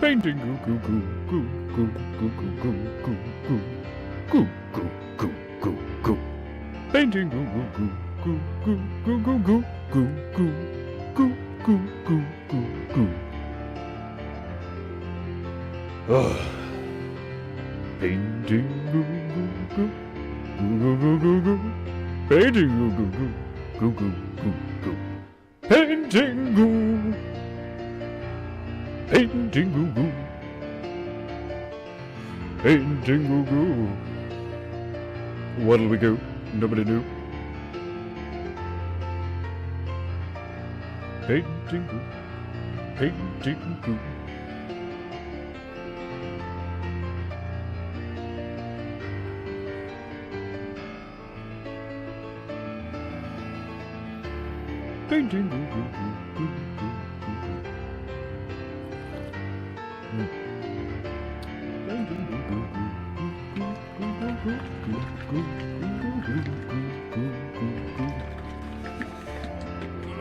Painting Gu Gu Gu Gu Gu Gu Gu Gu Gu Gu Gu Gu Gu Gu. Painting Gu Gu Gu Gu Gu Gu Gu Gu Gu Gu Gu Gu Gu Gu. Painting Gu Gu Gu Gu Gu Gu Gu. Painting Gu Gu Gu Gu Gu Gu Gu. Painting Gu. Painting Gu Gu. Painting Gu Gu. What'll we go? Nobody knew. Painting Gu. Painting Gu. Painting Gu Gu Gu Gu Gu Gu.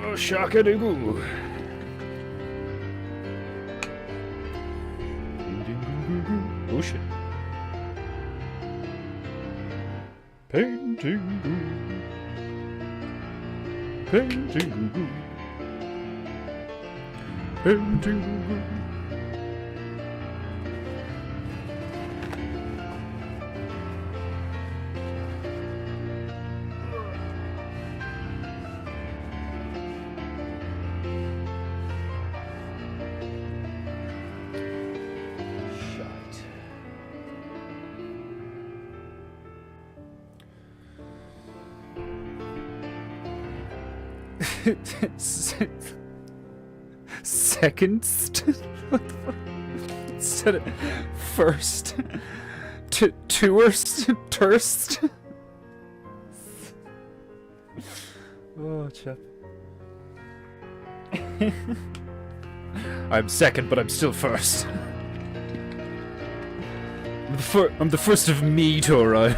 Oh, shaka-doo-goo. Oh shit. Painting Gu. Painting Gu. Painting Gu. Seconds? What the fuck? Instead of first? Tourst? Turst? Oh, chap. I'm second, but I'm still first. I'm the first of me to arrive.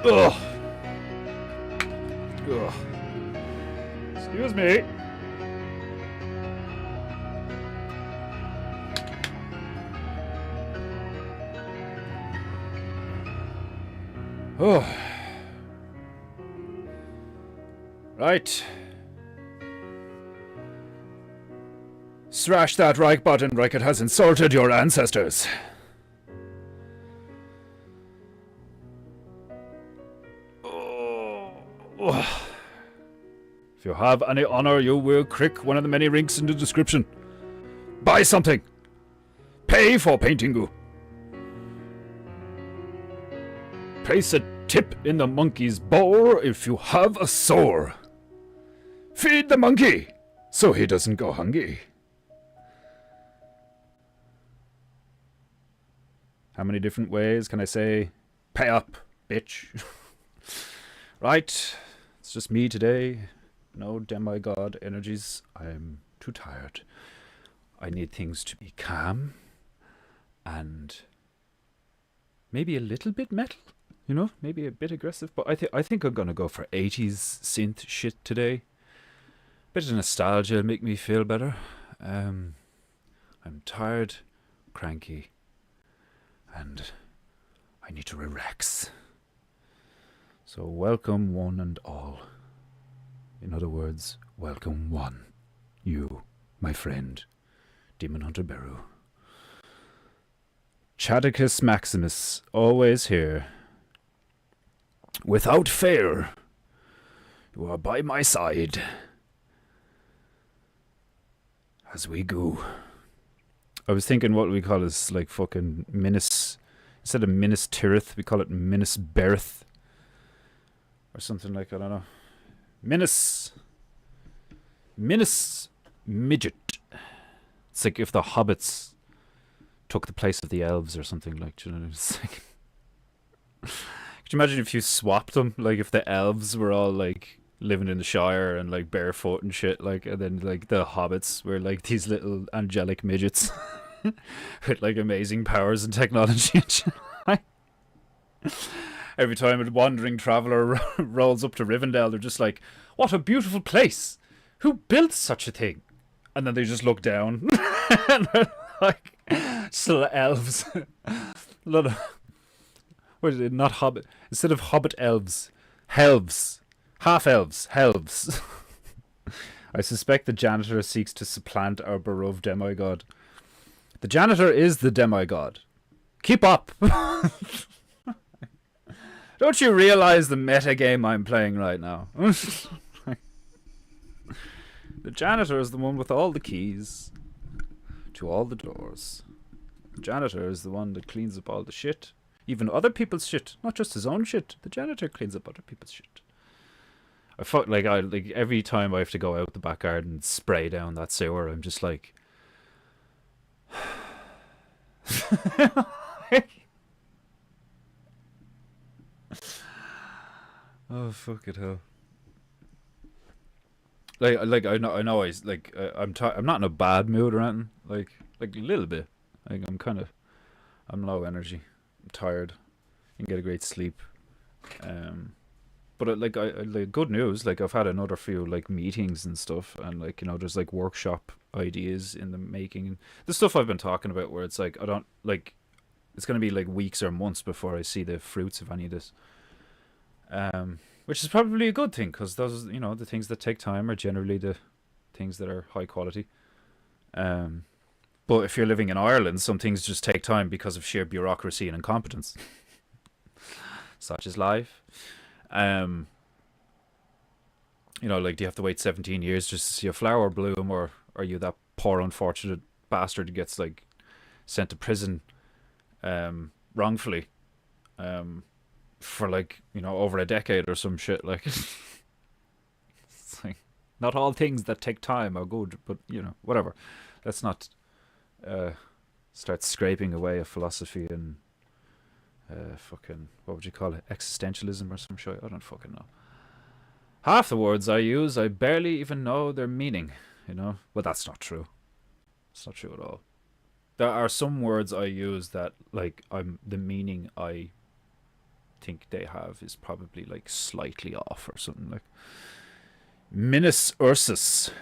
Ugh. Ugh. Excuse me. Oh. Right. Smash that right button like it has insulted your ancestors. If you have any honor, you will click one of the many links in the description. Buy something. Pay for Painting Gu. Place a tip in the monkey's bowl if you have a sore. Feed the monkey so he doesn't go hungry. How many different ways can I say, pay up, bitch? Right, it's just me today. No demigod energies. I'm too tired. I need things to be calm and maybe a little bit metal, You know, maybe a bit aggressive, but I think I'm gonna go for 80s synth shit today. Bit of nostalgia will make me feel better. I'm tired, cranky, and I need to relax. So welcome one and all. In other words, welcome one. You, my friend, Demon Hunter Beru. Chadicus Maximus, always here. Without fail, you are by my side. As we go. I was thinking what we call this, like fucking Minas. Instead of Minas Tirith, we call it Minas Berith. Or something like, I don't know. Minas Midget. It's like if the hobbits took the place of the elves or something, like, you know, it's like... Could you imagine if you swapped them? Like if the elves were all like living in the Shire and like barefoot and shit, like, and then like the hobbits were like these little angelic midgets with like amazing powers and technology and shit. Every time a wandering traveller rolls up to Rivendell, they're just like, what a beautiful place! Who built such a thing? And then they just look down and they're like, still elves. A lot of... What is it? Not hobbit. Instead of hobbit elves, helves. Half-elves. Helves. I suspect the janitor seeks to supplant our beloved demigod. The janitor is the demigod. Keep up! Don't you realize the meta game I'm playing right now? The janitor is the one with all the keys to all the doors. The janitor is the one that cleans up all the shit. Even other people's shit, not just his own shit. The janitor cleans up other people's shit. I fuck like every time I have to go out the back garden and spray down that sewer, I'm just like, oh fuck it hell. Like I know I'm not in a bad mood or anything. Like a little bit. Like I'm low energy. I'm tired. You can get a great sleep. But like good news. Like I've had another few like meetings and stuff, and like, you know, there's like workshop ideas in the making. The stuff I've been talking about, where it's like I don't like. It's gonna be like weeks or months before I see the fruits of any of this. Which is probably a good thing, because those, you know, the things that take time are generally the things that are high quality. But if you're living in Ireland, some things just take time because of sheer bureaucracy and incompetence. Such is life. You know, like, do you have to wait 17 years just to see a flower bloom, or are you that poor unfortunate bastard who gets like sent to prison wrongfully for like, you know, over a decade or some shit? Like, it's like, not all things that take time are good, but, you know, whatever. Let's not start scraping away a philosophy and fucking, what would you call it, existentialism or some shit. I don't fucking know. Half the words I use, I barely even know their meaning, you know. Well, that's not true. It's not true at all. There are some words I use that, like, the meaning I think they have is probably like slightly off or something. Like Minas Ursus.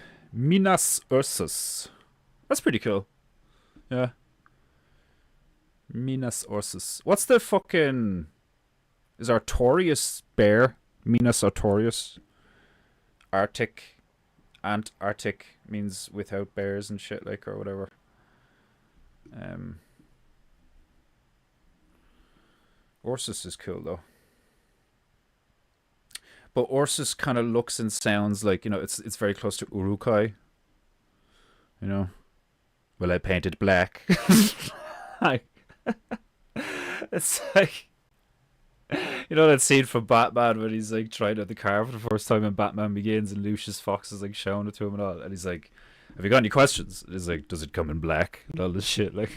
That's pretty cool. Yeah. Minas Ursus. What's the fucking... Is Artorius bear? Minas Artorius. Arctic. Antarctic means without bears and shit, like, or whatever. Ursus is cool though. But Ursus kind of looks and sounds like, you know, it's very close to Urukai. You know? Well, I painted black. It's like, you know that scene from Batman when he's like trying out the car for the first time in Batman Begins, and Lucius Fox is like showing it to him and all, and he's like, have you got any questions? And he's like, does it come in black? And all this shit, like.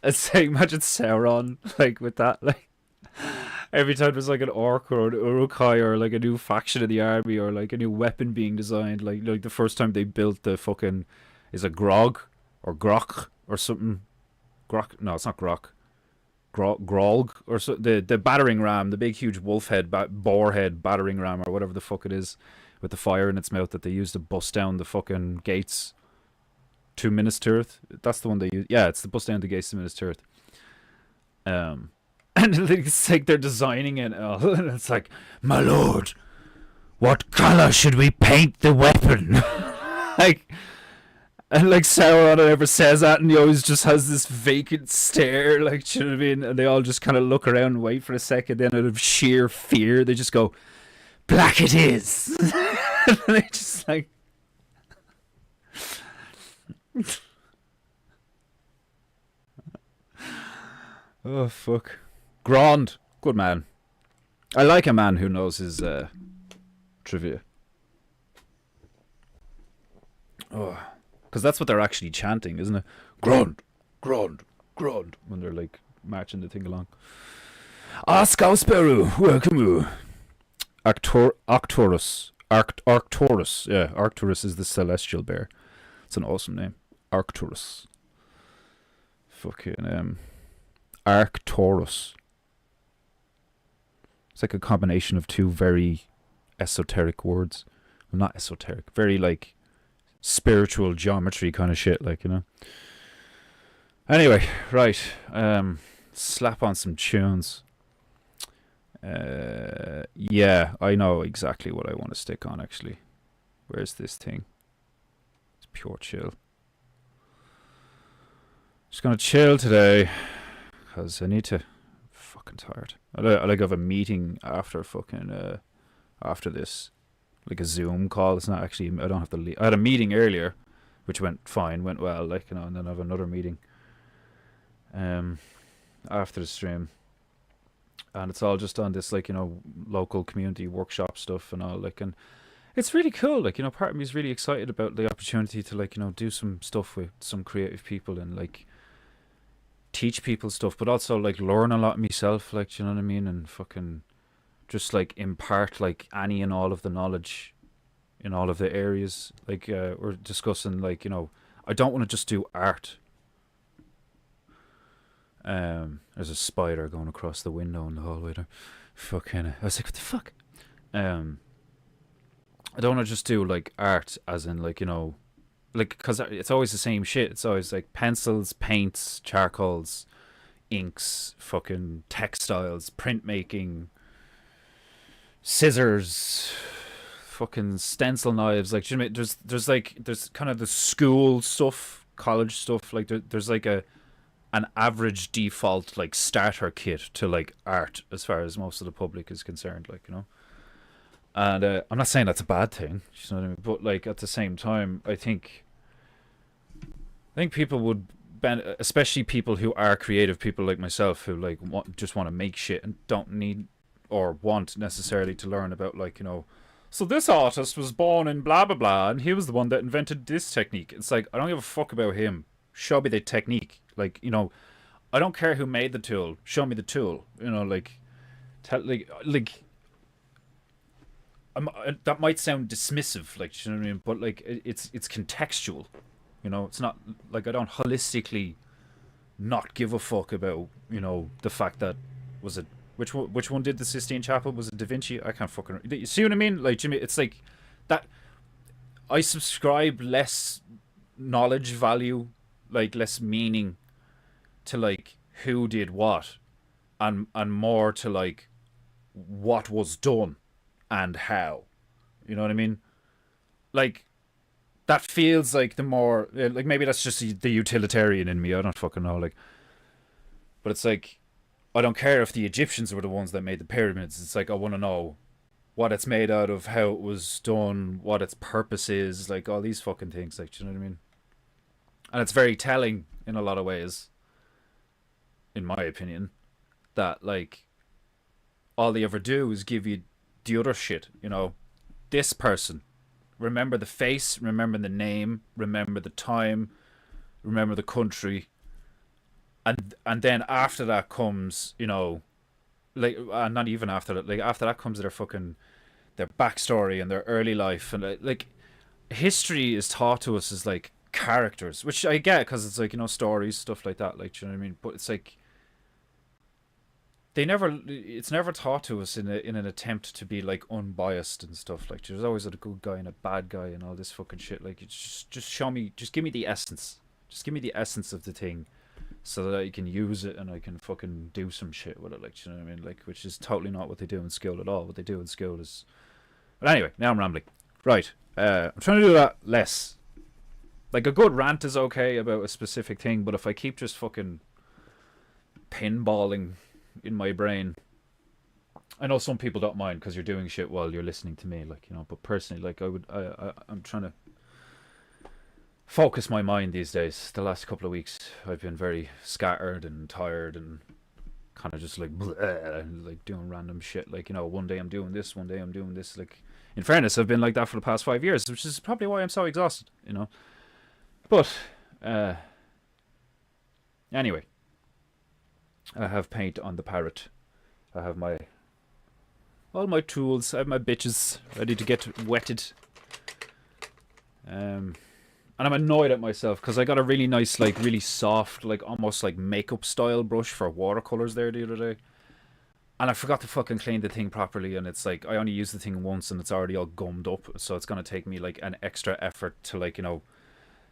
It's like, imagine Sauron, like, with that, like, every time there's like an orc or an Urukai or like a new faction in the army or like a new weapon being designed, like the first time they built the fucking, is it Grog or Grok or something? Grok? No, it's not Grok. Grolg or so, the battering ram, the big huge wolf head, boar head battering ram or whatever the fuck it is, with the fire in its mouth that they use to bust down the fucking gates to Minas Tirith. That's the one they use. Yeah, it's the bust down the gates to Minas Tirith. And it's like they're designing it, and it's like, my lord, what color should we paint the weapon? like. And like Sauron never says that, and he always just has this vacant stare, like, do you know what I mean? And they all just kind of look around and wait for a second, then out of sheer fear, they just go, black it is! And they just like... oh, fuck. Grand. Good man. I like a man who knows his trivia. Oh... because that's what they're actually chanting, isn't it? Grund, grund, grund, when they're like marching the thing along. Scousperu, welcome. Arcturus. Arcturus. Yeah, Arcturus is the celestial bear. It's an awesome name. Arcturus. Fucking Arcturus. It's like a combination of two very esoteric words. Well, not esoteric, very like spiritual geometry kind of shit, like, you know. Anyway, right. Slap on some tunes. Yeah, I know exactly what I want to stick on, actually. Where's this thing? It's pure chill. Just gonna chill today, because I need to... fucking tired. I like have a meeting after fucking after this, like a Zoom call. It's not actually, I don't have to leave. I had a meeting earlier which went fine, went well, like, you know, and then I have another meeting after the stream, and it's all just on this, like, you know, local community workshop stuff and all, like, and it's really cool, like, you know, part of me is really excited about the opportunity to, like, you know, do some stuff with some creative people and like teach people stuff, but also like learn a lot myself, like, do you know what I mean, and fucking just like impart like any and all of the knowledge in all of the areas, like we're discussing, like, you know, I don't want to just do art. There's a spider going across the window in the hallway there. Fucking I was like, what the fuck? I don't want to just do like art as in, like, you know, like, because it's always the same shit. It's always like pencils, paints, charcoals, inks, fucking textiles, printmaking, scissors, fucking stencil knives. Like, do you know what I mean? There's kind of the school stuff, college stuff. Like, there's like an average default like starter kit to like art as far as most of the public is concerned. Like, you know. And I'm not saying that's a bad thing, you know what I mean? But like at the same time, I think people would, especially people who are creative, people like myself who like just want to make shit and don't need or want necessarily to learn about, like, you know, so this artist was born in blah blah blah and he was the one that invented this technique. It's like, I don't give a fuck about him. Show me the technique. Like, you know, I don't care who made the tool. Show me the tool. You know, like, that might sound dismissive, like, you know what I mean? But like, it's contextual, you know. It's not like I don't holistically not give a fuck about, you know, the fact that was it which one did the Sistine Chapel? Was it Da Vinci? I can't fucking. You see what I mean? Like, Jimmy, it's like that. I subscribe less knowledge value, like less meaning to like who did what, and more to like what was done and how, you know what I mean? Like, that feels like the more, like, maybe that's just the utilitarian in me, I don't fucking know, like, but it's like, I don't care if the Egyptians were the ones that made the pyramids. It's like, I want to know what it's made out of, how it was done, what its purpose is, like, all these fucking things, like, do you know what I mean? And it's very telling in a lot of ways, in my opinion, that like all they ever do is give you the other shit, you know. This person, remember the face, remember the name, remember the time, remember the country, and then after that comes, you know, like, not even after that, like after that comes their backstory and their early life, and like history is taught to us as like characters, which I get because it's like, you know, stories, stuff like that, like, do you know what I mean? But it's like, it's never taught to us in an attempt to be like unbiased and stuff. Like there's always a good guy and a bad guy and all this fucking shit. Like it's just show me, just give me the essence. Just give me the essence of the thing so that I can use it and I can fucking do some shit with it. Like, you know what I mean? Like, which is totally not what they do in school at all. What they do in school is. But anyway, now I'm rambling. Right. I'm trying to do that less. Like a good rant is okay about a specific thing, but if I keep just fucking pinballing in my brain, I know some people don't mind because you're doing shit while you're listening to me, like, you know. But personally, like, I'm trying to focus my mind these days. The last couple of weeks, I've been very scattered and tired and kind of just like bleh, like doing random shit. Like, you know, one day I'm doing this, one day I'm doing this. Like, in fairness, I've been like that for the past 5 years, which is probably why I'm so exhausted, you know. But anyway, I have paint on the parrot. I have all my tools. I have my bitches ready to get wetted. And I'm annoyed at myself because I got a really nice, like, really soft, like, almost like makeup style brush for watercolors there the other day. And I forgot to fucking clean the thing properly, and it's like I only used the thing once and it's already all gummed up, so it's gonna take me like an extra effort to, like, you know,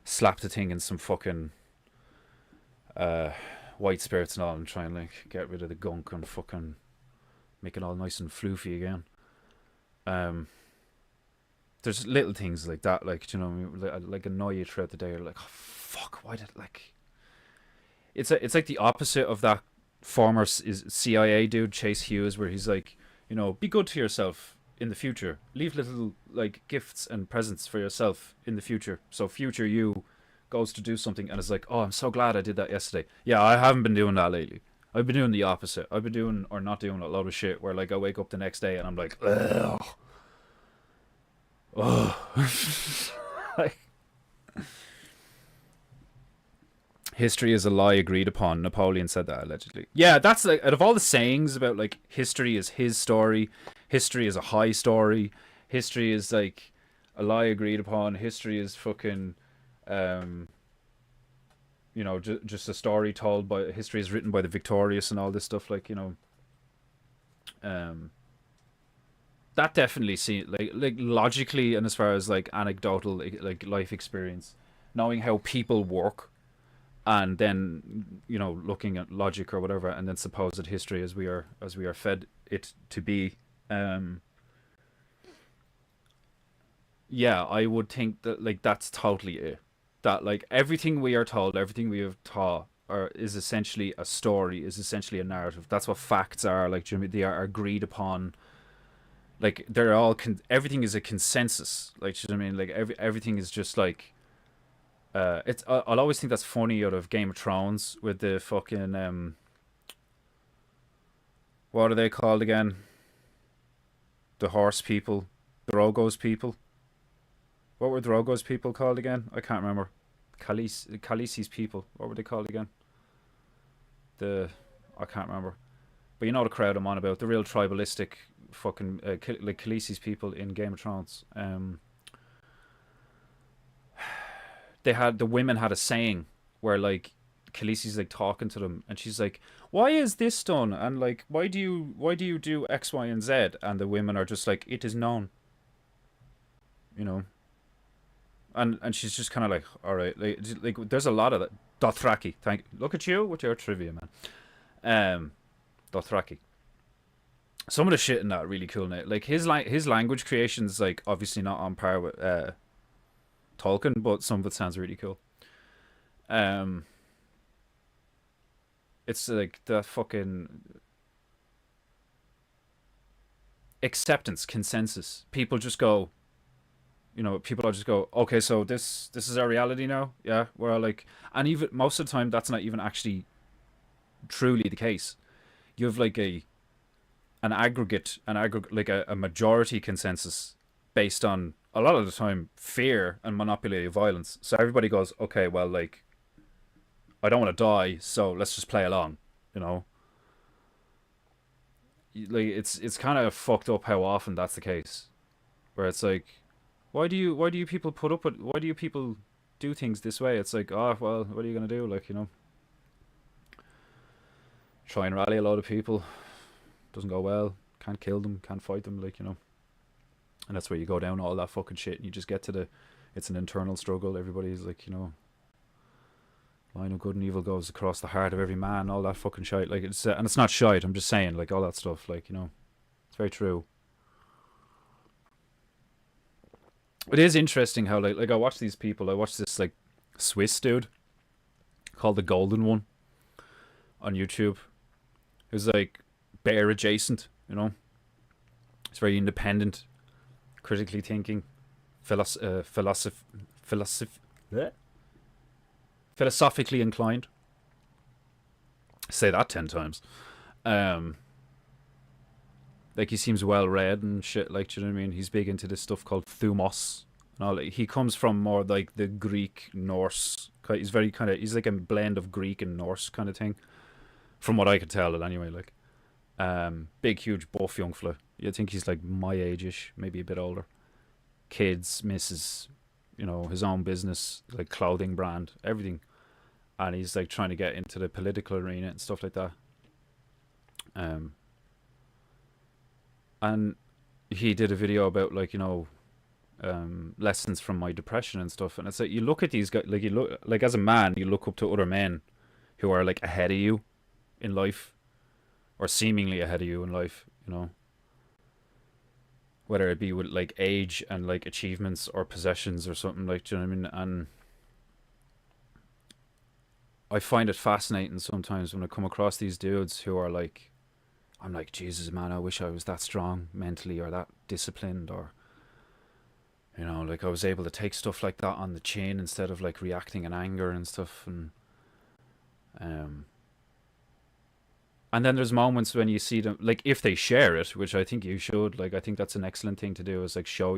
slap the thing in some fucking white spirits and all and try and like get rid of the gunk and fucking make it all nice and floofy again. There's little things like that, like, you know, like annoy you throughout the day. You're like, oh, fuck, why did, like, it's like the opposite of that former CIA dude Chase Hughes, where he's like, you know, be good to yourself in the future, leave little like gifts and presents for yourself in the future, so future you goes to do something and is like, oh, I'm so glad I did that yesterday. Yeah, I haven't been doing that lately. I've been doing the opposite. I've been doing or not doing a lot of shit where, like, I wake up the next day and I'm like, ugh. Like, history is a lie agreed upon. Napoleon said that, allegedly. Yeah, that's like, out of all the sayings about, like, history is his story, history is a high story, history is like a lie agreed upon, history is fucking you know, just a story told by, history is written by the victorious and all this stuff, like, you know. That definitely seems like logically, and as far as like anecdotal, like life experience, knowing how people work, and then, you know, looking at logic or whatever, and then supposed history as we are fed it to be. Yeah, I would think that, like, that's totally it. That, like, everything we are told, everything we have taught, is essentially a story, is essentially a narrative. That's what facts are. Like, Jimmy, they are agreed upon. Like, they're all everything is a consensus. Like, you know what I mean? Like, everything is just like, it's. I'll always think that's funny out of Game of Thrones with the fucking what are they called again? The horse people, Drogo's people. What were Drogo's people called again? I can't remember. Khaleesi's people. What were they called again? I can't remember. But you know the crowd I'm on about. The real tribalistic fucking like Khaleesi's people in Game of Thrones. The women had a saying where, like, Khaleesi's like talking to them and she's like, why is this done? And like, why do you do X, Y, and Z? And the women are just like, it is known. You know. And she's just kind of like, all right, like there's a lot of that. Dothraki, look at you with your trivia, man. Dothraki. Some of the shit in that are really cool now. Like his language creation's like obviously not on par with Tolkien, but some of it sounds really cool. It's like the fucking acceptance, consensus. People just go, you know, people just go, okay, so this is our reality now. Yeah, we're all like, and even most of the time, that's not even actually truly the case. You have like an aggregate, like a majority consensus based on a lot of the time fear and monopoly of violence. So everybody goes, okay, well, like, I don't want to die, so let's just play along, you know. Like it's kind of fucked up how often that's the case, where it's like, why do you people put up with, why do you people do things this way? It's like, oh well, what are you gonna do? Like, you know, try and rally a lot of people, doesn't go well. Can't kill them, can't fight them, like, you know. And that's where you go down all that fucking shit, and you just get to the, it's an internal struggle. Everybody's like, you know, line of good and evil goes across the heart of every man, all that fucking shite. Like, it's and it's not shite. I'm just saying, like, all that stuff, like, you know, it's very true. It is interesting how like I watch these people. I watch this like Swiss dude called the Golden One on YouTube. Who's like bear adjacent, you know. He's very independent, critically thinking, philosophically inclined. Say that 10 times. Like, he seems well read and shit, like, do you know what I mean? He's big into this stuff called thumos and all. He comes from more like the Greek, Norse. He's very kind of, he's like a blend of Greek and Norse kind of thing, from what I could tell it anyway. Like, big, huge, buff young fella. You think he's like my age-ish, maybe a bit older. Kids, misses, you know, his own business, like clothing brand, everything. And he's like trying to get into the political arena and stuff like that. And he did a video about, like, you know, lessons from my depression and stuff. And it's like, you look at these guys, like, you look, like, as a man, you look up to other men who are like ahead of you in life, or seemingly ahead of you in life, you know, whether it be with like age and like achievements or possessions or something, like, do you know what I mean? And I find it fascinating sometimes when I come across these dudes who are like, I'm like, Jesus, man, I wish I was that strong mentally, or that disciplined, or, you know, like I was able to take stuff like that on the chin instead of like reacting in anger and stuff. And then there's moments when you see them, like, if they share it, which I think you should, like, I think that's an excellent thing to do, is like show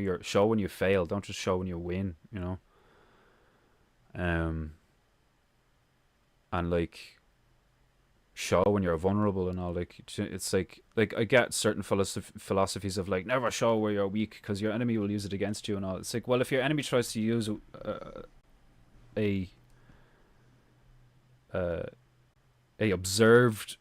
when you fail, don't just show when you win, you know. And like, show when you're vulnerable and all. Like, it's like I get certain philosophies of like, never show where you're weak because your enemy will use it against you and all. It's like, well, if your enemy tries to use a observed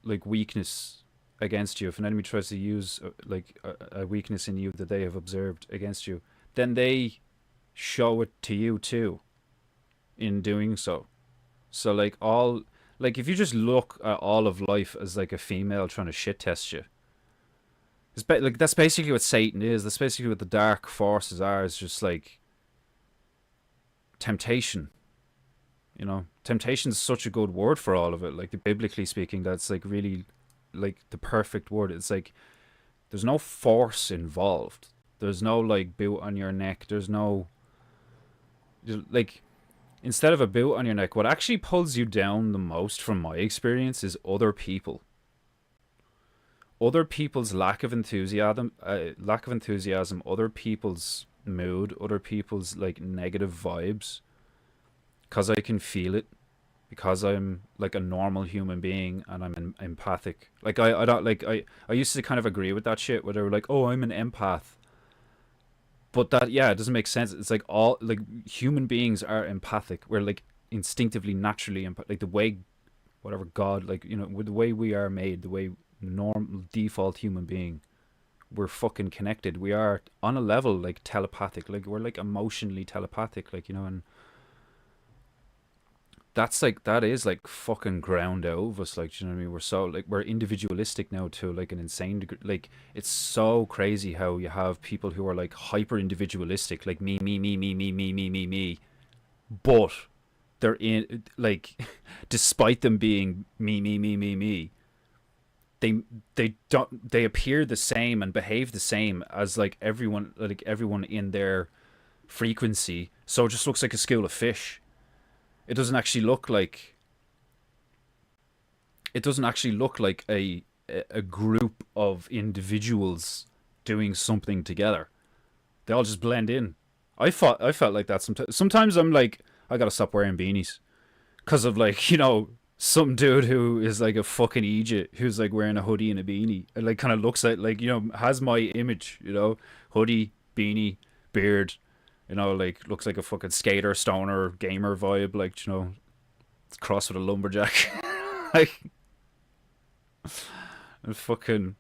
like weakness against you, if an enemy tries to use like a weakness in you that they have observed against you, then they show it to you too in doing so. So like, all, like, if you just look at all of life as like a female trying to shit test you, it's like, that's basically what Satan is. That's basically what the dark forces are. Is just like temptation. You know, temptation is such a good word for all of it. Like, biblically speaking, that's like really like the perfect word. It's like, there's no force involved. There's no like boot on your neck. There's no, like, instead of a boot on your neck, what actually pulls you down the most, from my experience, is other people. Other people's lack of enthusiasm, other people's mood, other people's like negative vibes. Because I can feel it, because I'm like a normal human being and I'm empathic. Like, I don't like, I used to kind of agree with that shit where they were like, oh, I'm an empath. But that, yeah, it doesn't make sense. It's like, all like human beings are empathic. We're like instinctively, naturally like the way, whatever God, like, you know, with the way we are made, the way normal default human being, we're fucking connected. We are on a level like telepathic. Like, we're like emotionally telepathic, like, you know. And that's like, that is like fucking ground out of us, like, do you know what I mean? We're so like, we're individualistic now to like an insane degree. Like, it's so crazy how you have people who are like hyper individualistic, like me, but they're in like, despite them being me, they appear the same and behave the same as like everyone in their frequency. So it just looks like a school of fish. It doesn't actually look like a group of individuals doing something together. They all just blend in. I felt like that sometimes. Sometimes I'm like, I gotta stop wearing beanies because of, like, you know, some dude who is like a fucking idiot who's like wearing a hoodie and a beanie and like kind of looks like, you know, has my image, you know, hoodie, beanie, beard. You know, like, looks like a fucking skater, stoner, gamer vibe, like, you know, it's crossed with a lumberjack. Like, And fucking,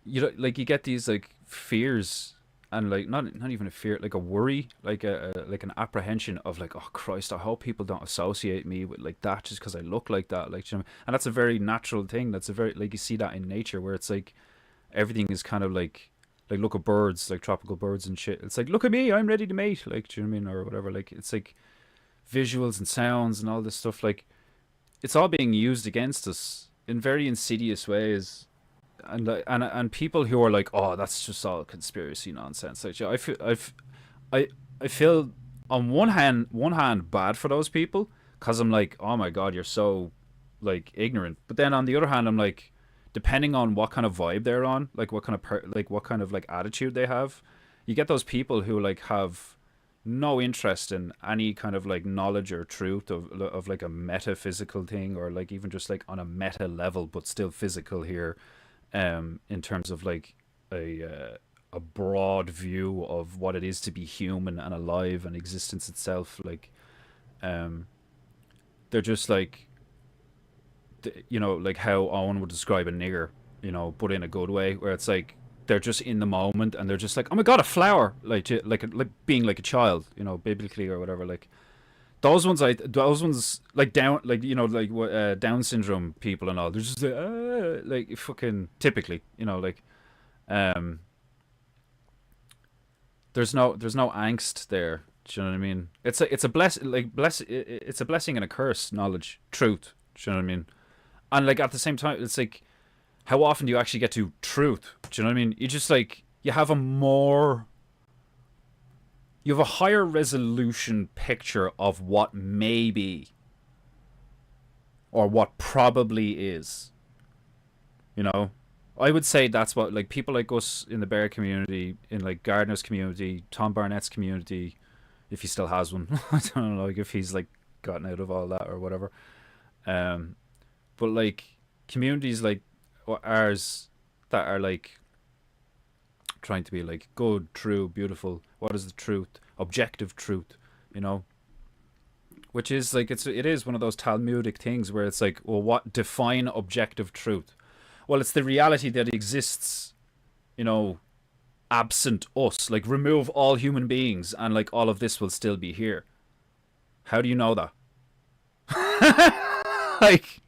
you know, like you get these like fears and like not even a fear, like a worry, like like an apprehension of like, oh Christ, I hope people don't associate me with like that just because I look like that, like, you know, and that's a very natural thing. That's a very, like, you see that in nature where it's like everything is kind of like look at birds, like tropical birds and shit. It's like, look at me, I'm ready to mate, like, do you know what I mean, or whatever. Like it's like visuals and sounds and all this stuff, like it's all being used against us in very insidious ways. And and people who are like, oh, that's just all conspiracy nonsense. Like, I feel I I feel on one hand bad for those people because I'm like, oh my god, you're so like ignorant. But then on the other hand, I'm like, depending on what kind of vibe they're on, like what kind of like what kind of like attitude they have, you get those people who like have no interest in any kind of like knowledge or truth of like a metaphysical thing, or like even just like on a meta level but still physical here, in terms of like a broad view of what it is to be human and alive and existence itself. Like, um, they're just like, you know, like how Owen would describe a nigger, you know, but in a good way, where it's like they're just in the moment and they're just like, oh my god, a flower, like being like a child, you know, biblically or whatever. Like those ones like down, like, you know, like Down syndrome people and all, they're just like fucking typically, you know, like, um, there's no angst there. Do you know what I mean? It's a it's a blessing and a curse. Knowledge, truth. Do you know what I mean? And like at the same time, it's like, how often do you actually get to truth? Do you know what I mean? You just like, you have a higher resolution picture of what may be or what probably is. You know, I would say that's what, like, people like us in the bear community, in like Gardner's community, Tom Barnett's community, if he still has one. I don't know, like if he's like gotten out of all that or whatever. Um, but like communities like ours that are like trying to be like good, true, beautiful. What is the truth? Objective truth, you know? Which is like, it is one of those Talmudic things where it's like, well, what define objective truth? Well, it's the reality that exists, you know, absent us. Like, remove all human beings and like all of this will still be here. How do you know that? like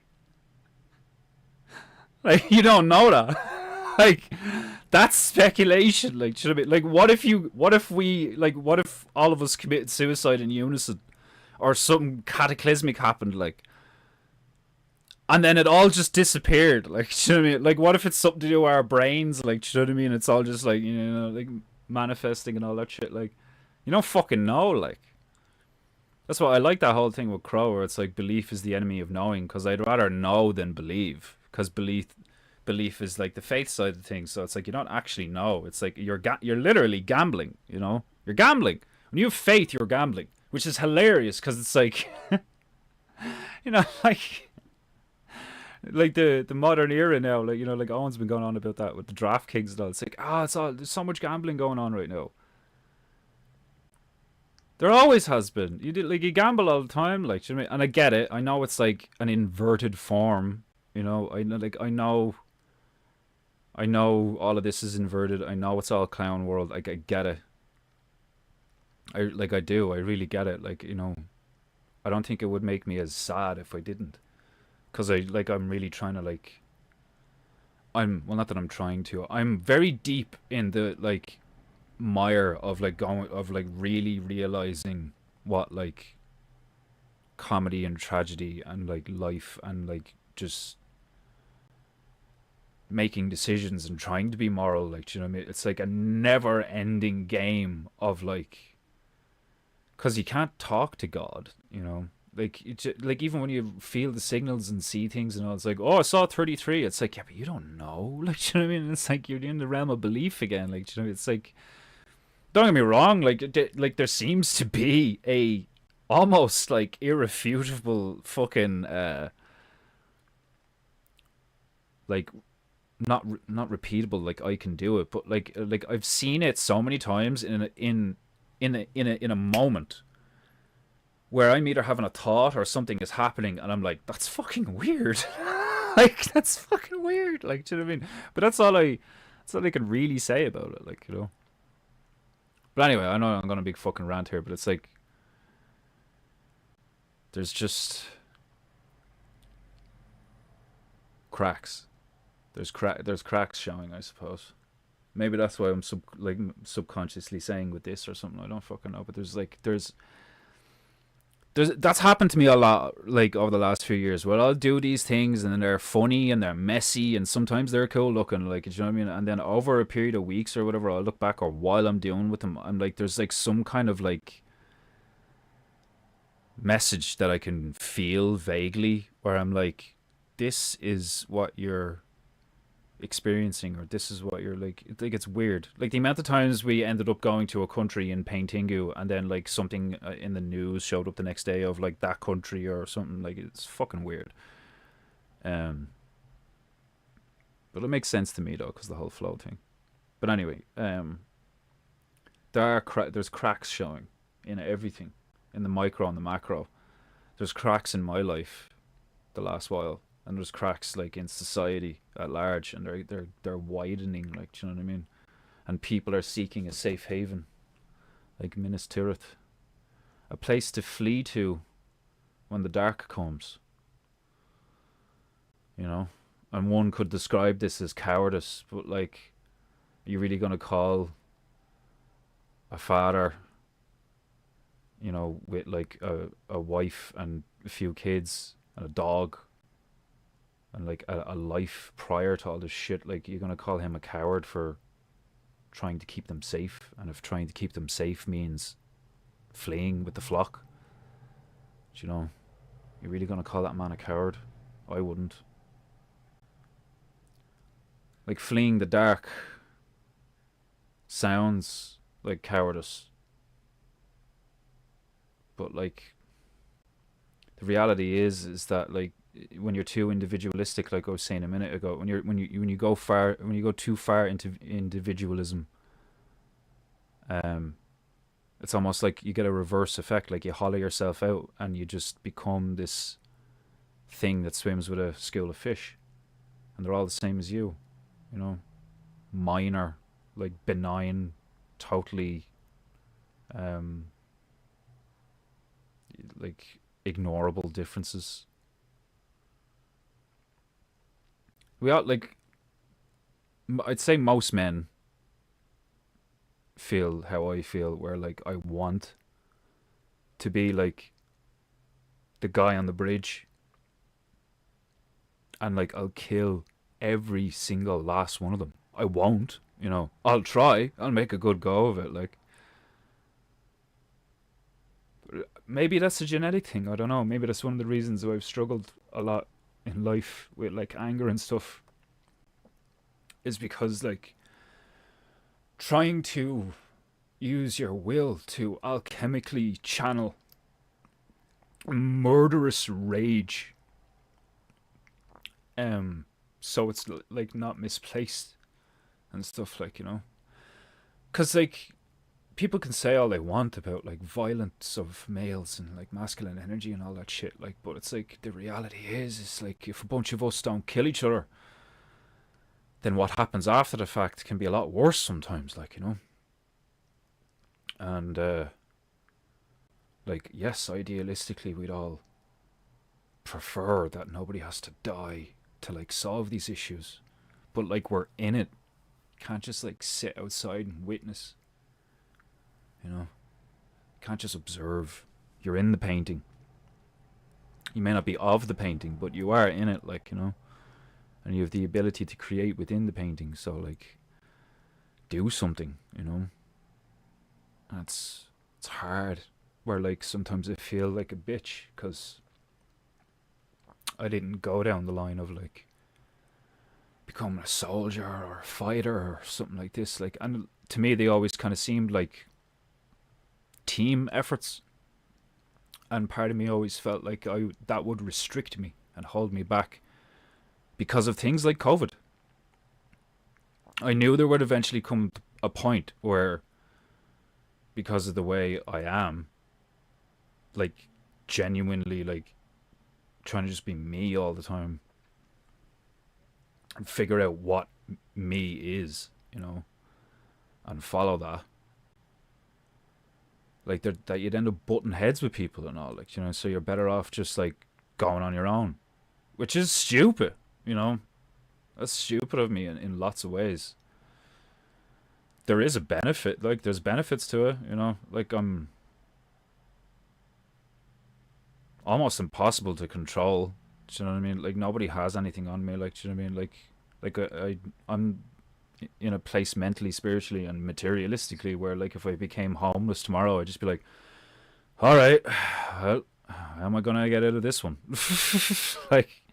like you don't know that. like that's speculation. Like, should it be like, what if all of us committed suicide in unison, or something cataclysmic happened, like, and then it all just disappeared? Like, do you know what I mean? Like, what if it's something to do with our brains? Like, do you know what I mean? It's all just like, you know, like manifesting and all that shit. Like, you don't fucking know. Like, that's why I like that whole thing with Crow, where it's like belief is the enemy of knowing, because I'd rather know than believe, because belief is like the faith side of things. So it's like you don't actually know. It's like you're literally gambling. You know, you're gambling. When you have faith, you're gambling, which is hilarious because it's like, you know, like the modern era now. Like, you know, like Owen's been going on about that with the DraftKings and all. It's like, there's so much gambling going on right now. There always has been. You gamble all the time, like, you know what I mean? And I get it. I know it's like an inverted form. You know, I know all of this is inverted. I know it's all clown world. Like, I get it. I do. I really get it. Like, you know, I don't think it would make me as sad if I didn't. Cause I'm really trying to like. Well, not that I'm trying to. I'm very deep in the like mire of like really realizing what like comedy and tragedy and like life and like just making decisions and trying to be moral, like, do you know what I mean? It's like a never ending game of like, because you can't talk to God, you know, like like even when you feel the signals and see things and all, it's like, oh, I saw 33. It's like, yeah, but you don't know, like, do you know what I mean? It's like you're in the realm of belief again, like, do you know, it's like, don't get me wrong, like there seems to be a almost like irrefutable fucking like not repeatable, like I can do it, but like I've seen it so many times in a moment where I'm either having a thought or something is happening and I'm like, that's fucking weird. Like, that's fucking weird. Like, do you know what I mean? But that's all I can really say about it. Like, you know. But anyway, I know I'm going to big fucking rant here, but it's like, there's just cracks. There's cracks showing, I suppose. Maybe that's why I'm subconsciously saying with this or something. I don't fucking know. But there's that's happened to me a lot, like over the last few years, where I'll do these things and then they're funny and they're messy and sometimes they're cool looking, like, you know what I mean. And then over a period of weeks or whatever, I'll look back, or while I'm dealing with them, I'm like, there's like some kind of like message that I can feel vaguely, where I'm like, this is what you're experiencing, or this is what you're like. It's weird, like the amount of times we ended up going to a country in PEINTEINGU and then like something in the news showed up the next day of like that country or something. Like, it's fucking weird. um but it makes sense to me though, because the whole flow thing. But anyway, there's cracks showing in everything, in the micro and the macro. There's cracks in my life the last while, and there's cracks like in society at large, and they're widening, like, do you know what I mean? And people are seeking a safe haven, like Minas Tirith, a place to flee to when the dark comes, you know. And one could describe this as cowardice, but like, are you really gonna call a father, you know, with like a wife and a few kids and a dog and like a life prior to all this shit, like, you're gonna call him a coward for trying to keep them safe? And if trying to keep them safe means fleeing with the flock, you know, you're really gonna call that man a coward? I wouldn't. Like, fleeing the dark sounds like cowardice, but like, the reality is that like, when you're too individualistic, like I was saying a minute ago, when you go too far into individualism, um it's almost like you get a reverse effect. Like, you hollow yourself out and you just become this thing that swims with a school of fish, and they're all the same as you, you know. Minor, like benign, totally um like ignorable differences. We all like, I'd say most men feel how I feel, where like, I want to be like the guy on the bridge, and like, I'll kill every single last one of them. I won't, you know. I'll try. I'll make a good go of it. Like, maybe that's a genetic thing. I don't know. Maybe that's one of the reasons why I've struggled a lot in life with like anger and stuff, is because like, trying to use your will to alchemically channel murderous rage, so it's like not misplaced and stuff, like, you know. Because like, people can say all they want about like violence of males and like masculine energy and all that shit, like, but it's like, the reality is like, if a bunch of us don't kill each other, then what happens after the fact can be a lot worse sometimes, like, you know. And like, yes, idealistically we'd all prefer that nobody has to die to like solve these issues, but like, we're in it. Can't just like sit outside and witness, you know. Can't just observe. You're in the painting. You may not be of the painting, but you are in it, like, you know. And you have the ability to create within the painting, so like, do something, you know. It's hard, where like, sometimes I feel like a bitch because I didn't go down the line of like becoming a soldier or a fighter or something like this, like. And to me, they always kind of seemed like team efforts, and part of me always felt like that would restrict me and hold me back because of things like COVID. I knew there would eventually come a point where, because of the way I am, like, genuinely like trying to just be me all the time, and figure out what me is, and follow that. Like that you'd end up butting heads with people and all, like, so you're better off just like going on your own, which is stupid, That's stupid of me in lots of ways. There is a benefit, like there's benefits to it, like I'm almost impossible to control. Do you know what I mean? Like nobody has anything on me. Like, do you know what I mean? Like I'm in a place mentally, spiritually, and materialistically where, like, if I became homeless tomorrow, I'd just be like, all right, well, how am I gonna get out of this one? Like,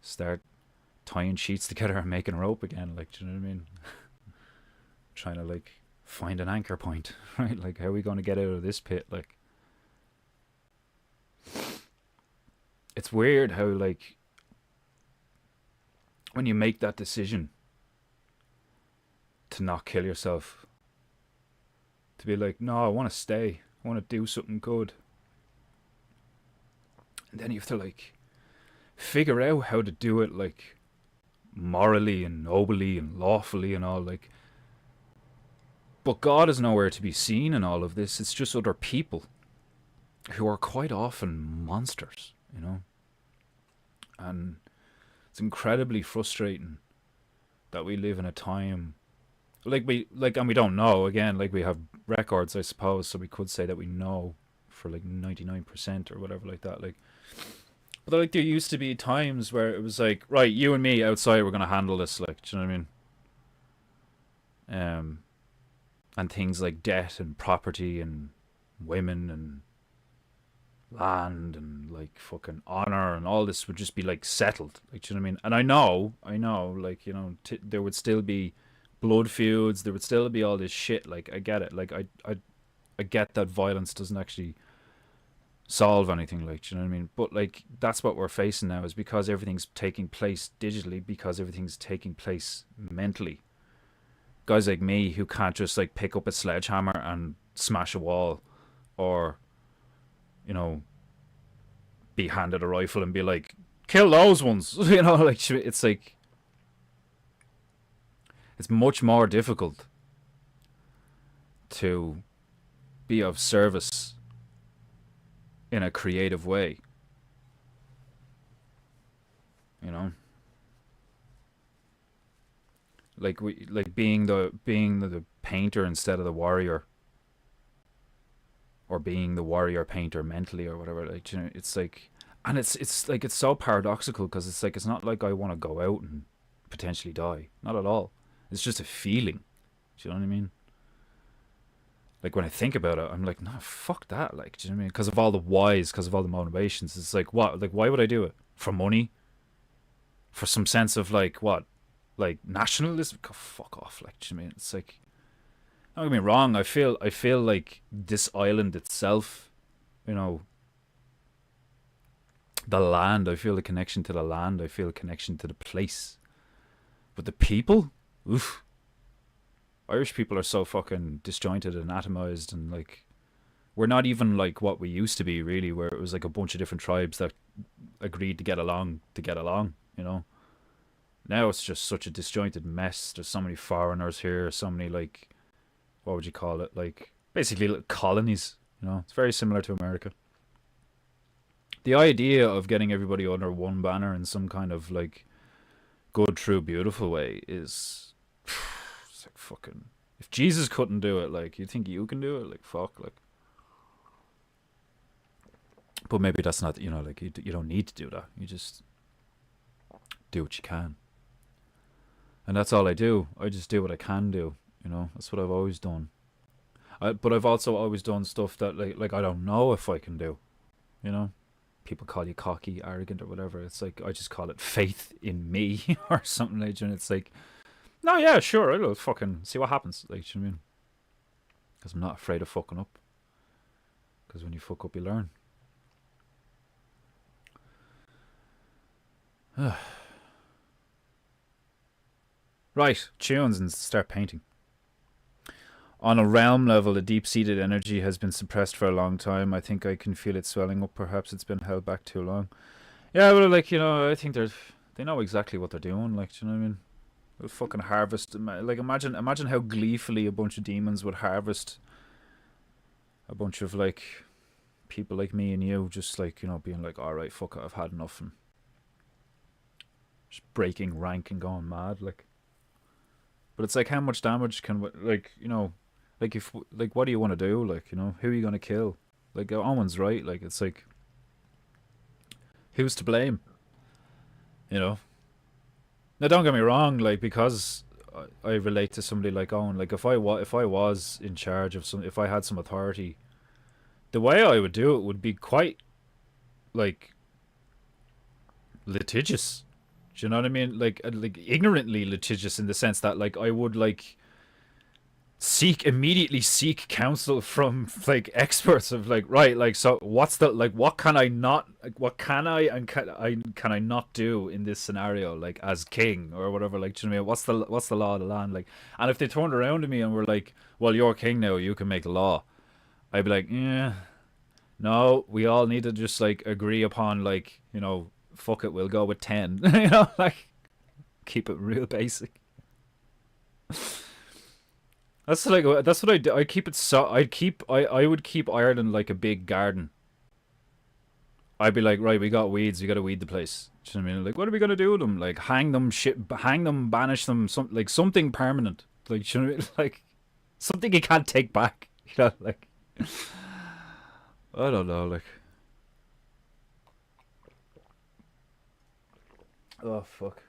start tying sheets together and making rope again. Like, do you know what I mean? Trying to like find an anchor point, right? Like, how are we gonna get out of this pit? Like, it's weird how, like, when you make that decision to not kill yourself, to be like, no, I want to stay, I want to do something good, and then you have to like figure out how to do it, like, morally and nobly and lawfully and all, like, but God is nowhere to be seen in all of this. It's just other people who are quite often monsters, and it's incredibly frustrating that we live in a time and we don't know, again, like, we have records, I suppose, so we could say that we know for like 99% or whatever, like that, like, but like there used to be times where it was like, right, you and me outside, we're gonna handle this, like, do you know what I mean? And things like debt and property and women and land and like fucking honor and all this would just be like settled, like, do you know what I mean? And I know, like, there would still be blood feuds, there would still be all this shit, like, I get it, like, I get that violence doesn't actually solve anything, like, do you know what I mean? But like, that's what we're facing now, is because everything's taking place digitally, because everything's taking place mentally. Guys like me who can't just like pick up a sledgehammer and smash a wall, or be handed a rifle and be like, kill those ones. Like, it's like, it's much more difficult to be of service in a creative way, like being the painter instead of the warrior, or being the warrior painter mentally, or whatever, like, it's like, and it's like, it's so paradoxical, because it's like, it's not like I want to go out and potentially die, not at all. It's just a feeling. Do you know what I mean? Like, when I think about it, I'm like, no, fuck that, like, do you know what I mean? Because of all the whys, because of all the motivations, it's like, what, like, why would I do it? For money? For some sense of like, what, like, nationalism? Oh, fuck off, like, do you know what I mean? It's like, don't get me wrong, I feel like this island itself, the land, I feel the connection to the land, I feel a connection to the place. But the people, oof. Irish people are so fucking disjointed and atomized, and like, we're not even like what we used to be, really, where it was like a bunch of different tribes that agreed to get along, Now it's just such a disjointed mess. There's so many foreigners here, so many, like, what would you call it? Like, basically little colonies, It's very similar to America. The idea of getting everybody under one banner in some kind of like good, true, beautiful way is, it's like, fucking, if Jesus couldn't do it, like, you think you can do it? Like, fuck, like. But maybe that's not, like, you don't need to do that. You just do what you can. And that's all I do. I just do what I can do. That's what I've always done. But I've also always done stuff that like I don't know if I can do. People call you cocky, arrogant, or whatever. It's like, I just call it faith in me or something, like, and it's like, no, yeah, sure, I'll fucking see what happens, like, do you know what I mean? Because I'm not afraid of fucking up. Because when you fuck up, you learn. Right, tunes and start painting. On a realm level, a deep-seated energy has been suppressed for a long time. I think I can feel it swelling up. Perhaps it's been held back too long. Yeah, well, like, you know, I think they know exactly what they're doing. Like, do you know what I mean? They'll fucking harvest. Like, imagine how gleefully a bunch of demons would harvest a bunch of like people like me and you, just like, you know, being like, all right, fuck it, I've had enough, and just breaking rank and going mad, like. But it's like, how much damage can, like, you know, like, if, like, what do you want to do, like, you know, who are you gonna kill? Like, Owen's right, like, it's like, who's to blame, you know? Now, don't get me wrong, like, because I relate to somebody like Owen, like, if I was in charge of if I had some authority, the way I would do it would be quite, like, litigious. Do you know what I mean? Like ignorantly litigious, in the sense that, like, I would, like, immediately seek counsel from, like, experts of, like, right, like, so what's the, like, what can I not, like, what can I and can I not do in this scenario, like, as king or whatever, like, do you know what I mean? What's the law of the land, like? And if they turned around to me and were like, well, you're king now, you can make the law, I'd be like, yeah, no, we all need to just, like, agree upon, like, you know, fuck it, we'll go with 10. You know, like, keep it real basic. That's what I do. I keep it so I would keep Ireland like a big garden. I'd be like, right, we got weeds, we got to weed the place. Do you know what I mean? Like, what are we gonna do with them? Like, hang them, banish them, something permanent. Like, do you know what I mean? Like, something you can't take back. You know, like, I don't know, like, oh fuck.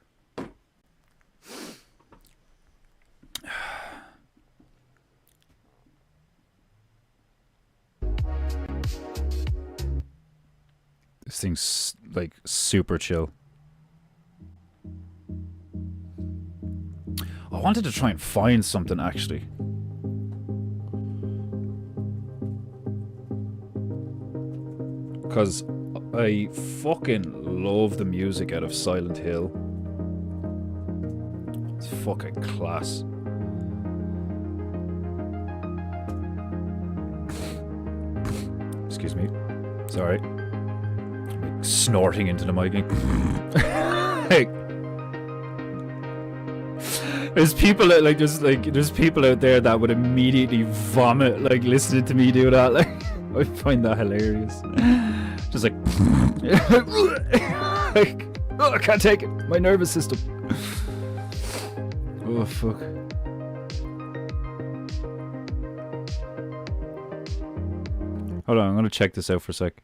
This thing's like super chill. I wanted to try and find something, actually. Because I fucking love the music out of Silent Hill. It's fucking class. Excuse me. Sorry. Like, snorting into the mic. Like, there's people that, like, there's people out there that would immediately vomit, like, listening to me do that. Like, I find that hilarious. Just like, like, oh, I can't take it. My nervous system. Oh fuck. Hold on, I'm gonna check this out for a sec.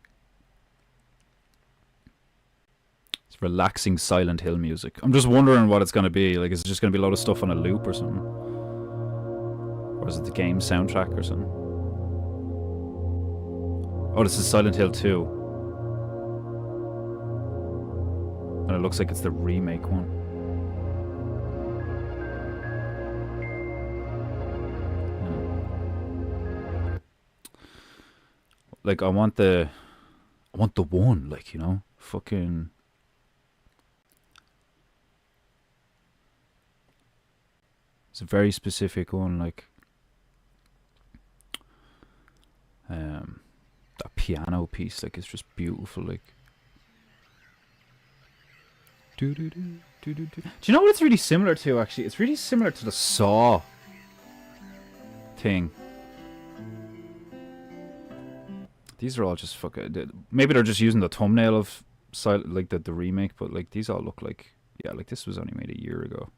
It's relaxing Silent Hill music. I'm just wondering what it's gonna be. Like, is it just gonna be a lot of stuff on a loop or something? Or is it the game soundtrack or something? Oh, this is Silent Hill 2. And it looks like it's the remake one. Yeah. Like, I want the one, like, you know? Fucking... It's a very specific one, like... That piano piece, like, it's just beautiful, like... Do you know what it's really similar to, actually? It's really similar to the Saw thing. These are all just fucking... Maybe they're just using the thumbnail of like the remake, but, like, these all look like... Yeah, like, this was only made a year ago.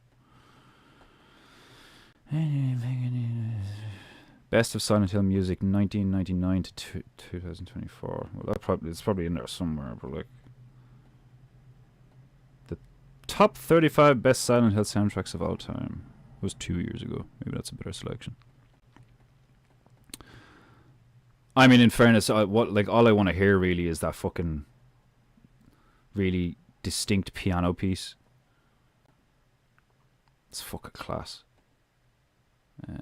Best of Silent Hill music, 1999 to 2024. Well, it's probably in there somewhere, but, like... Top 35 best Silent Hill soundtracks of all time. It was 2 years ago. Maybe that's a better selection. I mean, in fairness, all I want to hear really is that fucking really distinct piano piece. It's fucking class. I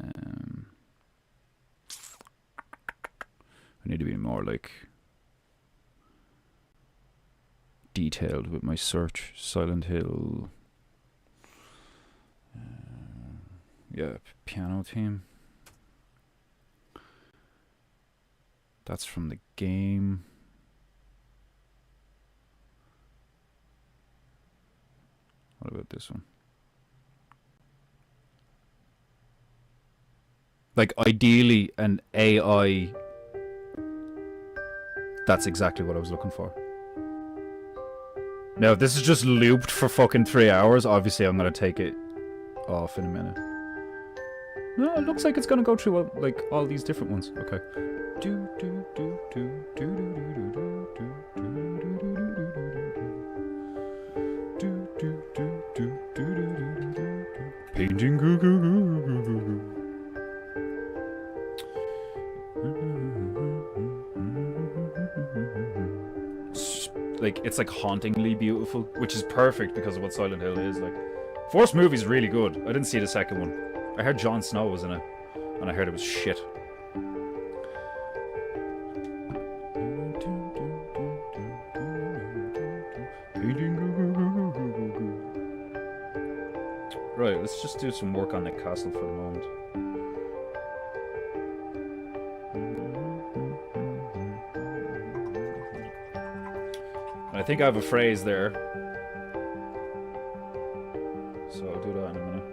need to be more, like, detailed with my search. Silent Hill. Yeah, piano theme. That's from the game. What about this one? Like, ideally, an AI. That's exactly what I was looking for. Now, if this is just looped for fucking 3 hours, obviously I'm gonna take it off in a minute. No, it looks like it's gonna go through like all these different ones. Okay. Painting Goo Goo Goo Goo Goo Goo. Like, it's like hauntingly beautiful, which is perfect because of what Silent Hill is. Like, first movie's really good. I didn't see the second one. I heard Jon Snow was in it, and I heard it was shit. Right, let's just do some work on the castle for the moment. I think I have a phrase there, so I'll do that in a minute.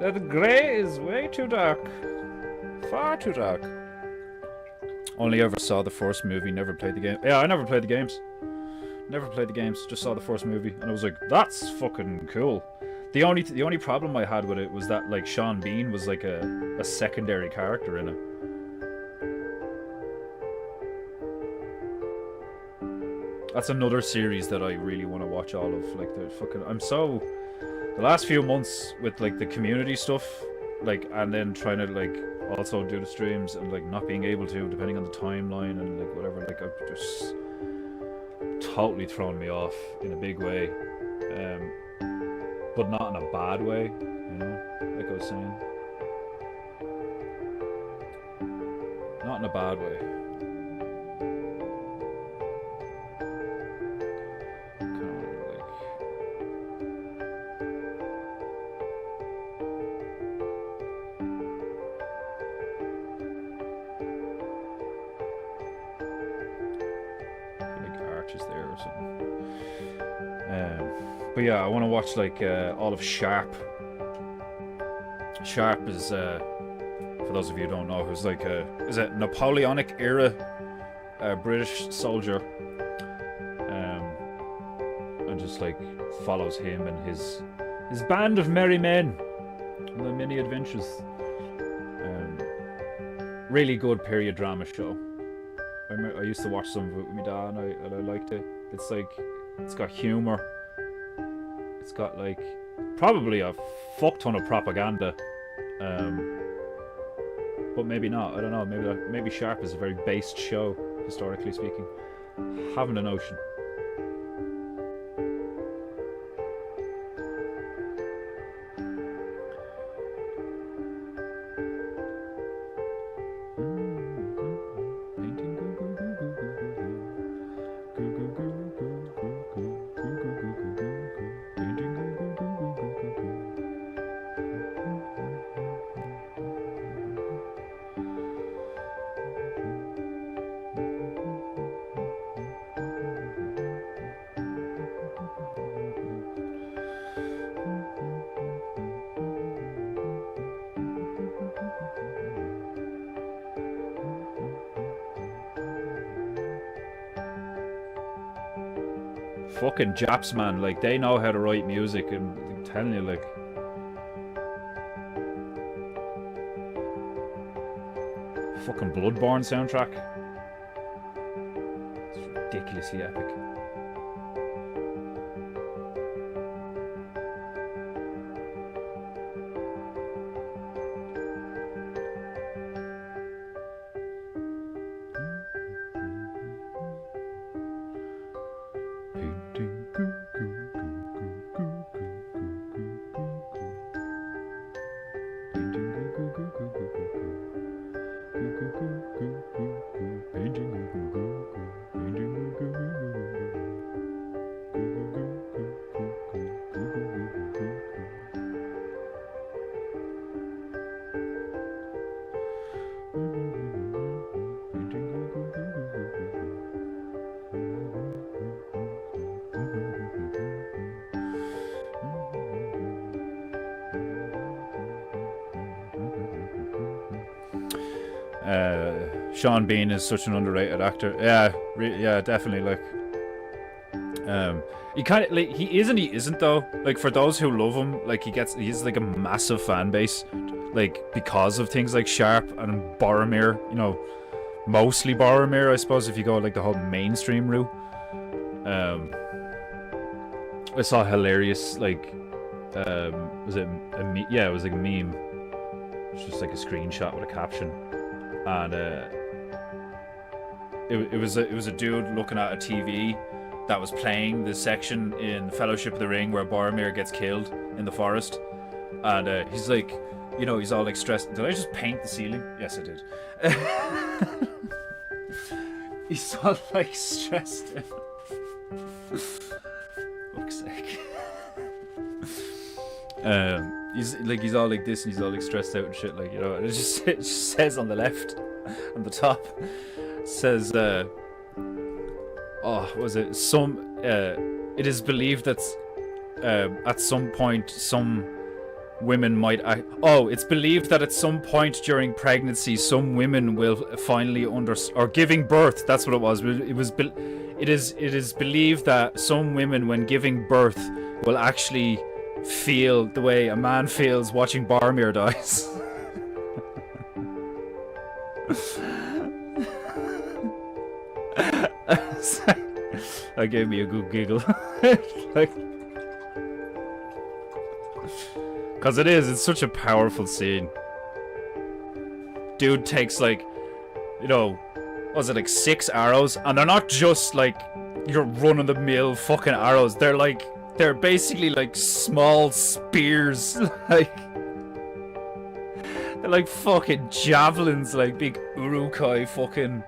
That grey is way too dark. Far too dark. Only ever saw the first movie, never played the game. Yeah, I never played the games. Never played the games, just saw the first movie, and I was like, that's fucking cool. The only problem I had with it was that, like, Sean Bean was like a secondary character in it. That's another series that I really want to watch all of. Like, the fucking, the last few months with, like, the community stuff, like, and then trying to, like, also do the streams and, like, not being able to, depending on the timeline and, like, whatever, like, I've just totally thrown me off in a big way, but not in a bad way, you know, like I was saying, not in a bad way. But yeah, I want to watch, like, all of Sharp. Sharp is, for those of you who don't know, who's like is a Napoleonic era British soldier, and just, like, follows him and his band of merry men on their many adventures. Really good period drama show. I used to watch some of it with my dad, and I liked it. It's like, it's got humor. It's got, like, probably a fuck ton of propaganda, but maybe not. I don't know. Maybe Sharp is a very based show, historically speaking. Haven't a notion. Fucking Japs, man, like, they know how to write music, and I'm telling you, like, fucking Bloodborne soundtrack. It's ridiculously epic. Sean Bean is such an underrated actor. Yeah, yeah, definitely. Like, he kind of like he isn't though. Like for those who love him, like he's like a massive fan base, like because of things like Sharp and Boromir. You know, mostly Boromir, I suppose, if you go like the whole mainstream route. I saw hilarious like, was it yeah, it was like a meme. It's just like a screenshot with a caption, and it was a dude looking at a TV that was playing the section in Fellowship of the Ring where Boromir gets killed in the forest, and he's like, you know, he's all like stressed. Did I just paint the ceiling? Yes, I did. He's all like stressed out. Fuck's sake. He's all like this, and he's all like stressed out and shit, like, you know. And it just says on the left, on the top, says, oh, was it some? It is believed that at some point some women might. It's believed that at some point during pregnancy, some women will finally or giving birth. That's what it was. It is believed that some women, when giving birth, will actually feel the way a man feels watching Boromir dies. That gave me a good giggle. Like, because it's such a powerful scene. Dude takes like, you know, was it like 6 arrows? And they're not just like your run-of-the-mill fucking arrows. They're basically like small spears. Like, they're like fucking javelins, like big Uruk-hai fucking.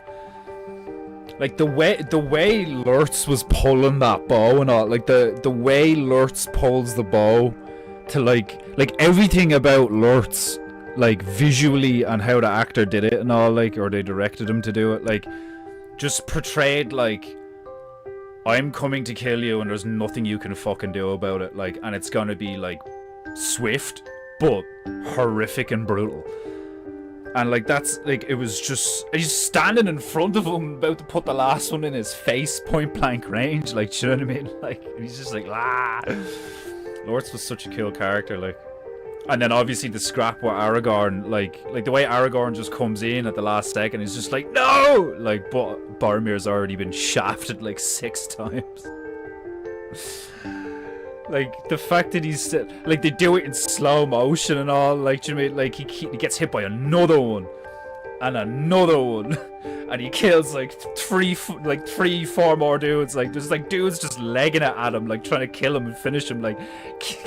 Like the way Lurtz was pulling that bow and all, like the way Lurtz pulls the bow, to like everything about Lurtz, like visually, and how the actor did it and all, like, or they directed him to do it, like, just portrayed like, I'm coming to kill you and there's nothing you can fucking do about it, like, and it's gonna be like swift but horrific and brutal. And like, that's like, it was just, he's standing in front of him about to put the last one in his face, point blank range, like, do you know what I mean? Like, he's just like, ah. Lortz was such a cool character, like. And then obviously the scrap with Aragorn, like the way Aragorn just comes in at the last second, is just like, no! Like, but Boromir's already been shafted like 6 times. Like, the fact that he's, like, they do it in slow motion and all, like, do you know what I mean? Like, he gets hit by another one, and another one, and he kills, like, 3-4 more dudes. Like, there's, like, dudes just legging it at him, like, trying to kill him and finish him, like,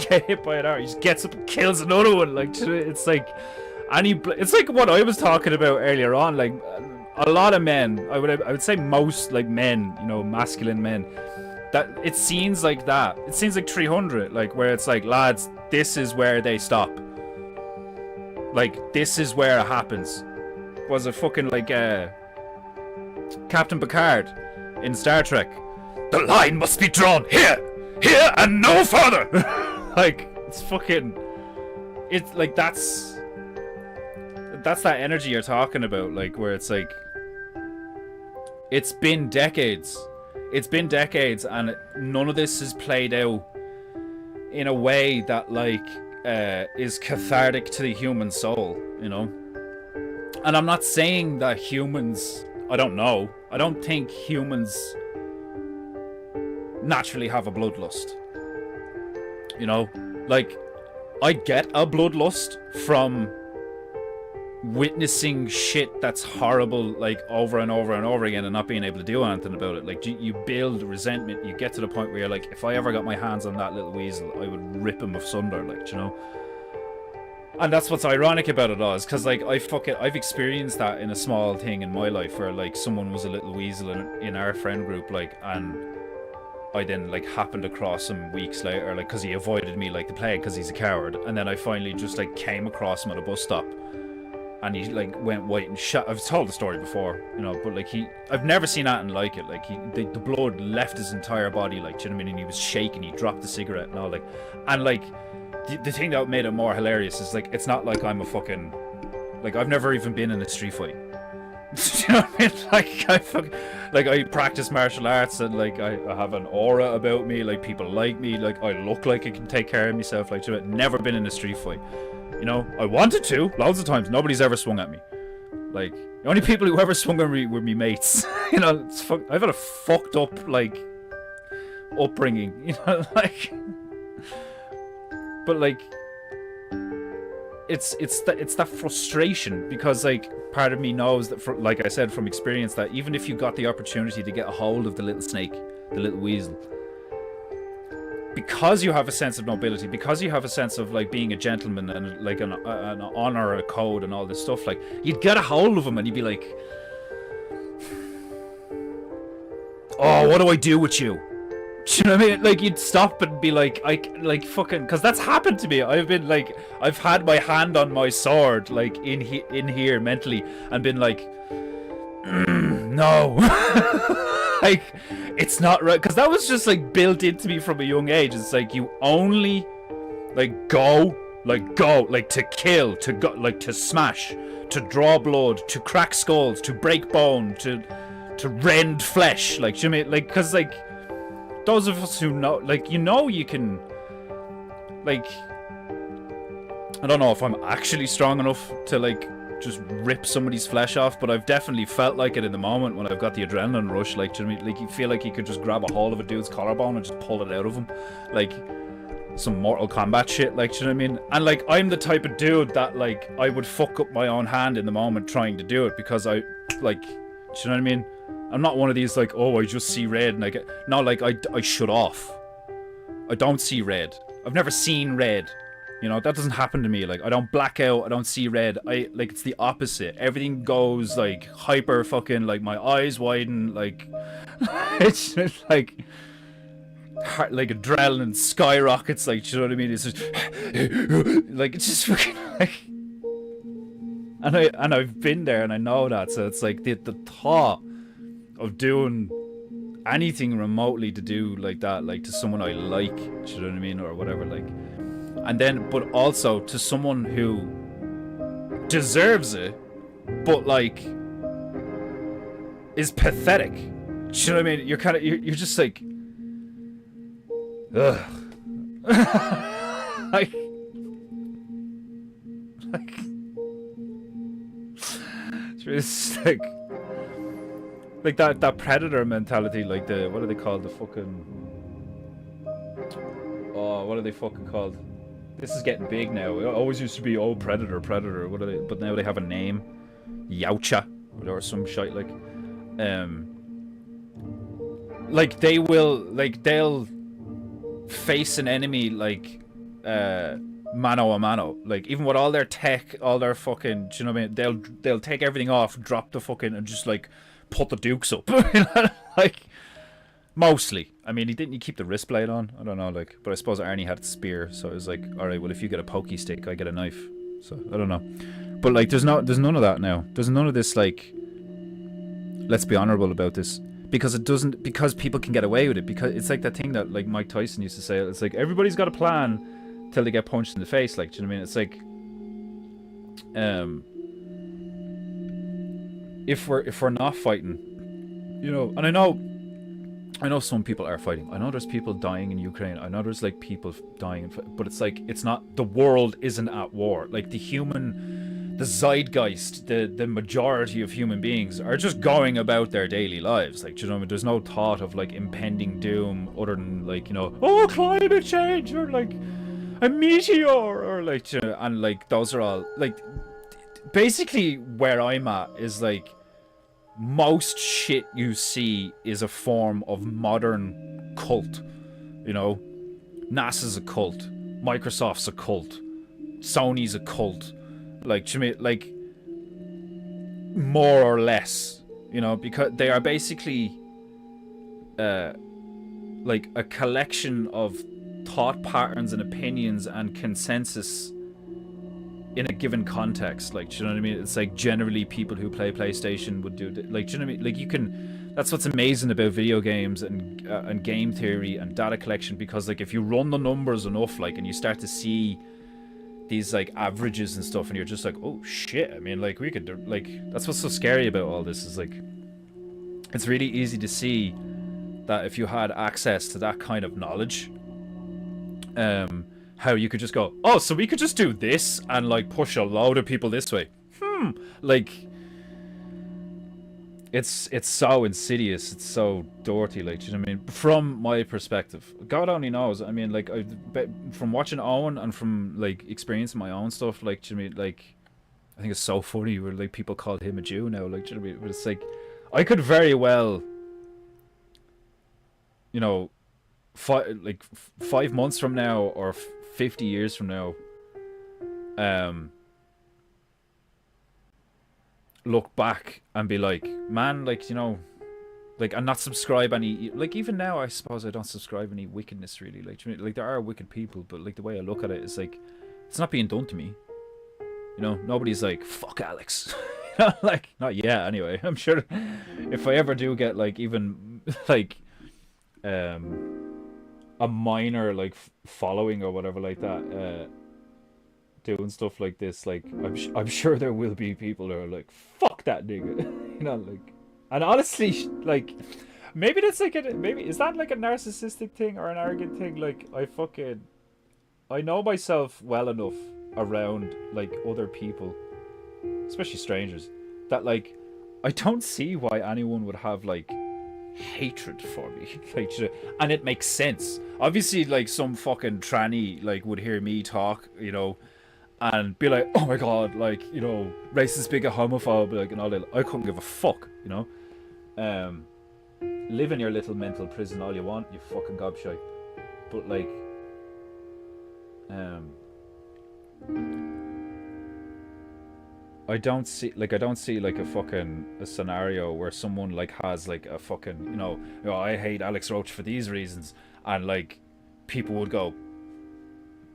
get hit by an arrow, he just gets up and kills another one, like, it's like, it's like what I was talking about earlier on, like, a lot of men, I would say most, like, men, you know, masculine men, that it seems like that. It seems like 300, like, where it's like, lads, this is where they stop. Like, this is where it happens. Was it fucking like Captain Picard in Star Trek? The line must be drawn here, and no further. Like, it's fucking. It's like, that's that energy you're talking about, like, where it's like, it's been decades. It's been decades, and none of this is played out in a way that, like, is cathartic to the human soul, you know? And I'm not saying that humans, I don't know. I don't think humans naturally have a bloodlust. You know? Like, I get a bloodlust from witnessing shit that's horrible, like, over and over and over again, and not being able to do anything about it. Like, you build resentment. You get to the point where you're like, if I ever got my hands on that little weasel, I would rip him asunder, like, you know. And that's what's ironic about it all, is because, like, I've experienced that in a small thing in my life, where, like, someone was a little weasel in our friend group, like, and I then, like, happened across him weeks later, like, because he avoided me like the plague, because he's a coward. And then I finally just, like, came across him at a bus stop, and he, like, went white and shot. I've told the story before, you know, but, like, I've never seen anything like it. Like, the blood left his entire body, like, do you know what I mean? And he was shaking, he dropped the cigarette and all, like, and, like, the thing that made it more hilarious is, like, it's not like I'm a fucking, like, I've never even been in a street fight. You know what I mean? Like I practice martial arts, and like I have an aura about me. Like people like me. Like I look like I can take care of myself. Like, you know, never been in a street fight. You know, I wanted to loads of times. Nobody's ever swung at me. Like the only people who ever swung at me were me mates. You know, I've had a fucked up like upbringing. You know, like, but like. It's that frustration, because like part of me knows that, like I said from experience, that even if you got the opportunity to get a hold of the little snake, the little weasel, because you have a sense of nobility, because you have a sense of like being a gentleman and like an honor, a code, and all this stuff, like you'd get a hold of him and you'd be like, oh, what do I do with you? Do you know what I mean? Like you'd stop and be like, like fucking, because that's happened to me. I've been like, I've had my hand on my sword, like in here mentally, and been like, no, like it's not right, because that was just like built into me from a young age. It's like you only like go like to kill, to go, like to smash, to draw blood, to crack skulls, to break bone, to rend flesh. Like, do you know what I mean? Like, because like. Those of us who know, like, you know, you can, like, I don't know if I'm actually strong enough to, like, just rip somebody's flesh off, but I've definitely felt like it in the moment when I've got the adrenaline rush. Like, do you know what I mean? Like, you feel like you could just grab a hold of a dude's collarbone and just pull it out of him. Like, some Mortal Kombat shit, like, do you know what I mean? And, like, I'm the type of dude that, like, I would fuck up my own hand in the moment trying to do it, because I, like, do you know what I mean? I'm not one of these like, oh, I just see red and I get... No, like, I shut off. I don't see red. I've never seen red. You know, that doesn't happen to me. Like, I don't black out, I don't see red. Like, it's the opposite. Everything goes, like, hyper fucking, like, my eyes widen, like... It's just, like... Like, adrenaline skyrockets, like, do you know what I mean? It's just... Like, it's just fucking, like... And I've been there and I know that, so it's like, the thought of doing anything remotely to do like that, like to someone I like, do you know what I mean, or whatever, like, and then, but also to someone who deserves it, but like is pathetic. Do you know what I mean? You're kind of, you're just like, ugh. like it's really sick. Like that predator mentality, like the, what are they called? The fucking... Oh, what are they fucking called? This is getting big now. It always used to be, oh, predator. What are they? But now they have a name. Yautja. Or some shite, like. Like they will, like they'll face an enemy like, mano a mano. Like, even with all their tech, all their fucking, do you know what I mean? They'll take everything off, drop the fucking, and just like put the dukes up. Like, mostly. I mean, he didn't keep the wrist blade on. I don't know, like, but I suppose Arnie had the spear, so it was like, all right, well, if you get a pokey stick, I get a knife. So I don't know, but like, there's none of that now. There's none of this like, let's be honorable about this, because it doesn't, because people can get away with it, because it's like that thing that like Mike Tyson used to say. It's like, everybody's got a plan till they get punched in the face. Like, do you know what I mean? It's like, if we're not fighting, you know, and I know some people are fighting. I know there's people dying in Ukraine. I know there's like people dying, but it's like, it's not, the world isn't at war. Like, the zeitgeist, the majority of human beings are just going about their daily lives. Like, do you know what I mean? There's no thought of like impending doom other than like, you know, oh, climate change, or like a meteor, or like, you know, and like those are all like, basically where I'm at is like, most shit you see is a form of modern cult. You know, NASA's a cult, Microsoft's a cult, Sony's a cult. Like, to me, like, more or less, you know, because they are basically like a collection of thought patterns and opinions and consensus in a given context. Like, do you know what I mean? It's like, generally people who play PlayStation would do, like, do you know what I mean? Like, you can, that's what's amazing about video games and game theory and data collection, because like, if you run the numbers enough, like, and you start to see these like averages and stuff, and you're just like, oh shit. I mean, like we could like that's what's so scary about all this is like it's really easy to see that if you had access to that kind of knowledge, how you could just go, oh, so we could just do this and like push a load of people this way. Like it's so insidious, it's so dirty, like, do you know what I mean? From my perspective, God only knows. I mean, like, from watching Owen and from like experiencing my own stuff, like, do you know what I mean? Like, I think it's so funny where like people called him a Jew now, like, do you know what I mean? But it's like, I could very well, you know, 5 months from now or 50 years from now, look back and be like, man, like, you know, like, and not subscribe any, like, even now I suppose I don't subscribe any wickedness really, like there are wicked people, but like the way I look at it is like, it's not being done to me, you know. Nobody's like, fuck Alex. You know, like, not yet anyway. I'm sure if I ever do get like even like a minor like following or whatever like that, doing stuff like this, like I'm sure there will be people who are like, fuck that nigga. You know, like, and honestly, like, maybe that's like maybe is that like a narcissistic thing or an arrogant thing? Like, I know myself well enough around like other people, especially strangers, that like I don't see why anyone would have like hatred for me. Like, you know, and it makes sense. Obviously, like some fucking tranny like would hear me talk, you know, and be like, oh my god, like, you know, racist, bigot, homophobe, like, and all that. I couldn't give a fuck, you know. Live in your little mental prison all you want, you fucking gobshite. But like, I don't see like a fucking a scenario where someone like has like a fucking, you know, I hate Alex Roach for these reasons, and like people would go,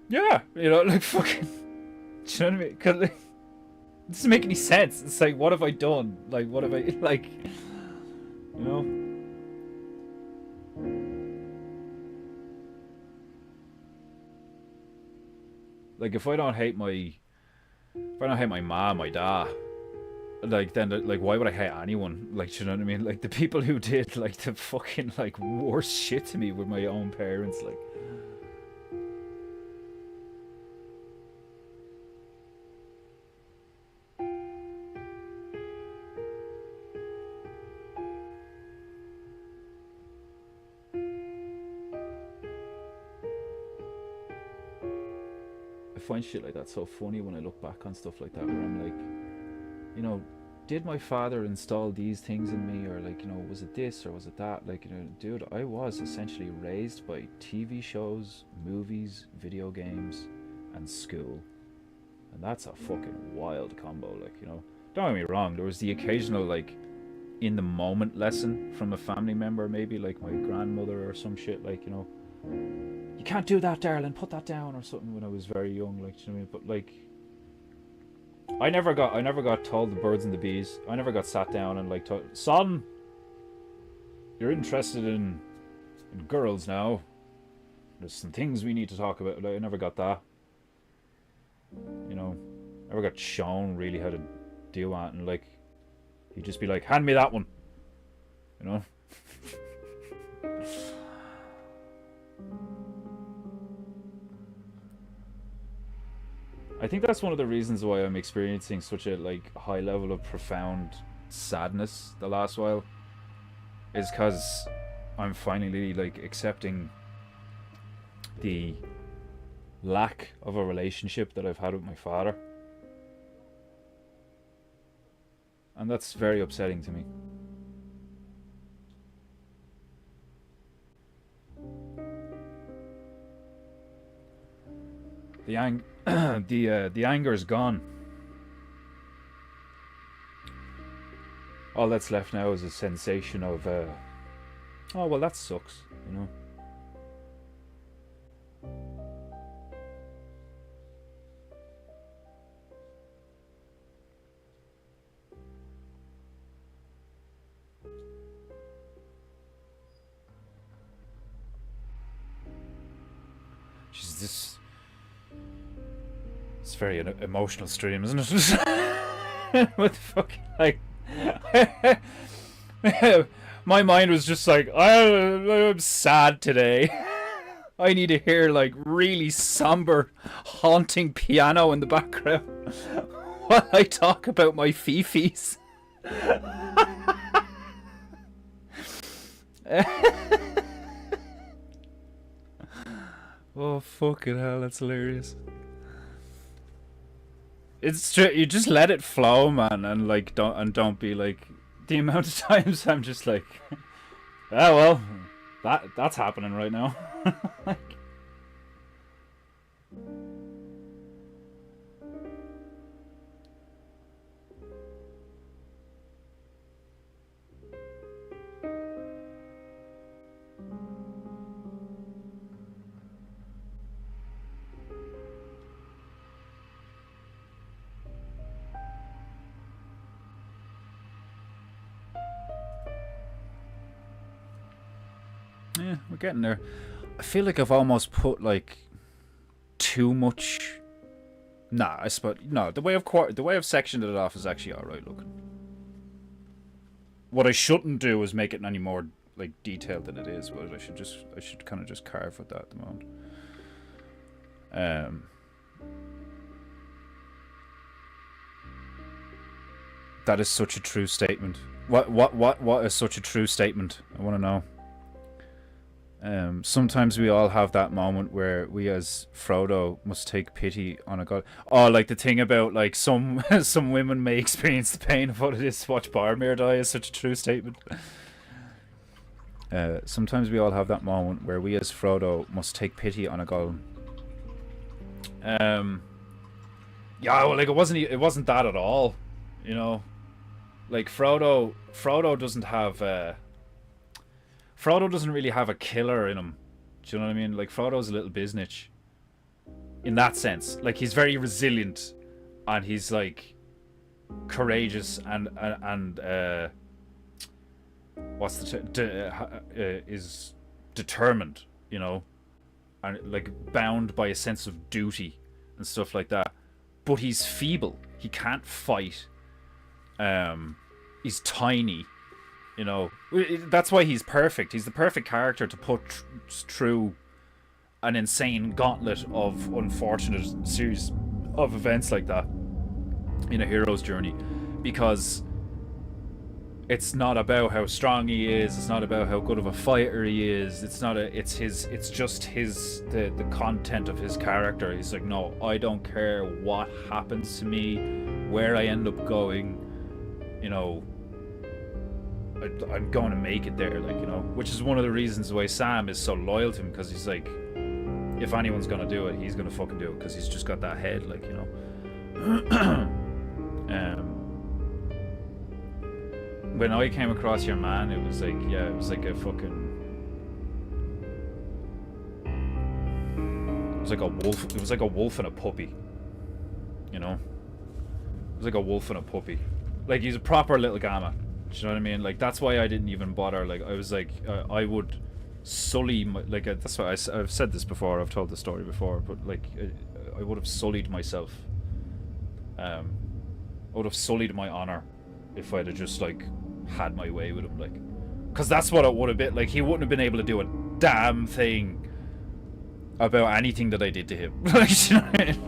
yeah, you know, like fucking. Do you know what I mean? Cause like, it doesn't make any sense. It's like, what have I done? Like, what have I, like, you know? Like, if I don't hate my mom, my dad, like, then, like, why would I hate anyone? Like, do you know what I mean? Like, the people who did, like, the fucking, like, worst shit to me were my own parents, like. I find shit like that so funny when I look back on stuff like that, where I'm like, you know, did my father install these things in me, or like, you know, was it this or was it that? Like, you know, dude, I was essentially raised by TV shows, movies, video games, and school, and that's a fucking wild combo. Like, you know, don't get me wrong, there was the occasional like in the moment lesson from a family member, maybe like my grandmother or some shit, like, you know, you can't do that, darling, put that down or something, when I was very young, like, you know what I mean? But like, I never got told the birds and the bees. I never got sat down and like told, son, you're interested in girls now. There's some things we need to talk about. Like, I never got that. You know, never got shown really how to do that, and like, he'd just be like, hand me that one. You know. I think that's one of the reasons why I'm experiencing such a like high level of profound sadness the last while, is because I'm finally like accepting the lack of a relationship that I've had with my father, and that's very upsetting to me. The anger is gone. All that's left now is a sensation of, oh well, that sucks, you know. very emotional stream, isn't it? What the fuck? Like, my mind was just like, I'm sad today. I need to hear like really somber, haunting piano in the background while I talk about my fifis. Oh fucking hell, that's hilarious. It's true. You just let it flow, man, and like don't be like. The amount of times I'm just like, ah, well, that's happening right now. Like, yeah, we're getting there. I feel like I've almost put like too much. Nah, I suppose no. The way I've sectioned it off is actually all right looking. What I shouldn't do is make it any more like detailed than it is. But I should kind of just carve with that at the moment. That is such a true statement. What is such a true statement? I want to know. Sometimes we all have that moment where we, as Frodo, must take pity on a god. Oh, like the thing about like some women may experience the pain of what it is to watch Boromir die is such a true statement. Sometimes we all have that moment where we, as Frodo, must take pity on a golem. Yeah, well, like it wasn't that at all, you know. Like Frodo doesn't have. Frodo doesn't really have a killer in him. Do you know what I mean? Like, Frodo's a little biznitch. In that sense. Like, he's very resilient. And he's, like, courageous and what's the is determined, you know? And, like, bound by a sense of duty and stuff like that. But he's feeble. He can't fight. He's tiny. You know, that's why he's perfect. He's the perfect character to put through an insane gauntlet of unfortunate series of events like that in a hero's journey, because it's not about how strong he is. It's not about how good of a fighter he is. It's just the content of his character. He's like, no, I don't care what happens to me, where I end up going, you know. I'm going to make it there, like, you know, which is one of the reasons why Sam is so loyal to him, because he's like, if anyone's going to do it, he's going to fucking do it, because he's just got that head, like, you know. When I came across your man, it was like, yeah, it was like a fucking, it was like a wolf. It was like a wolf and a puppy, you know. It was like a wolf and a puppy. Like, he's a proper little gamma. Do you know what I mean? Like, that's why I didn't even bother. Like, I was like, I would sully my, like, that's why I've said this before. I've told the story before, but like, I would have sullied myself. I would have sullied my honor if I'd have just like had my way with him, like, because that's what it would have been. Like, he wouldn't have been able to do a damn thing about anything that I did to him. Like, you know what I mean?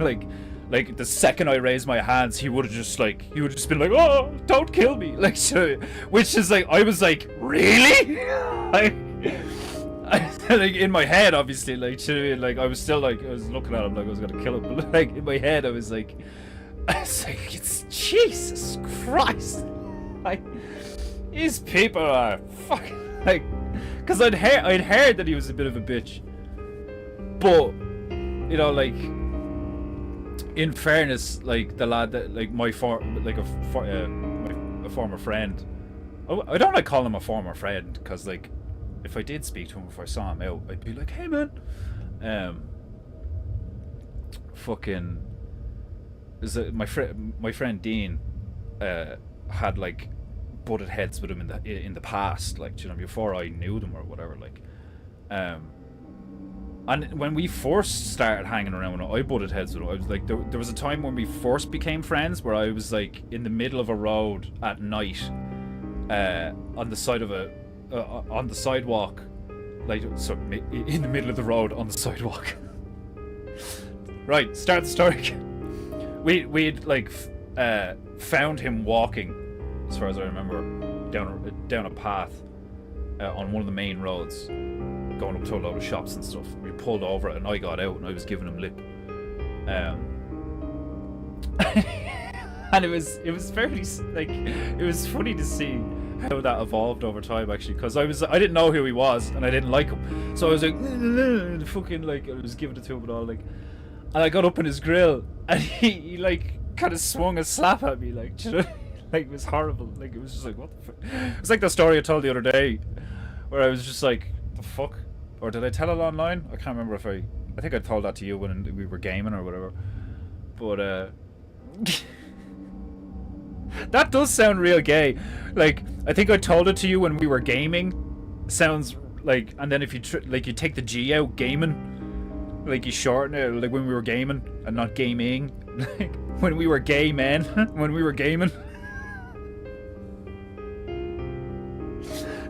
Like the second I raised my hands, he would have just been like, oh, don't kill me, like, so, which is like, I was like, really? Like, like, in my head, obviously, like, I was still like, I was looking at him like I was gonna kill him, but like in my head, I was like, it's Jesus Christ, like, these people are fucking, like, because I'd heard that he was a bit of a bitch, but, you know, like, in fairness, like, the lad that, like, a former friend, I don't like calling him a former friend, because, like, if I did speak to him, if I saw him out, I'd be like, hey man, fucking, is it my friend Dean had, like, butted heads with him in the past, like, you know, before I knew them or whatever, like, And when we first started hanging around, when I butted heads with him, I was like, there was a time when we first became friends where I was like in the middle of a road at night, on the side of on the sidewalk, like so in the middle of the road on the sidewalk. Right, start the story. We'd like found him walking, as far as I remember, down a path on one of the main roads, going up to a load of shops and stuff. We pulled over and I got out and I was giving him lip. And it was fairly like, it was funny to see how that evolved over time, actually, because I didn't know who he was and I didn't like him, so I was like fucking like, I was giving it to him and all, like, and I got up in his grill and he like kind of swung a slap at me, like, you know, like, it was horrible. Like, it was just like, what the fuck? It was like the story I told the other day where I was just like, the fuck? Or did I tell it online? I can't remember if I think I told that to you when we were gaming or whatever. But that does sound real gay. Like, I think I told it to you when we were gaming. Sounds like, and then if you like, you take the G out, gaming, like you shorten it, like when we were gaming and not gaming. Like when we were gay men, when we were gaming.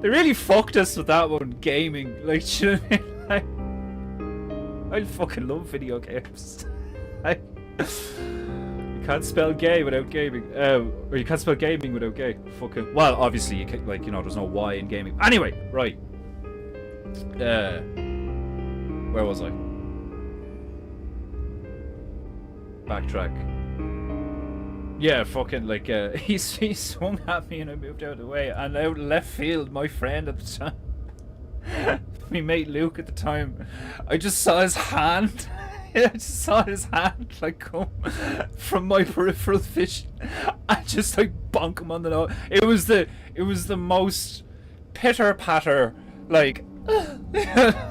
They really fucked us with that one, gaming. Like, you know what I mean? Like, I fucking love video games. You can't spell gay without gaming. Or you can't spell gaming without gay. Fucking. Well, obviously, you can, like, you know, there's no Y in gaming. Anyway, right. Where was I? Backtrack. Yeah, fucking, like, he swung at me and I moved out of the way, and out left field, my friend at the time, my mate Luke at the time, I just saw his hand, like, come from my peripheral vision, and just, like, bonk him on the nose. It was the most pitter-patter, like,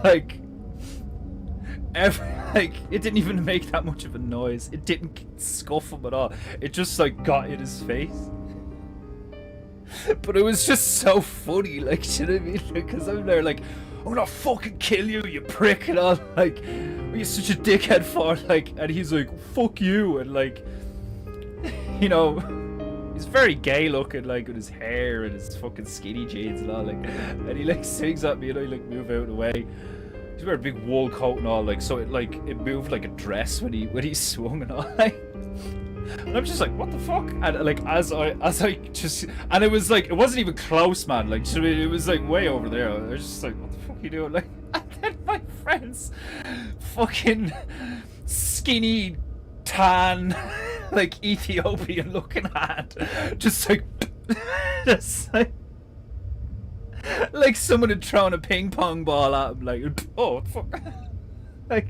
like, like, it didn't even make that much of a noise. It didn't scuff him at all. It just, like, got in his face. But it was just so funny, like, you know what I mean? Because I'm there, like, I'm gonna fucking kill you, you prick, and all, like, you're such a dickhead for, like, and he's like, fuck you, and, like, you know, he's very gay looking, like, with his hair and his fucking skinny jeans and all, like, and he, like, swings at me and I, like, move out of the way. He wear a big wool coat and all, like, so it moved like a dress when he swung and all, like, and I'm just like, what the fuck? And like, as I just, and it was like, it wasn't even close, man, like, it was like way over there. I was just like, what the fuck are you doing? Like, and then my friend's fucking skinny, tan, like, Ethiopian looking hand, just like, just like someone had thrown a ping pong ball at him, like, oh, what the fuck? Like,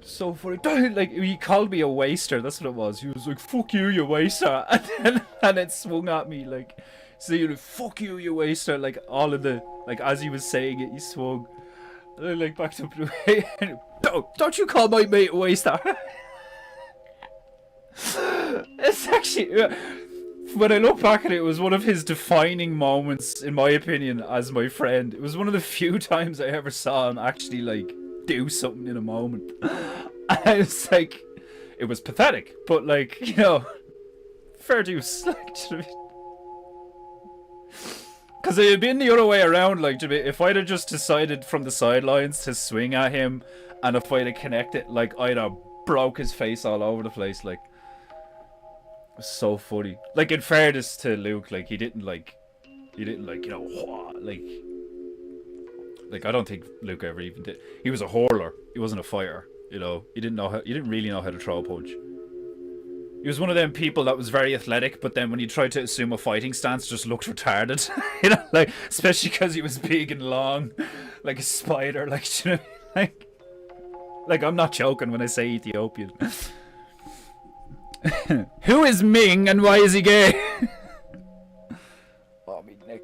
so funny. Like, he called me a waster, that's what it was. He was like, fuck you, you waster. And then swung at me, like, so you like, fuck you, you waster. Like, all of the, like, as he was saying it, he swung. And I, like, backed up to the way. Don't you call my mate a waster. It's actually, when I look back at it, it was one of his defining moments, in my opinion, as my friend. It was one of the few times I ever saw him actually, like, do something in a moment. I was like, it was pathetic, but, like, you know, fair dues. Like, because it had been the other way around, like, if I'd have just decided from the sidelines to swing at him, and if I'd have connected, like, I'd have broke his face all over the place, like. It was so funny. Like, in fairness to Luke, like, he didn't like, you know, like, I don't think Luke ever even did. He was a hurler. He wasn't a fighter, you know. He didn't really know how to throw a punch. He was one of them people that was very athletic, but then when he tried to assume a fighting stance, just looked retarded. You know, like, especially because he was big and long, like a spider, like, you know, like, I'm not joking when I say Ethiopian. Who is Ming and why is he gay? Oh, me neck.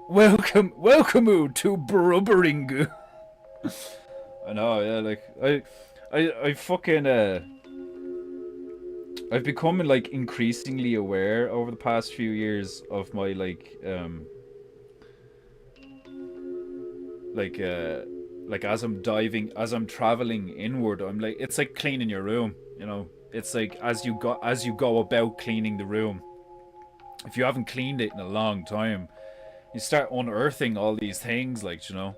Welcome to Brubberingu. I know, yeah, like, I fucking, I've become, like, increasingly aware over the past few years of my, like, like as I'm traveling inward, I'm like, it's like cleaning your room, you know. It's like as you go about cleaning the room, if you haven't cleaned it in a long time, you start unearthing all these things, like, you know.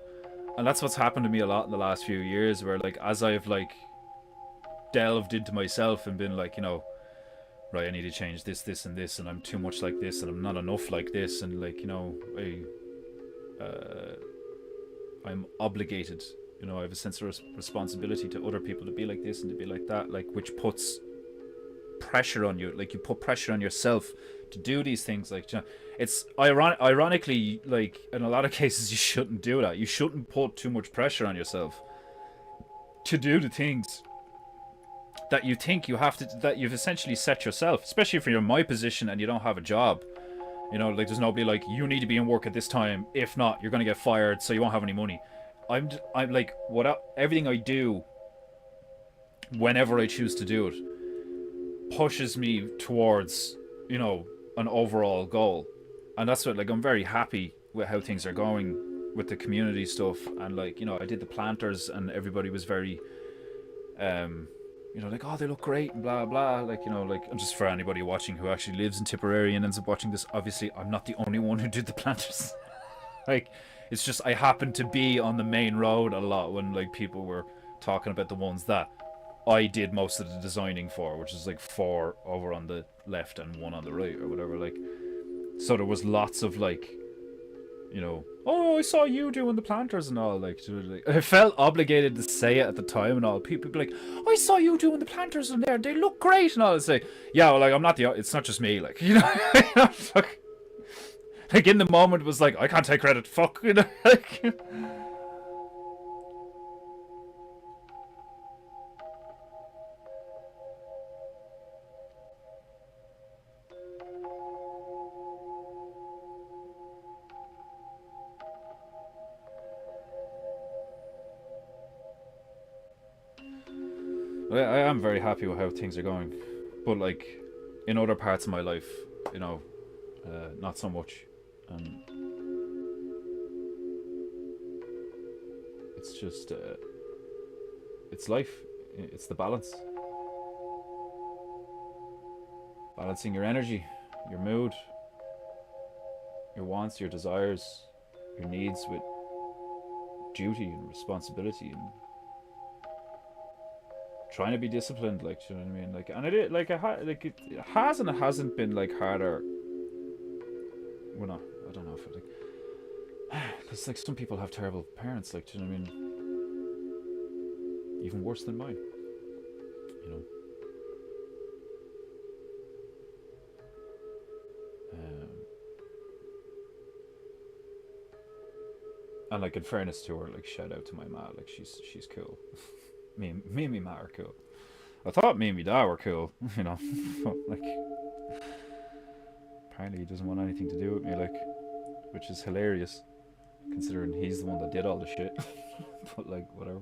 And that's what's happened to me a lot in the last few years, where like as I've like delved into myself and been like, you know, right, I need to change this, this, and this, and I'm too much like this, and I'm not enough like this, and like, you know, I'm obligated, you know, I have a sense of responsibility to other people to be like this and to be like that, like, which puts pressure on you, like you put pressure on yourself to do these things, like, you know, it's ironically, like in a lot of cases you shouldn't do that. You shouldn't put too much pressure on yourself to do the things that you think you have to, that you've essentially set yourself, especially if you're in my position and you don't have a job. You know, like there's nobody like, you need to be in work at this time, if not you're gonna get fired, so you won't have any money. I'm like, everything I do, whenever I choose to do it, pushes me towards, you know, an overall goal. And that's what, like, I'm very happy with how things are going with the community stuff. And like, you know, I did the planters and everybody was very you know, like, oh, they look great and blah blah, like, you know, like, and just for anybody watching who actually lives in Tipperary and ends up watching this, obviously I'm not the only one who did the planters. Like, it's just I happened to be on the main road a lot when like people were talking about the ones that I did most of the designing for, which is like 4 over on the left and 1 on the right or whatever. Like, so there was lots of like, you know, oh, I saw you doing the planters and all, like, I felt obligated to say it at the time and all. People be like, I saw you doing the planters in there, they look great and all. It's like, yeah, well, like, I'm not it's not just me, like, you know. Like in the moment it was like, I can't take credit, fuck, you know. Like, I am very happy with how things are going, but like in other parts of my life, you know, not so much. And it's just it's life, it's the balance, balancing your energy, your mood, your wants, your desires, your needs with duty and responsibility, and trying to be disciplined, like, you know what I mean? Like, and it like, it has and it hasn't been like harder. Well, no, I don't know if it, like, because like some people have terrible parents, like, do you know what I mean? Even worse than mine, you know. And like, in fairness to her, like, shout out to my ma, like, she's cool. me and me ma are cool. I thought me and me dad were cool, you know. Like, apparently he doesn't want anything to do with me, like, which is hilarious, considering he's the one that did all the shit. But like, whatever.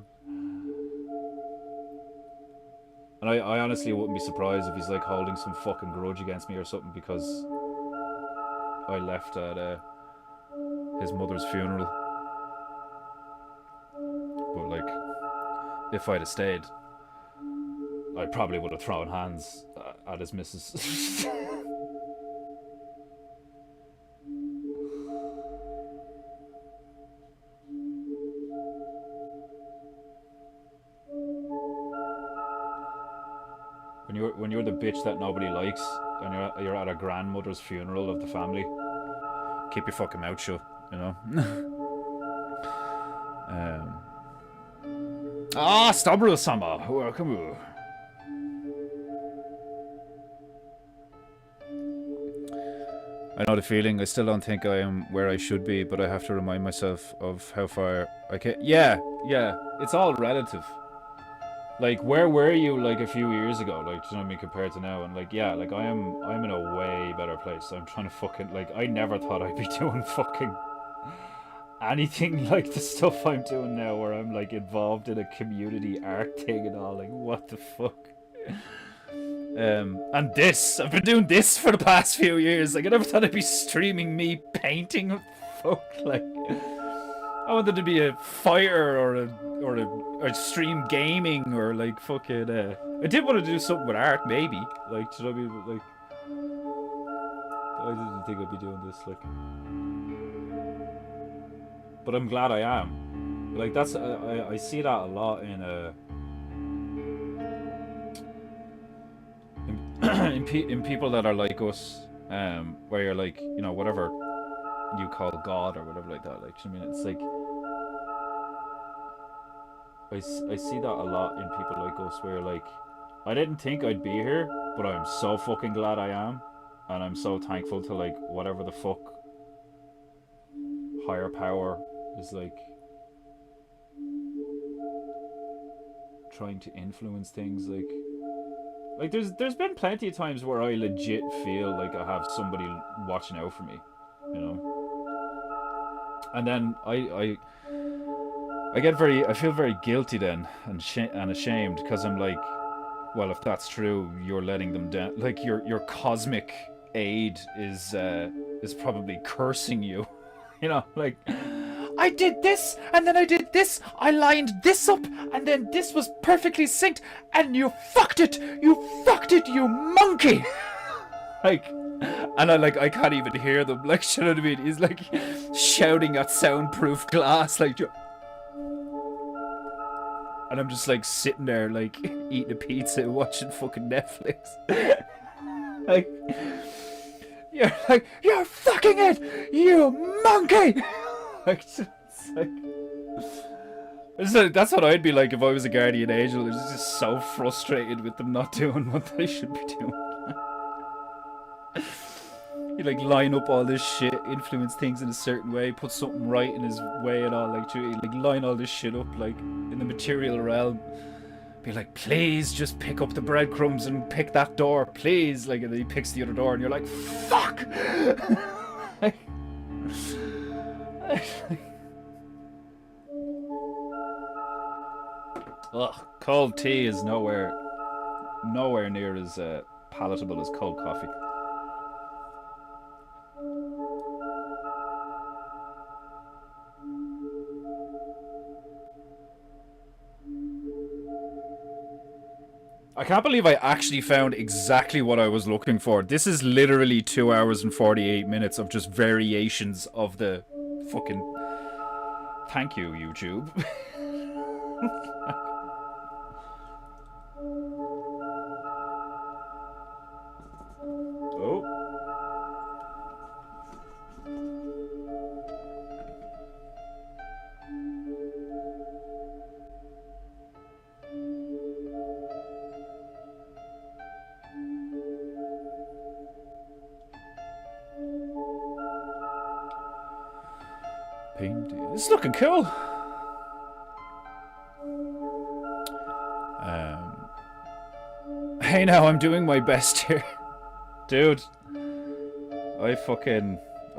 And I honestly wouldn't be surprised if he's like holding some fucking grudge against me or something because I left at his mother's funeral. But like, if I'd have stayed, I probably would have thrown hands at his missus. When you're the bitch that nobody likes and you're at a grandmother's funeral of the family, keep your fucking mouth shut, you know. Stabro-sama, welcome. I know the feeling. I still don't think I am where I should be, but I have to remind myself of how far I can. Yeah, it's all relative. Like, where were you like a few years ago? Like, do you know what I mean, compared to now? And like, yeah, like I'm in a way better place. I'm trying to fucking, like, I never thought I'd be doing fucking anything like the stuff I'm doing now, where I'm like involved in a community art thing and all. Like, what the fuck? And this, I've been doing this for the past few years. Like, I never thought I'd be streaming me painting. Fuck, like, I want there to be a fire or a extreme gaming or like fucking. I did want to do something with art, maybe. Like, should I be like? I didn't think I'd be doing this, like. But I'm glad I am. Like that's I see that a lot in in people that are like us, where you're like, you know, whatever you call God or whatever like that. Like, I mean, it's like I see that a lot in people like us, where like, I didn't think I'd be here, but I'm so fucking glad I am, and I'm so thankful to like whatever the fuck higher power is like trying to influence things. Like there's been plenty of times where I legit feel like I have somebody watching out for me, you know. And then I feel very guilty then and ashamed, because I'm like, well, if that's true, you're letting them down. Like your cosmic aid is probably cursing you, you know, like. I did this, and then I did this. I lined this up, and then this was perfectly synced, and you fucked it. You fucked it, you monkey. Like, and I can't even hear them. Like, you know what I mean? He's like shouting at soundproof glass, like. And I'm just like sitting there, like eating a pizza, watching fucking Netflix. Like, you're fucking it, you monkey. Like, that's what I'd be like if I was a guardian angel. I was just so frustrated with them not doing what they should be doing. You like line up all this shit, influence things in a certain way, put something right in his way and all, like line all this shit up like in the material realm. Be like, please just pick up the breadcrumbs and pick that door, please. Like, and then he picks the other door, and you're like, fuck. Ugh, cold tea is nowhere near as palatable as cold coffee. I can't believe I actually found exactly what I was looking for. This is literally 2 hours and 48 minutes of just variations of the fucking... Thank you, YouTube. Oh. This is looking cool. Hey, now I'm doing my best here. Dude, I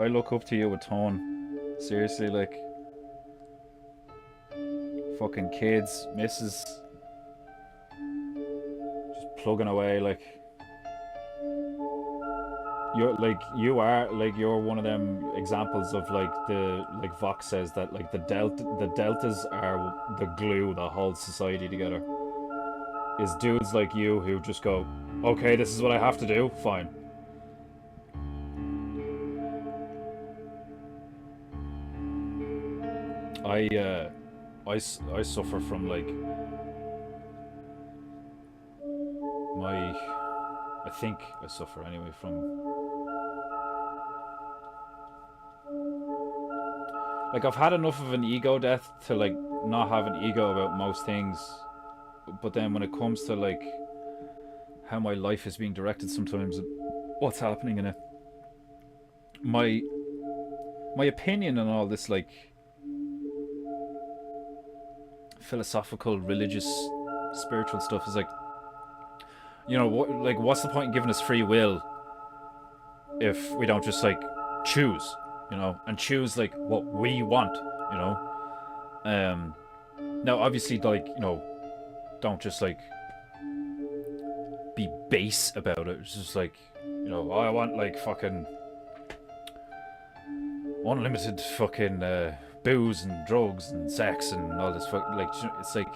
look up to you a ton. Seriously, like, fucking kids, missus, just plugging away, like. You're one of them examples of like Vox says that like the deltas are the glue that holds society together. Is dudes like you who just go, okay, this is what I have to do, fine. I suffer from like I think I suffer anyway from like, I've had enough of an ego death to like not have an ego about most things, but then when it comes to like how my life is being directed sometimes, what's happening in it, my opinion on all this like philosophical, religious, spiritual stuff is like, you know, what's the point in giving us free will if we don't just like choose, you know, and choose like what we want, you know. Now obviously, like, you know, don't just like be base about it. It's just like, you know, I want like fucking unlimited fucking booze and drugs and sex and all this like it's like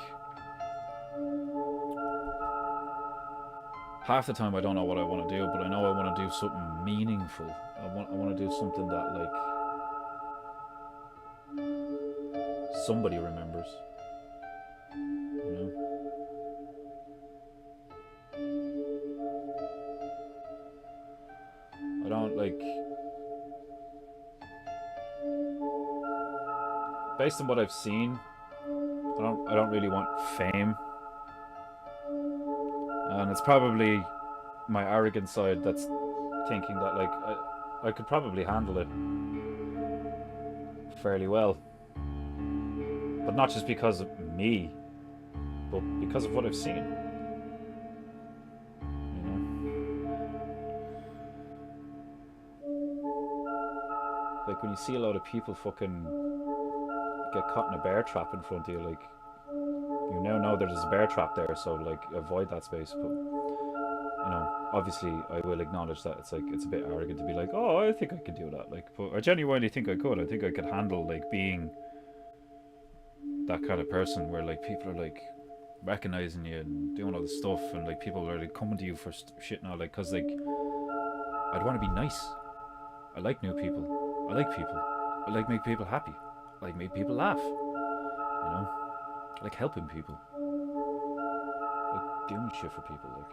half the time I don't know what I want to do, but I know I want to do something meaningful. I want to do something that like somebody remembers. You know? I don't like. Based on what I've seen, I don't really want fame, and it's probably my arrogant side that's thinking that like I could probably handle it fairly well, but not just because of me, but because of what I've seen. You know, like when you see a lot of people fucking get caught in a bear trap in front of you, like you now know there's a bear trap there, so like avoid that space. But you know, obviously I will acknowledge that it's like it's a bit arrogant to be like, oh, I think I could do that. Like, but I genuinely think I could. I think I could handle like being that kind of person where like people are like recognizing you and doing all this stuff, and like people are like coming to you for shit now, like, cause like I'd want to be nice. I like new people. I like people. I like make people happy. I like make people laugh. You know, I like helping people. I like doing shit for people. Like.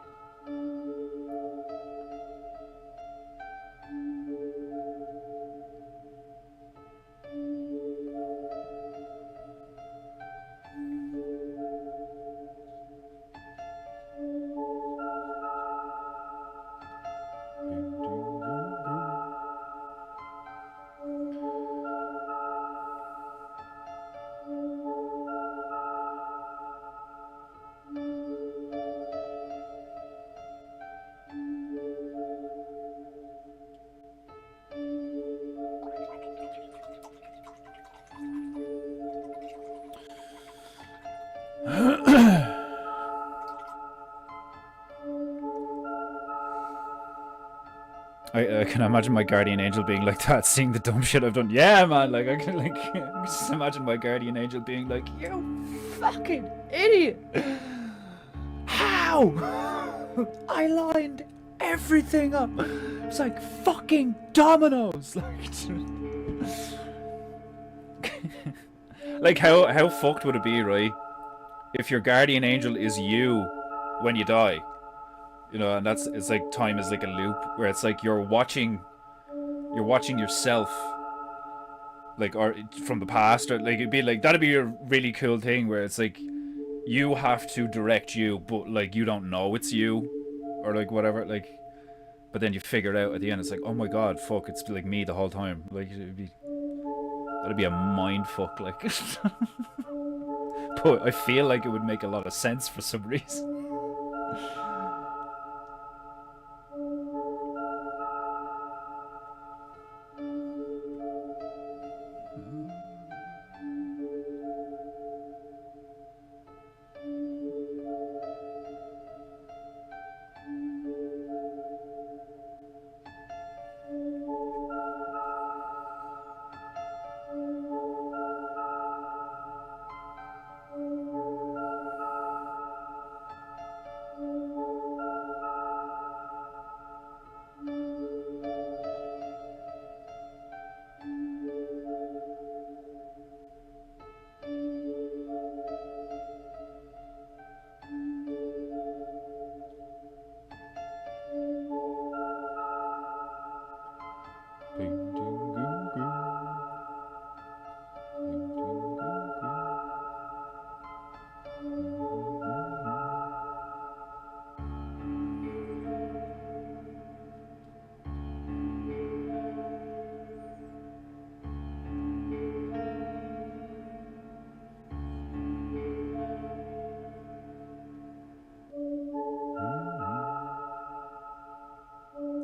I can imagine my guardian angel being like that, seeing the dumb shit I've done. Yeah, man, like I can like just imagine my guardian angel being like, "You fucking idiot! How? I lined everything up. It's like fucking dominoes." Like how fucked would it be, right? If your guardian angel is you when you die. You know, and it's like time is like a loop where it's like you're watching yourself, like, or from the past, or like it'd be like that'd be a really cool thing where it's like you have to direct you, but like you don't know it's you, or like whatever, like, but then you figure it out at the end. It's like, oh my god, fuck, it's like me the whole time. Like that'd be a mind fuck, like. But I feel like it would make a lot of sense for some reason.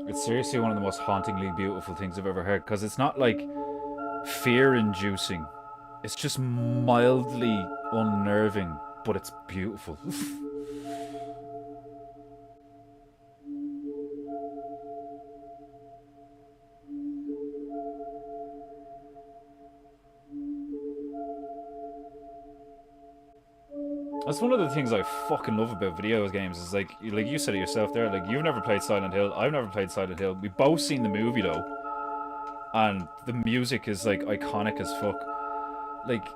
It's seriously one of the most hauntingly beautiful things I've ever heard, because it's not like fear-inducing. It's just mildly unnerving, but it's beautiful. That's one of the things I fucking love about video games. Is like you said it yourself there. Like, you've never played Silent Hill. I've never played Silent Hill. We've both seen the movie though, and the music is like iconic as fuck. Like,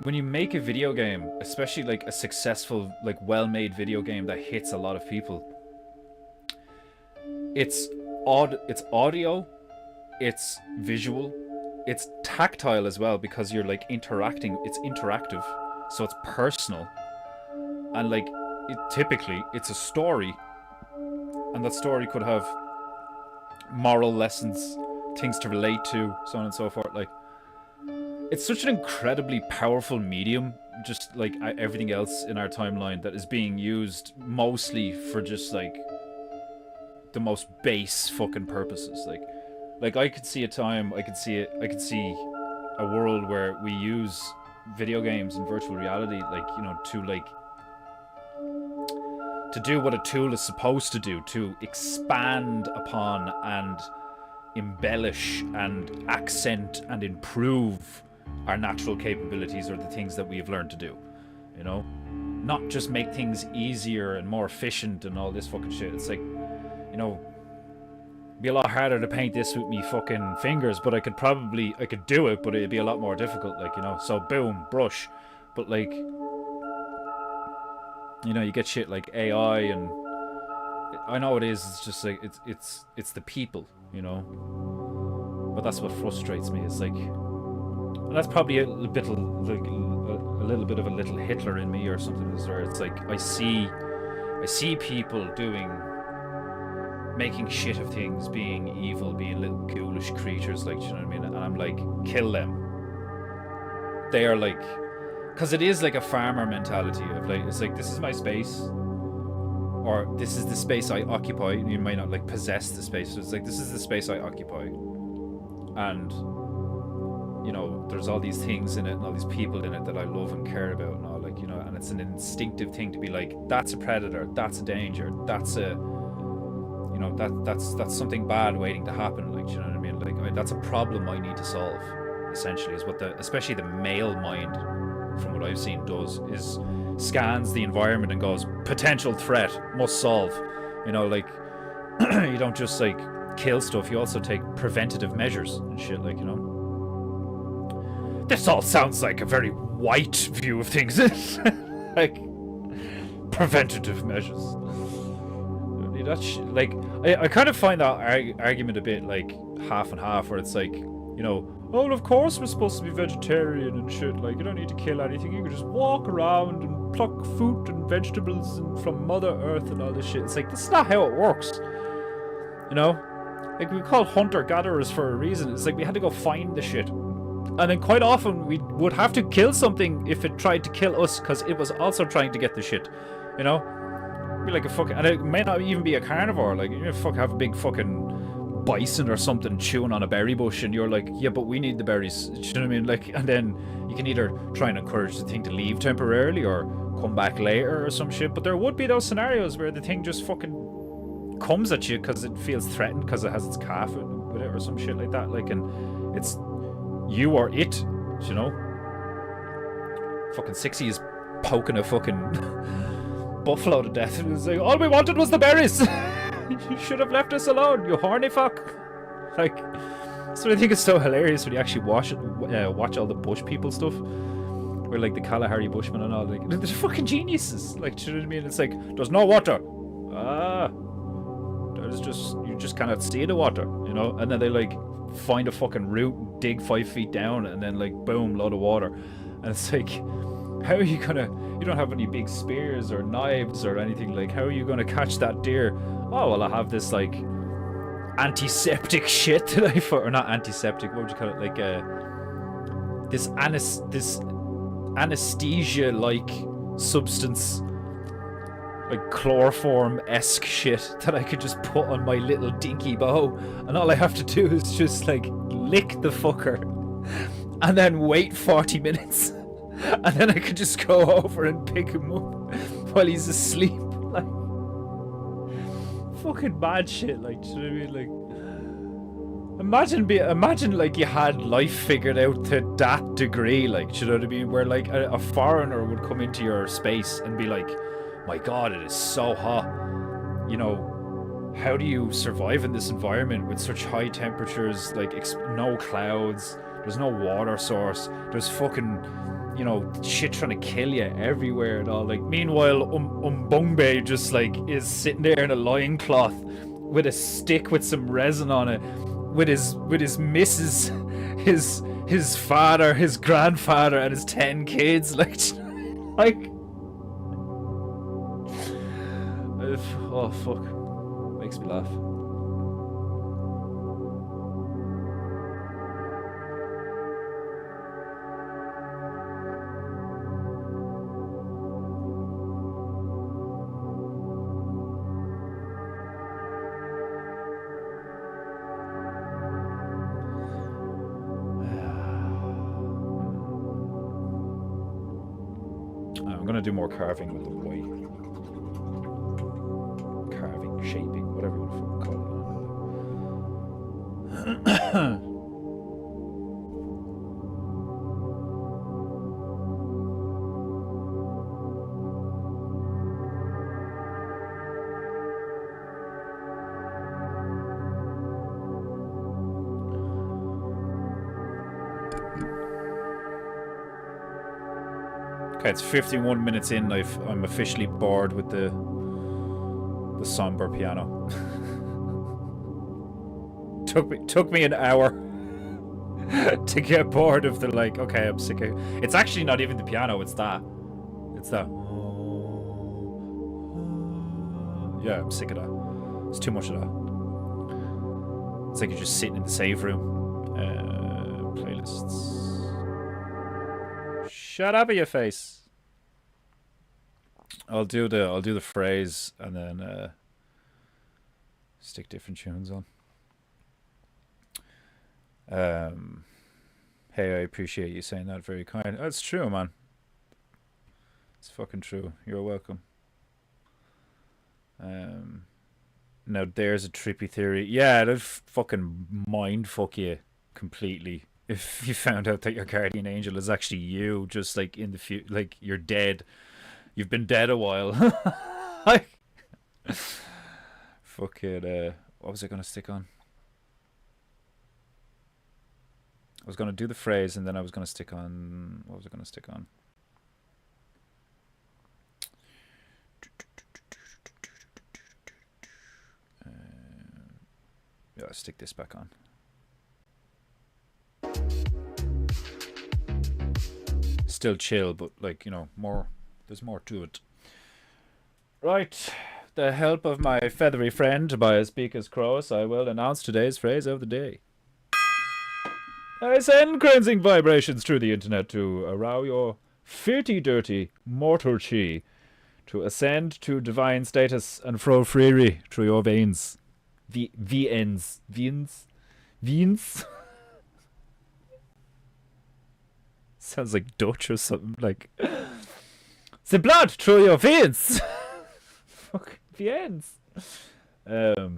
when you make a video game, especially like a successful, like well-made video game that hits a lot of people, it's audio, it's visual, it's tactile as well, because you're like interacting. It's interactive, so it's personal, and like typically it's a story, and that story could have moral lessons, things to relate to, so on and so forth. Like, it's such an incredibly powerful medium, just like everything else in our timeline, that is being used mostly for just like the most base fucking purposes. Like I could see a time, I could see a world where we use video games and virtual reality, like, you know, to do what a tool is supposed to do, to expand upon and embellish and accent and improve our natural capabilities, or the things that we have learned to do, you know? Not just make things easier and more efficient and all this fucking shit. It's like, you know, it'd be a lot harder to paint this with me fucking fingers, but I could do it, but it'd be a lot more difficult, like, you know? So boom, brush. But like, you know, you get shit like AI, and I know it is, it's just like, it's the people, you know? But that's what frustrates me. It's like, and that's probably a little bit of a little Hitler in me or something. Where it's like, I see people making shit of things, being evil, being little ghoulish creatures, like, you know what I mean? And I'm like, kill them. They are like, because it is like a farmer mentality of like, it's like, this is my space, or this is the space I occupy. You might not like possess the space, so it's like, this is the space I occupy, and you know, there's all these things in it and all these people in it that I love and care about and all, like, you know, and it's an instinctive thing to be like, that's a predator, that's a danger, that's a, you know, that's something bad waiting to happen, like, you know what I mean? Like, that's a problem I need to solve, essentially, is what especially the male mind, from what I've seen, does, is scans the environment and goes, potential threat, must solve, you know? Like, you don't just like kill stuff, you also take preventative measures and shit, like, you know? This all sounds like a very white view of things. Like, preventative measures. Like, I kind of find that argument a bit like half and half, where it's like, you know, oh, well, of course we're supposed to be vegetarian and shit. Like, you don't need to kill anything. You can just walk around and pluck fruit and vegetables and from Mother Earth and all this shit. It's like, that's not how it works. You know? Like, we call hunter-gatherers for a reason. It's like, we had to go find the shit. And then quite often we would have to kill something if it tried to kill us, because it was also trying to get the shit, you know? Be like a fucking, and it may not even be a carnivore. Like, you have a big fucking bison or something chewing on a berry bush, and you're like, yeah, but we need the berries. Do you know what I mean? Like, and then you can either try and encourage the thing to leave temporarily or come back later or some shit. But there would be those scenarios where the thing just fucking comes at you because it feels threatened, because it has its calf with it or some shit like that. Like, and it's you or it, you know? Fucking 60 is poking a fucking buffalo to death. And it's like, all we wanted was the berries. You should have left us alone, you horny fuck. Like, so I think it's so hilarious when you actually watch all the bush people stuff, where like the Kalahari Bushmen and all, like, they're fucking geniuses. Like, do you know what I mean? It's like, there's no water. There's just, you just cannot see the water, you know? And then they like find a fucking root, dig 5 feet down, and then like boom, load of water. And it's like, how are you gonna, you don't have any big spears or knives or anything, like, how are you gonna catch that deer? Oh, well, I have this like antiseptic shit that I or not antiseptic, what would you call it, like this anesthesia like substance, like chloroform-esque shit that I could just put on my little dinky bow, and all I have to do is just like lick the fucker and then wait 40 minutes, and then I could just go over and pick him up while he's asleep. Like, fucking mad shit, like, do you know what I mean? Like, Imagine like you had life figured out to that degree, like, you know what I mean? Where like a foreigner would come into your space and be like, "My God, it is so hot." You know, how do you survive in this environment with such high temperatures? Like, no clouds. There's no water source. There's fucking, you know, shit trying to kill you everywhere and all. Like, meanwhile, Umbongbe just like is sitting there in a loincloth with a stick with some resin on it, with his missus, his father, his grandfather, and his 10 kids. Like, oh fuck, makes me laugh. I'm gonna do more carving with the white. Carving, shaping, whatever you want to call it. Okay, it's 51 minutes in. I'm officially bored with the somber piano. took me an hour to get bored of the, like, okay, I'm sick of it. It's actually not even the piano, it's that. It's that. Yeah, I'm sick of that. It's too much of that. It's like you're just sitting in the save room. Playlists. Shut up, your face. I'll do the phrase and then stick different tunes on. Hey, I appreciate you saying that. Very kind. That's true, man. It's fucking true. You're welcome. Now there's a trippy theory. Yeah, that'd fucking mind fuck you completely if you found out that your guardian angel is actually you, just like in the future, like you're dead. You've been dead a while. Fucking, what was I gonna stick on? I was gonna do the phrase and then I was gonna stick on, what was I gonna stick on? Yeah, I'll stick this back on. Still chill, but like, you know, more, there's more to it. Right, the help of my feathery friend Tobias Beaker's Cross, I will announce today's phrase of the day. I send cleansing vibrations through the internet to arouse your filthy, dirty mortal chi, to ascend to divine status and flow freely through your veins. Veins. Sounds like Dutch or something, like the blood through your veins. Fuck, veins. I'd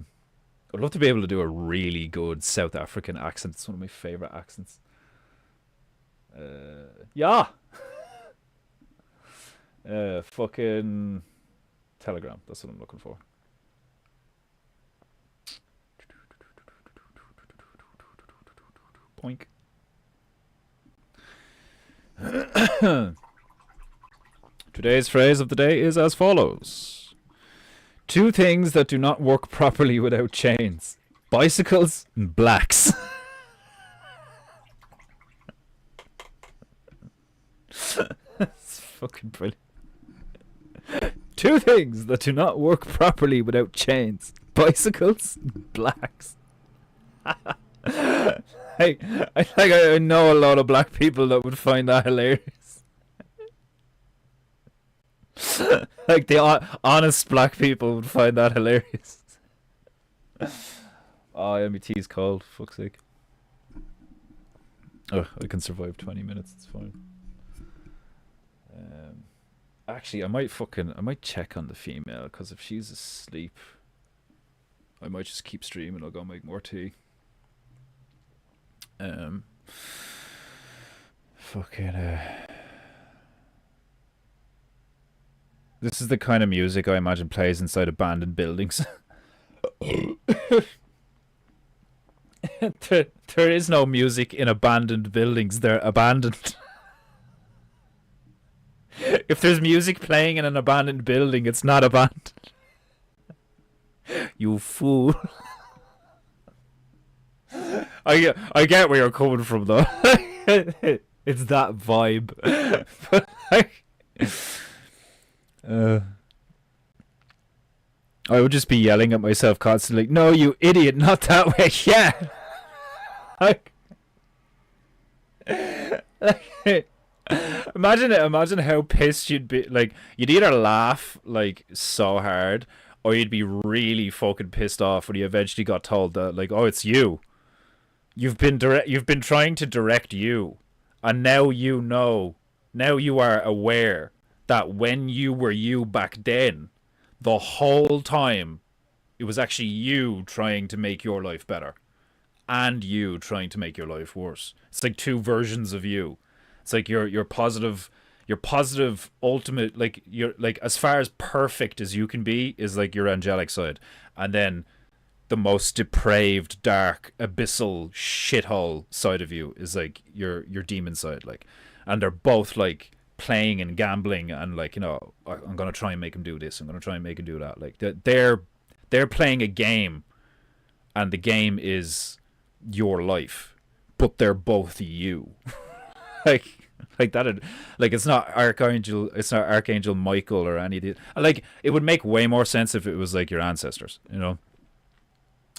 love to be able to do a really good South African accent. It's one of my favorite accents. Yeah. Fucking Telegram. That's what I'm looking for. Poink. Today's phrase of the day is as follows. 2 things that do not work properly without chains. Bicycles and blacks. That's fucking brilliant. 2 things that do not work properly without chains. Bicycles and blacks. Hey, I know a lot of black people that would find that hilarious. Like the honest black people would find that hilarious. Oh, my tea's cold. Fuck's sake. Oh, I can survive 20 minutes. It's fine. Actually, I might check on the female, because if she's asleep, I might just keep streaming. I'll go make more tea. Um, fucking. This is the kind of music I imagine plays inside abandoned buildings. There is no music in abandoned buildings. They're abandoned. If there's music playing in an abandoned building, it's not abandoned. You fool. I get where you're coming from though. It's that vibe. But like, I would just be yelling at myself constantly. No, you idiot! Not that way. Yeah. Like, imagine how pissed you'd be. Like, you'd either laugh like so hard, or you'd be really fucking pissed off when you eventually got told that, like, oh, it's you. You've been trying to direct you, and now you know. Now you are aware that when you were you back then, the whole time, it was actually you trying to make your life better, and you trying to make your life worse. It's like two versions of you. It's like your positive ultimate, like, you're like as far as perfect as you can be is like your angelic side, and then the most depraved, dark, abyssal shithole side of you is like your demon side, like, and they're both like playing and gambling and like, you know, I'm gonna try and make him do this, I'm gonna try and make him do that. Like they're playing a game, and the game is your life, but they're both you. like that. Like, it's not Archangel Michael or any of the, like, it would make way more sense if it was like your ancestors, you know.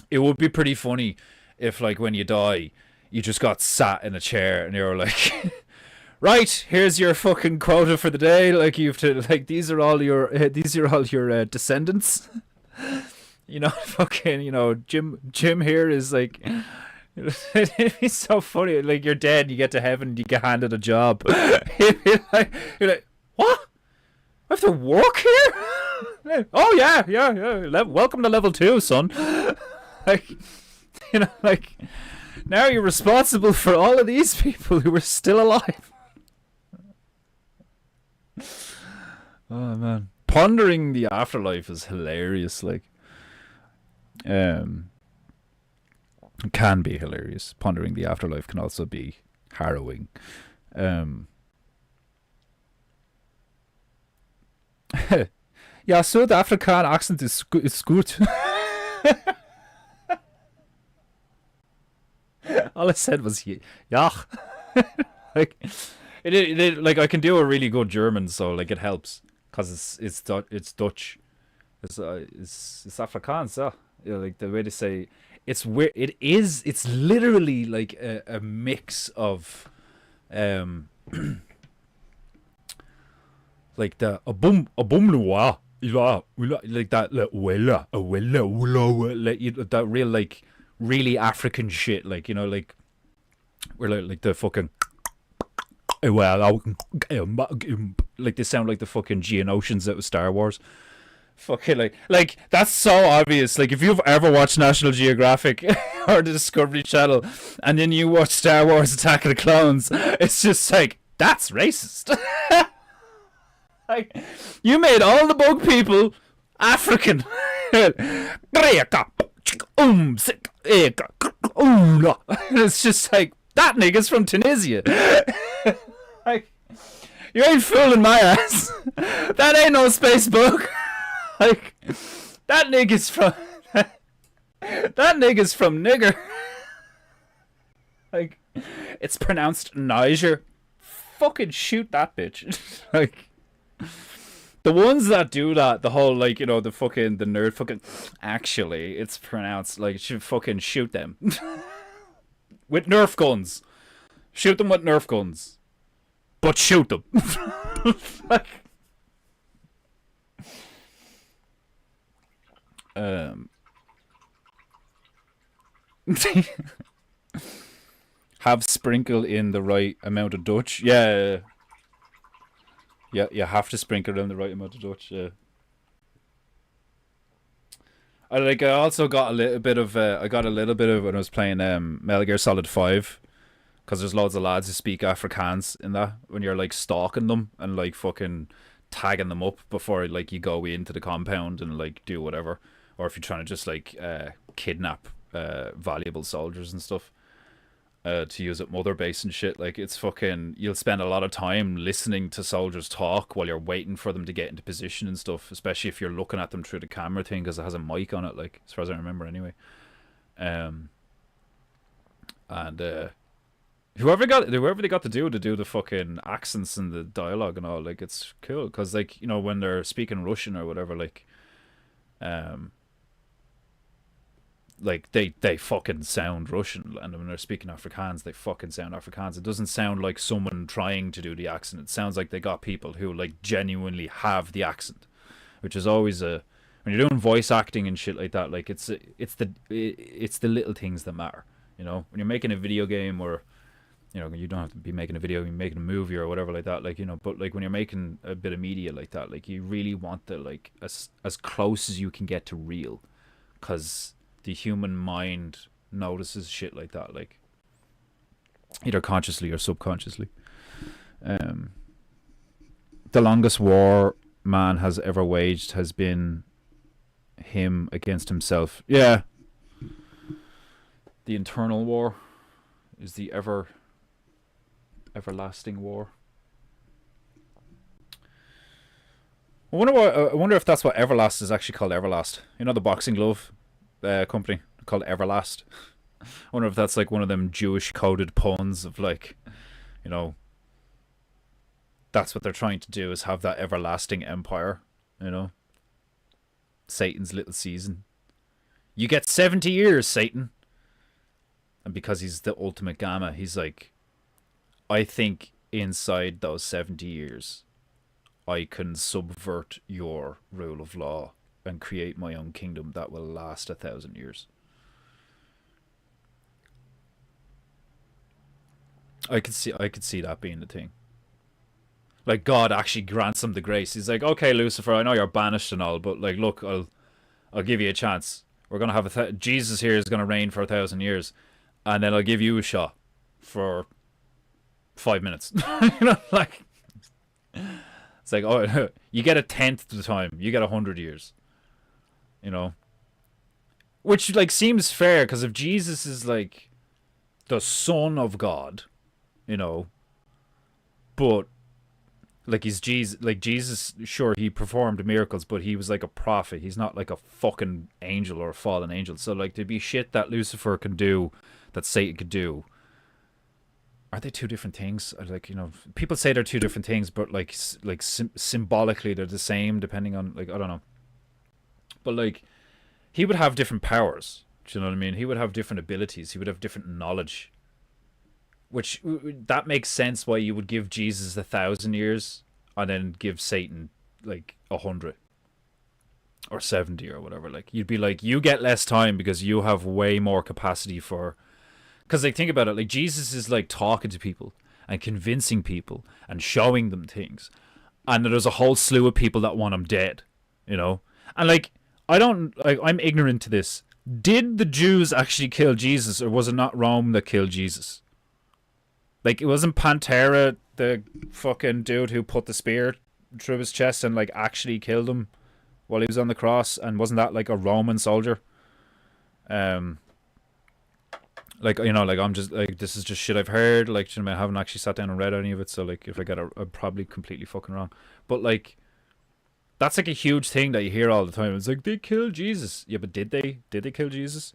It would be pretty funny if, like, when you die, you just got sat in a chair and you're like, right, here's your fucking quota for the day. Like, you've to, like, these are all your descendants. You know, fucking, you know, Jim here is like, it'd be so funny. Like, you're dead, you get to heaven, you get handed a job. You're like, what? I have to work here? Oh yeah. Welcome to level 2, son. Like, you know, like, now you're responsible for all of these people who are still alive. Oh man, pondering the afterlife is hilarious. Like, can be hilarious. Pondering the afterlife can also be harrowing. Ja, Südafrikan accent is good. All I said was yeah. Like, it like, I can do a really good German, so like it helps because it's Dutch. It's Afrikaans, yeah. You know, like the way to say it's weird. It's literally like a mix of like the a boom lua, like that, like that real, like, really African shit, like, you know, like, we're like the fucking, like, they sound like the fucking Geonosians out of Star Wars. Fucking like that's so obvious. Like, if you've ever watched National Geographic or the Discovery Channel, and then you watch Star Wars: Attack of the Clones, it's just like, that's racist. Like, you made all the bug people African. It's just like, that nigga's from Tunisia. Like, you ain't fooling my ass. That ain't no space bug. Like, that nigga's from nigger. Like, it's pronounced Niger. Fucking shoot that bitch. Like, the ones that do that, the whole, like, you know, the nerd fucking, actually, it's pronounced, like, should fucking shoot them. With Nerf guns. Shoot them with Nerf guns. But shoot them. Like, have sprinkle in the right amount of Dutch. Yeah, you have to sprinkle in the right amount of Dutch. Yeah. I also got a little bit of when I was playing Metal Gear Solid 5. because there's loads of lads who speak Afrikaans in that, when you're like stalking them and like fucking tagging them up before like you go into the compound and like do whatever, or if you're trying to just like kidnap valuable soldiers and stuff to use at Mother Base and shit. Like, it's fucking, you'll spend a lot of time listening to soldiers talk while you're waiting for them to get into position and stuff, especially if you're looking at them through the camera thing, because it has a mic on it, like, as far as I remember anyway. And whoever they got to do the fucking accents and the dialogue and all, like, it's cool, because like, you know, when they're speaking Russian or whatever, like they fucking sound Russian, and when they're speaking Afrikaans, they fucking sound Afrikaans. It doesn't sound like someone trying to do the accent. It sounds like they got people who like genuinely have the accent, which is always when you're doing voice acting and shit like that. Like, it's the little things that matter. You know, when you're making a video game, or you know, you don't have to be making a video, you're making a movie or whatever like that. Like, you know, but like when you're making a bit of media like that, like, you really want the, like, as close as you can get to real, because the human mind notices shit like that, like, either consciously or subconsciously. The longest war man has ever waged has been him against himself. Yeah. The internal war is the everlasting war. I wonder if that's what Everlast is actually called. Everlast, you know, the boxing glove company called Everlast. I wonder if that's like one of them Jewish coded puns of, like, you know, that's what they're trying to do, is have that everlasting empire, you know, Satan's little season. You get 70 years, Satan. And because he's the ultimate gamma, he's like, I think inside those 70 years I can subvert your rule of law and create my own kingdom that will last 1,000 years. I could see that being the thing. Like, God actually grants him the grace. He's like, okay, Lucifer, I know you're banished and all, but like, look, I'll give you a chance. We're gonna have Jesus here is gonna reign for 1,000 years, and then I'll give you a shot for 5 minutes. You know, like, it's like, oh, you get 1/10 of the time. You get 100 years. You know, which like seems fair, because if Jesus is like the Son of God, you know, but like he's Jesus, sure, he performed miracles, but he was like a prophet. He's not like a fucking angel or a fallen angel. So like, there'd be shit that Lucifer can do that Satan could do. Are they two different things? Like, you know, people say they're two different things, but like symbolically they're the same, depending on, like, I don't know. But like, he would have different powers. Do you know what I mean? He would have different abilities. He would have different knowledge. Which, that makes sense why you would give Jesus 1,000 years and then give Satan like 100 or 70 or whatever. Like, you'd be like, you get less time because you have way more capacity for. Because, like, think about it. Like, Jesus is like talking to people and convincing people and showing them things, and there's a whole slew of people that want him dead. You know, and like, I'm ignorant to this. Did the Jews actually kill Jesus, or was it not Rome that killed Jesus? Like, it wasn't Pantera, the fucking dude who put the spear through his chest and like actually killed him while he was on the cross, and wasn't that like a Roman soldier? Like, you know, like, I'm just like, this is just shit I've heard. Like, you know, I haven't actually sat down and read any of it, so like, if I get it, I'm probably completely fucking wrong. But like, that's like a huge thing that you hear all the time. It's like, they killed Jesus. Yeah, but did they? Did they kill Jesus?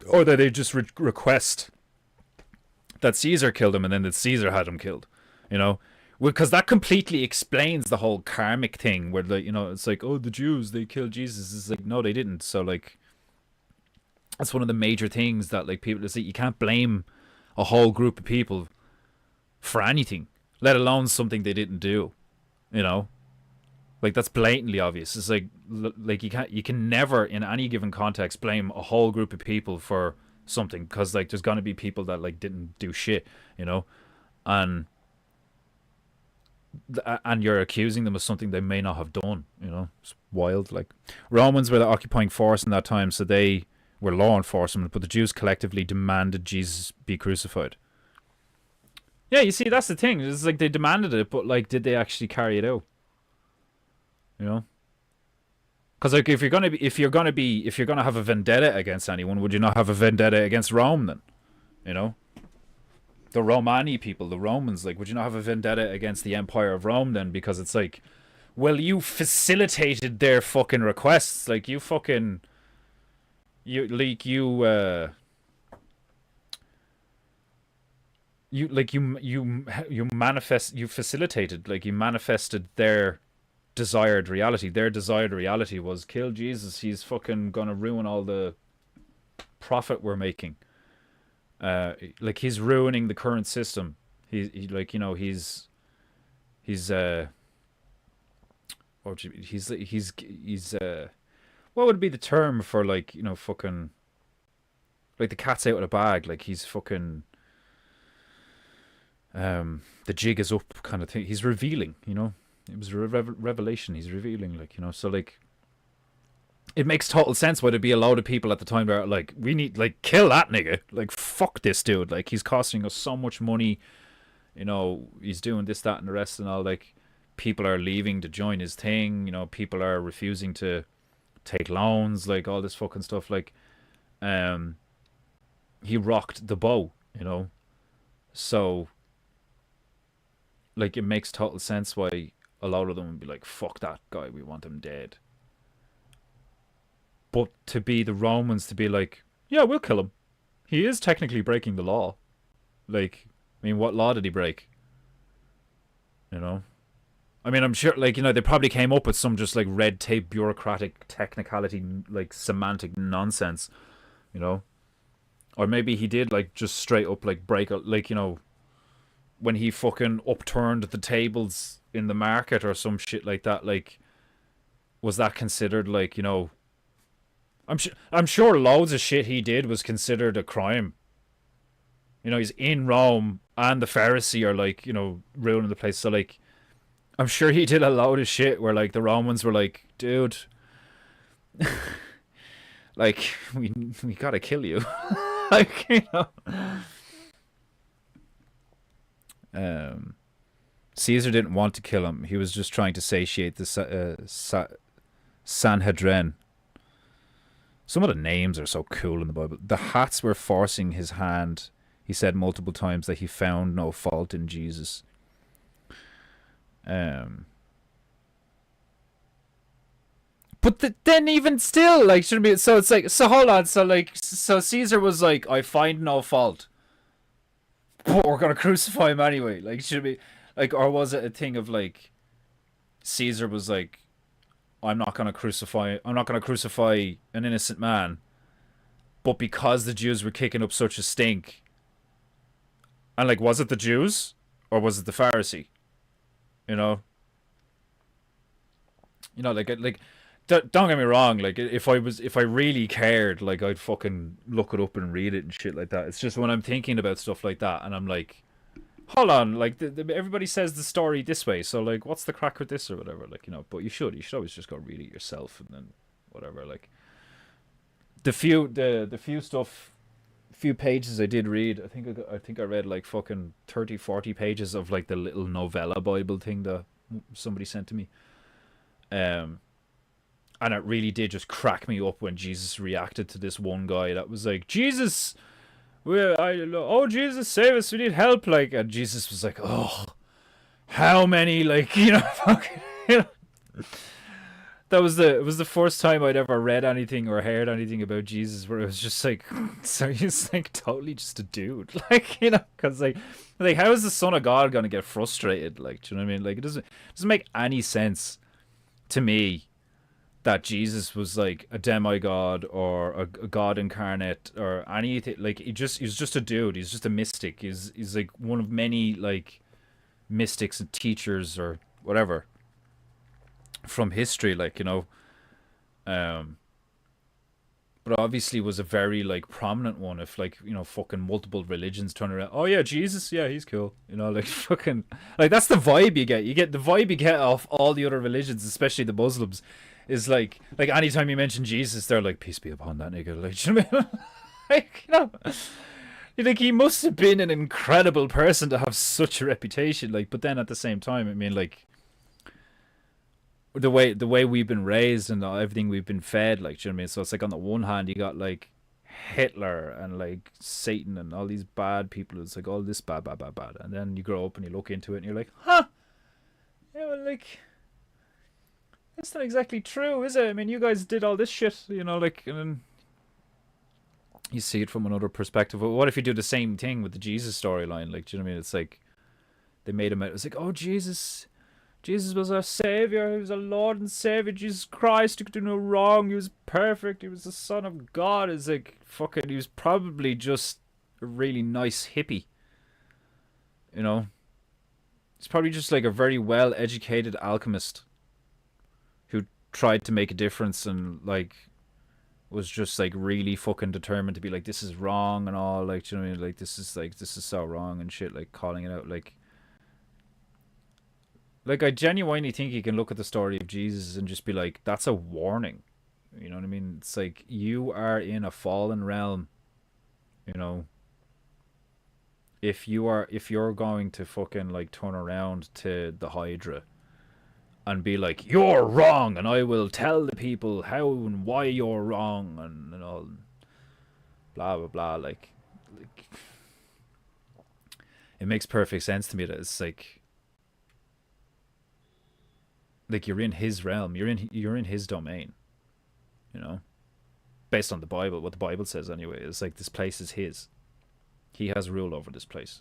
Or did they just request that Caesar killed him, and then that Caesar had him killed? You know? Because that completely explains the whole karmic thing, where, like, you know, it's like, oh, the Jews, they killed Jesus. It's like, no, they didn't. So like, that's one of the major things that like people say, you can't blame a whole group of people for anything, let alone something they didn't do. You know? Like, that's blatantly obvious. It's like you can never in any given context blame a whole group of people for something, because like, there's gonna be people that like didn't do shit, you know, and you're accusing them of something they may not have done. You know, it's wild. Like, Romans were the occupying force in that time, so they were law enforcement, but the Jews collectively demanded Jesus be crucified. Yeah, you see, that's the thing. It's like they demanded it, but like, did they actually carry it out? You know? Because like, if you're gonna have a vendetta against anyone, would you not have a vendetta against Rome then? You know, the Romani people, the Romans. Like, would you not have a vendetta against the Empire of Rome then? Because it's like, well, you facilitated their fucking requests. Like, you fucking, you like you facilitated, like, you manifested their desired reality. Their desired reality was kill Jesus. He's fucking gonna ruin all the profit we're making. Like, he's ruining the current system. He like, you know, he's what would be the term for, like, you know, fucking, like, the cat's out of the bag. Like, he's fucking the jig is up kind of thing. He's revealing, you know. It was a revelation. He's revealing, like, you know. So like, it makes total sense why there'd be a lot of people at the time that are like, we need, like, kill that nigga. Like, fuck this dude. Like, he's costing us so much money. You know, he's doing this, that, and the rest and all. Like, people are leaving to join his thing. You know, people are refusing to take loans. Like, all this fucking stuff. Like, he rocked the boat, you know. So, like, it makes total sense why a lot of them would be like, fuck that guy, we want him dead. But to be the Romans, to be like, yeah, we'll kill him. He is technically breaking the law. Like, I mean, what law did he break? You know? I mean, I'm sure, like, you know, they probably came up with some just, like, red tape, bureaucratic, technicality, like, semantic nonsense, you know? Or maybe he did, like, just straight up, like, break, like, you know, when he fucking upturned the tables in the market or some shit like that, like, was that considered, like, you know, I'm sure loads of shit he did was considered a crime. You know, he's in Rome and the Pharisee are, like, you know, ruining the place. So, like, I'm sure he did a load of shit where, like, the Romans were like, dude, like, we gotta kill you. Like, you know. Caesar didn't want to kill him. He was just trying to satiate the Sanhedrin. Some of the names are so cool in the Bible. The hats were forcing his hand. He said multiple times that he found no fault in Jesus. But then even still, like, shouldn't be. So it's like, so hold on. So, like, so Caesar was like, I find no fault, but we're gonna crucify him anyway. Like, should be like, or was it a thing of, like, Caesar was like, I'm not gonna crucify an innocent man, but because the Jews were kicking up such a stink, and, like, was it the Jews or was it the Pharisee? You know, like, don't get me wrong. Like, if I really cared, like, I'd fucking look it up and read it and shit like that. It's just when I'm thinking about stuff like that, and I'm like, hold on, like, everybody says the story this way, so, like, what's the crack with this or whatever, like, you know. But you should always just go read it yourself and then whatever. Like, the few pages I did read, I think I read, like, fucking 30-40 pages of, like, the little novella Bible thing that somebody sent to me. And it really did just crack me up when Jesus reacted to this one guy that was like, Jesus, Jesus, save us, we need help. Like, and Jesus was like, oh, how many, like, you know, fucking, you know. It was the first time I'd ever read anything or heard anything about Jesus where it was just like, so he's, like, totally just a dude, like, you know, because, like, how is the Son of God gonna get frustrated? Like, do you know what I mean? Like, it doesn't make any sense to me that Jesus was, like, a demigod or a god incarnate or anything. Like, he's just a dude. He's just a mystic. He's like one of many, like, mystics and teachers or whatever from history, like, you know. But obviously was a very, like, prominent one. If, like, you know, fucking multiple religions turn around, oh yeah, Jesus, yeah, he's cool, you know, like, fucking, like, that's the vibe you get the vibe you get off all the other religions, especially the Muslims, is like anytime you mention Jesus, they're like, peace be upon that nigga, like, you know what I mean? Like, you know, Like, he must have been an incredible person to have such a reputation. Like, but then at the same time, I mean, like, the way we've been raised and everything we've been fed, like, do you know what I mean? So it's like on the one hand, you got like Hitler and like Satan and all these bad people. It's like all this bad, bad, bad, bad. And then you grow up and you look into it and you're like, huh? Yeah, well, like, that's not exactly true, is it? I mean, you guys did all this shit, like, and then you see it from another perspective. But what if you do the same thing with the Jesus storyline? Like, do you know what I mean? It's like they made him out. It's like, oh, Jesus was our savior. He was our Lord and Savior. Jesus Christ, he could do no wrong. He was perfect. He was the Son of God. It's like, fucking, he was probably just a really nice hippie. You know? He's probably just like a very well educated alchemist who tried to make a difference and like was just like really fucking determined to be like, this is wrong and all, like, do you know what I mean? Like, this is so wrong and shit, like calling it out, like I genuinely think you can look at the story of Jesus and just be like, that's a warning. You know what I mean? It's like, you are in a fallen realm. You know, if you're going to fucking like turn around to the Hydra and be like, you're wrong, and I will tell the people how and why you're wrong, and all, blah blah blah. Like, it makes perfect sense to me that it's like you're in his realm, you're in his domain, you know, based on the Bible, what the Bible says anyway. It's like, this place is his. He has rule over this place,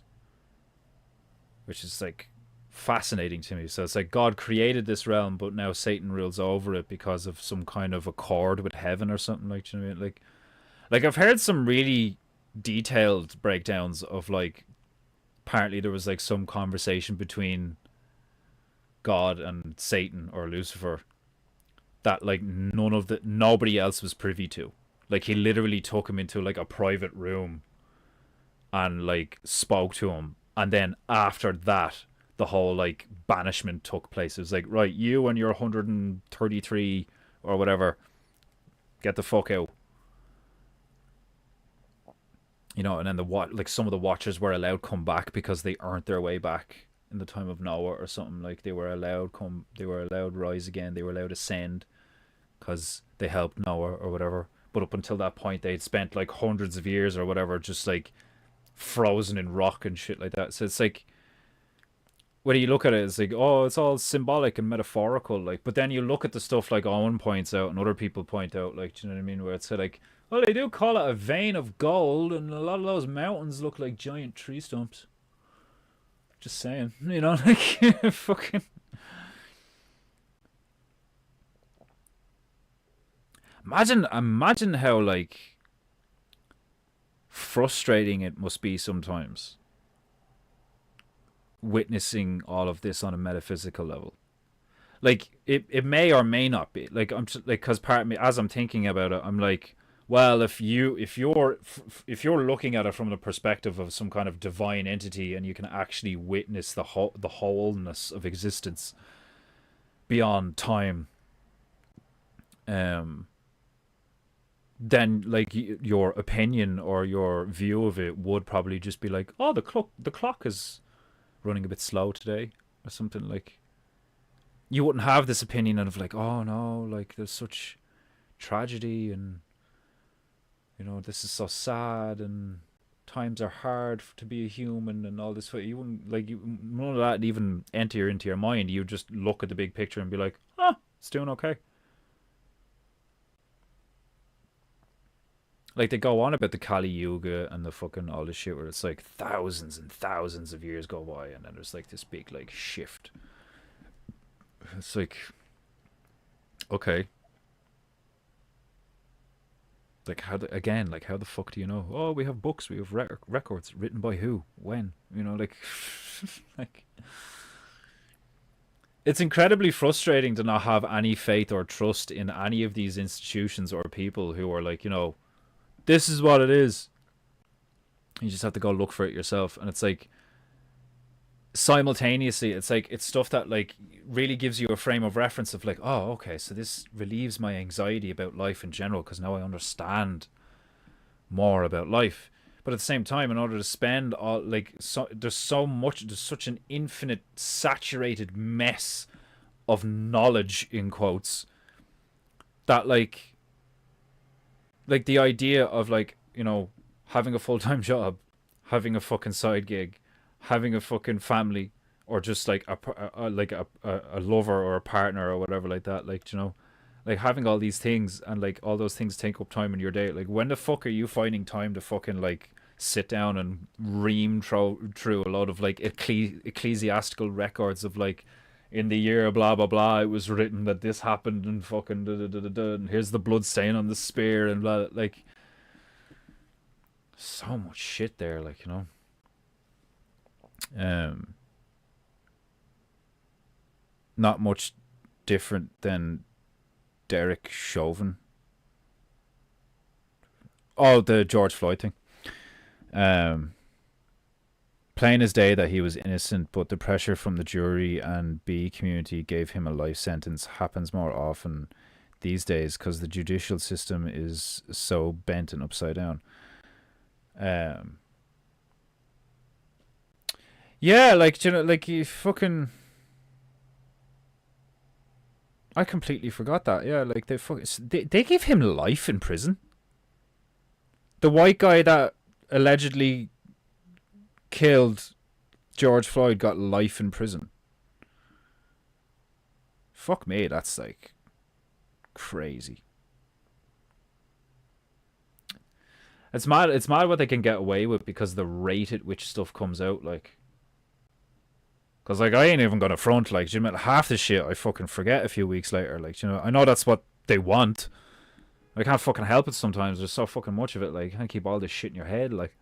which is like fascinating to me. So it's like God created this realm, but now Satan rules over it because of some kind of accord with heaven or something, like, you know what I mean? Like I've heard some really detailed breakdowns of like, apparently there was like some conversation between God and Satan or Lucifer that like nobody else was privy to. Like, he literally took him into like a private room and like spoke to him, and then after that the whole like banishment took place. It was like, right, you and your 133 or whatever, get the fuck out. And then like some of the watchers were allowed come back because they earned their way back in the time of Noah or something. Like, they were allowed rise again, they were allowed ascend because they helped Noah or whatever. But up until that point, they'd spent like hundreds of years or whatever just like frozen in rock and shit like that. So it's like, when you look at it, it's like, oh, it's all symbolic and metaphorical, like. But then you look at the stuff like Owen points out and other people point out, like, do you know what I mean, where it's like, well, they do call it a vein of gold, and a lot of those mountains look like giant tree stumps. Just saying, like, fucking. Imagine how like frustrating it must be sometimes witnessing all of this on a metaphysical level. Like, it may or may not be, like, I'm just, like, because part of me, as I'm thinking about it, I'm like, well, if you're looking at it from the perspective of some kind of divine entity, and you can actually witness the wholeness of existence beyond time, then like your opinion or your view of it would probably just be like, oh, the clock is running a bit slow today or something. Like, you wouldn't have this opinion of like, oh no, like, there's such tragedy, and this is so sad, and times are hard to be a human, and all this. You wouldn't, like, none of that even enter into your mind. You just look at the big picture and be like, oh, it's doing okay. Like, they go on about the Kali Yuga and the fucking all this shit where it's like thousands and thousands of years go by, and then there's like this big like shift. It's like, okay, like, how the fuck do you know? Oh, we have books, we have records written by who, when, like, like, it's incredibly frustrating to not have any faith or trust in any of these institutions or people who are like, this is what it is. You just have to go look for it yourself. And it's like, simultaneously, it's like, it's stuff that like really gives you a frame of reference of like, oh, okay, so this relieves my anxiety about life in general because now I understand more about life. But at the same time, in order to spend all like there's such an infinite saturated mess of knowledge in quotes that like the idea of like, you know, having a full-time job, having a fucking side gig, having a fucking family, or just like a lover or a partner or whatever like that, like, you know, like having all these things and like all those things take up time in your day. Like when the fuck are you finding time to fucking like sit down and ream through a lot of like ecclesiastical records of like, in the year blah blah blah it was written that this happened and fucking da, da, da, da, da, and here's the blood stain on the spear and blah, like so much shit there, like, you know. Not much different than Derek Chauvin. Oh, the George Floyd thing. Plain as day that he was innocent, but the pressure from the jury and B community gave him a life sentence happens more often these days because the judicial system is so bent and upside down. Yeah, like, you know, like you fucking. I completely forgot that. Yeah, like they gave him life in prison. The white guy that allegedly killed George Floyd got life in prison. Fuck me, that's like crazy. It's mad. It's mad what they can get away with because the rate at which stuff comes out, like. Because, like, I ain't even gonna front, like, you know, half the shit I fucking forget a few weeks later, like, you know, I know that's what they want. I can't fucking help it sometimes, there's so fucking much of it, like, you can't keep all this shit in your head, like.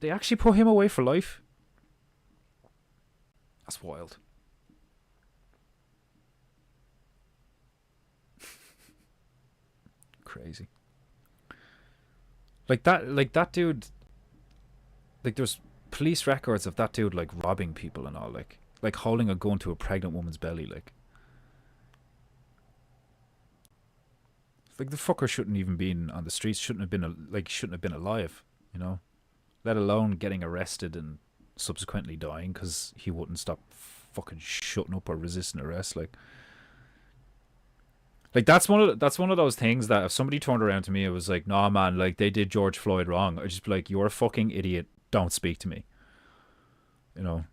They actually put him away for life? That's wild. Crazy. Like that dude, like, there's police records of that dude like robbing people and all, like holding a gun to a pregnant woman's belly, like the fucker shouldn't even been on the streets, shouldn't have been alive, you know, let alone getting arrested and subsequently dying because he wouldn't stop fucking shutting up or resisting arrest, like that's one of those things that if somebody turned around to me it was like, nah man, like they did George Floyd wrong, I'd just be like, you're a fucking idiot, don't speak to me, you know.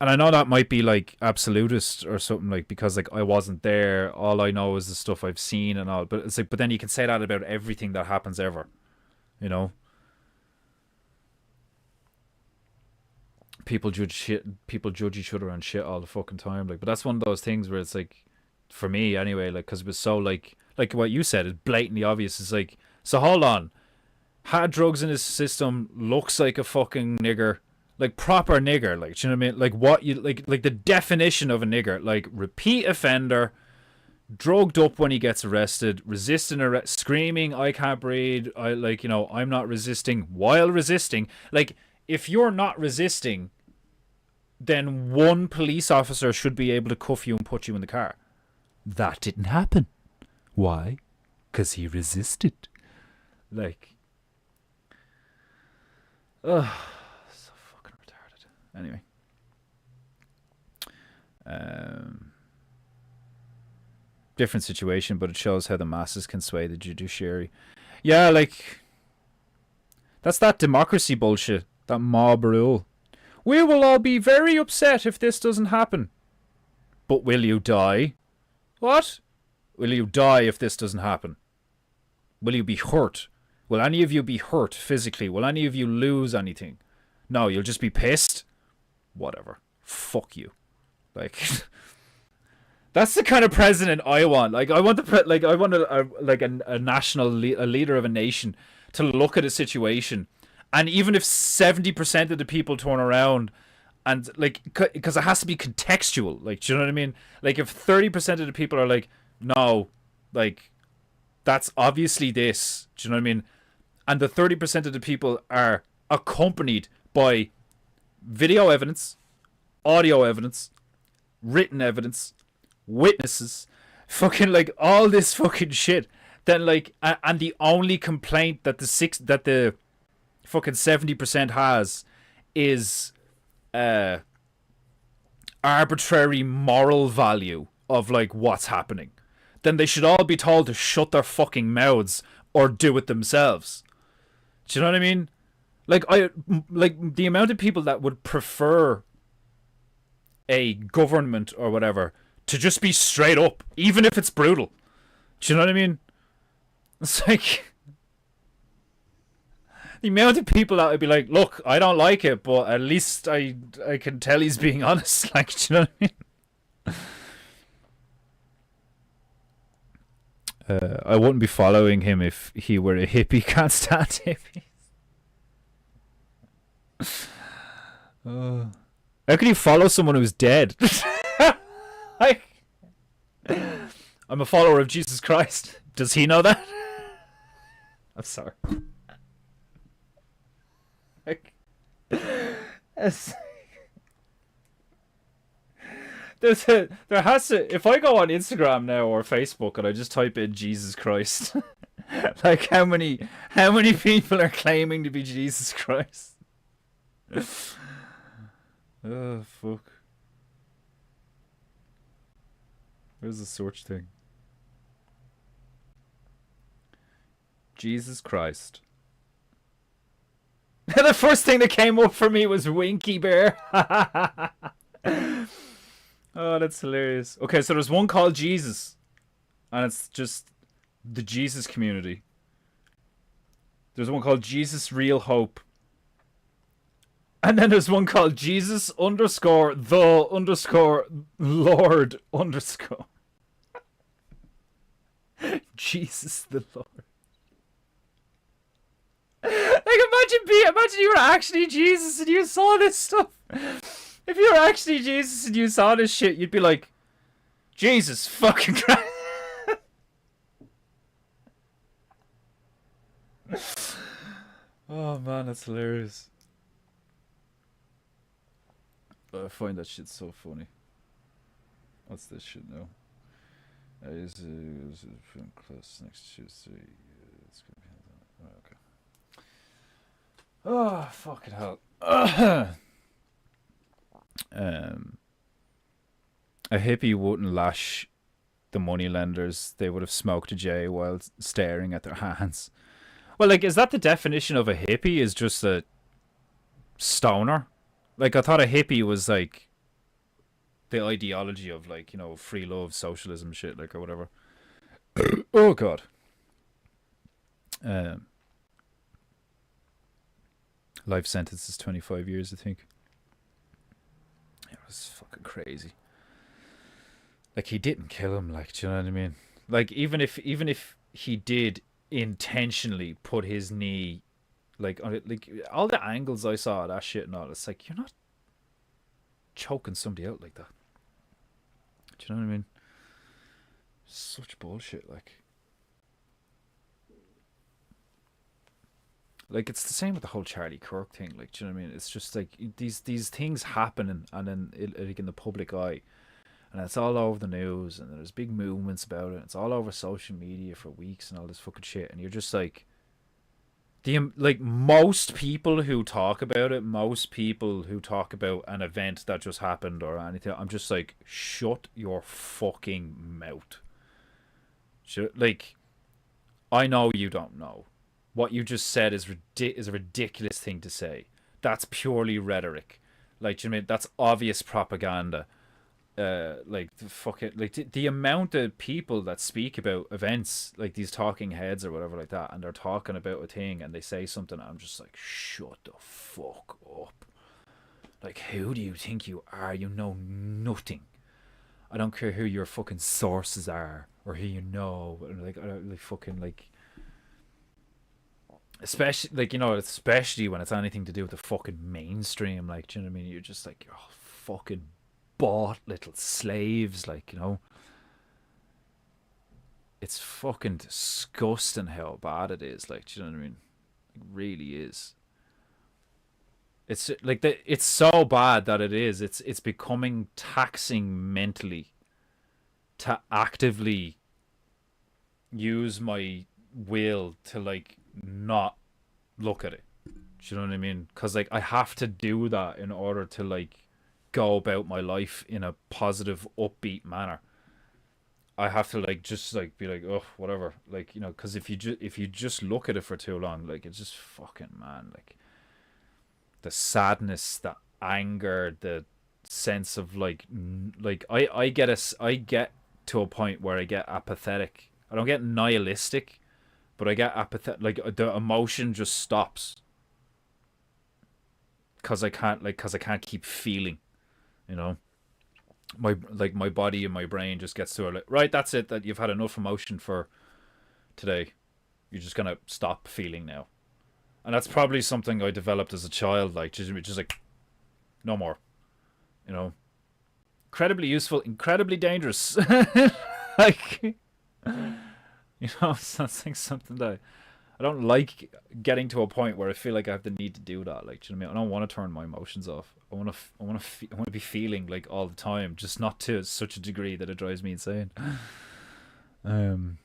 And I know that might be like absolutist or something, like, because like I wasn't there, all I know is the stuff I've seen and all, but it's like, but then you can say that about everything that happens ever, you know. People judge each other on shit all the fucking time, like, but that's one of those things where it's like, for me anyway, like, because it was so like what you said is blatantly obvious. It's like, so hold on, had drugs in his system, looks like a fucking nigger, like proper nigger, like, do you know what I mean? Like what you like the definition of a nigger, like repeat offender, drugged up when he gets arrested, resisting arrest, screaming I can't breathe, I like, you know, I'm not resisting while resisting. Like if you're not resisting, then one police officer should be able to cuff you and put you in the car. That didn't happen. Why? Because he resisted. Like, ugh, so fucking retarded. Anyway. Different situation, but it shows how the masses can sway the judiciary. Yeah, like, that's that democracy bullshit, that mob rule. We will all be very upset if this doesn't happen. But will you die? What? Will you die if this doesn't happen? Will you be hurt? Will any of you be hurt physically? Will any of you lose anything? No, you'll just be pissed? Whatever. Fuck you. Like, that's the kind of president I want. Like, I want a national a leader of a nation to look at a situation, and even if 70% of the people turn around and like, because it has to be contextual, like, do you know what I mean? Like, if 30% of the people are like, no, like, that's obviously this, do you know what I mean? And the 30% of the people are accompanied by video evidence, audio evidence, written evidence, witnesses, fucking like all this fucking shit, then like, and the only complaint that the fucking 70% has is arbitrary moral value of like what's happening, then they should all be told to shut their fucking mouths or do it themselves. Do you know what I mean? Like like the amount of people that would prefer a government or whatever to just be straight up, even if it's brutal. Do you know what I mean? It's like the amount of people that would be like, look, I don't like it, but at least I can tell he's being honest. Like, do you know what I mean? I wouldn't be following him if he were a hippie. Can't stand hippies. How can you follow someone who's dead? Like, I'm a follower of Jesus Christ. Does he know that? I'm sorry. Like, there has to, if I go on Instagram now or Facebook and I just type in Jesus Christ, like how many people are claiming to be Jesus Christ? Oh fuck. Where's the search thing? Jesus Christ. The first thing that came up for me was Winky Bear. Oh, that's hilarious. Okay, so there's one called Jesus, and it's just the Jesus community. There's one called Jesus Real Hope. And then there's one called Jesus _ the _ Lord _ Jesus the Lord. Like, imagine you were actually Jesus and you saw this stuff. If you were actually Jesus and you saw this shit, you'd be like, Jesus fucking Christ. Oh man, that's hilarious. I find that shit so funny. What's this shit now? Is close next Tuesday. It's gonna be okay. Oh fucking hell. A hippie wouldn't lash the moneylenders. They would have smoked a J while staring at their hands. Well, like, is that the definition of a hippie? Is just a stoner? Like, I thought a hippie was like the ideology of, like, you know, free love, socialism shit, like, or whatever. Oh god. Life sentence is 25 years, I think. It was fucking crazy. Like, he didn't kill him, like, do you know what I mean? Like, even if he did intentionally put his knee, like, on it, like, all the angles I saw of that shit and all, it's like, you're not choking somebody out like that. Do you know what I mean? Such bullshit, like. Like, it's the same with the whole Charlie Kirk thing, like, do you know what I mean? It's just like these things happen and then like in the public eye, and it's all over the news and there's big movements about it. It's all over social media for weeks and all this fucking shit, and you're just like, like, most people who talk about it, most people who talk about an event that just happened or anything, I'm just like, shut your fucking mouth. Like, I know you don't know. What you just said is a ridiculous thing to say. That's purely rhetoric. Like, do you know what I mean? That's obvious propaganda. Like, the amount of people that speak about events, like these talking heads or whatever like that, and they're talking about a thing and they say something, I'm just like, shut the fuck up. Like, who do you think you are? You know nothing. I don't care who your fucking sources are or who you know. Like fucking, like, especially, like, you know, especially when it's anything to do with the fucking mainstream, like, do you know what I mean? You're just like, you're all fucking bought little slaves, like, you know. It's fucking disgusting how bad it is, like, do you know what I mean? It really is. It's like it's so bad that it's becoming taxing mentally to actively use my will to like not look at it. Do you know what I mean? Because like I have to do that in order to like go about my life in a positive, upbeat manner. I have to like just like be like, oh, whatever, like because if you just look at it for too long, like it's just fucking man, like the sadness, the anger, the sense of like like I get to a point where I get apathetic. I don't get nihilistic, but I get apathetic. Like the emotion just stops because I can't keep feeling. You know, my body and my brain just gets to it. Like, right, that's it. That you've had enough emotion for today. You're just gonna stop feeling now, and that's probably something I developed as a child. Like just like no more. You know, incredibly useful, incredibly dangerous. Like sounds like something that I don't like getting to a point where I feel like I have the need to do that. Like, do you know what I mean? I don't want to turn my emotions off. I want to be feeling like all the time, just not to such a degree that it drives me insane. Um,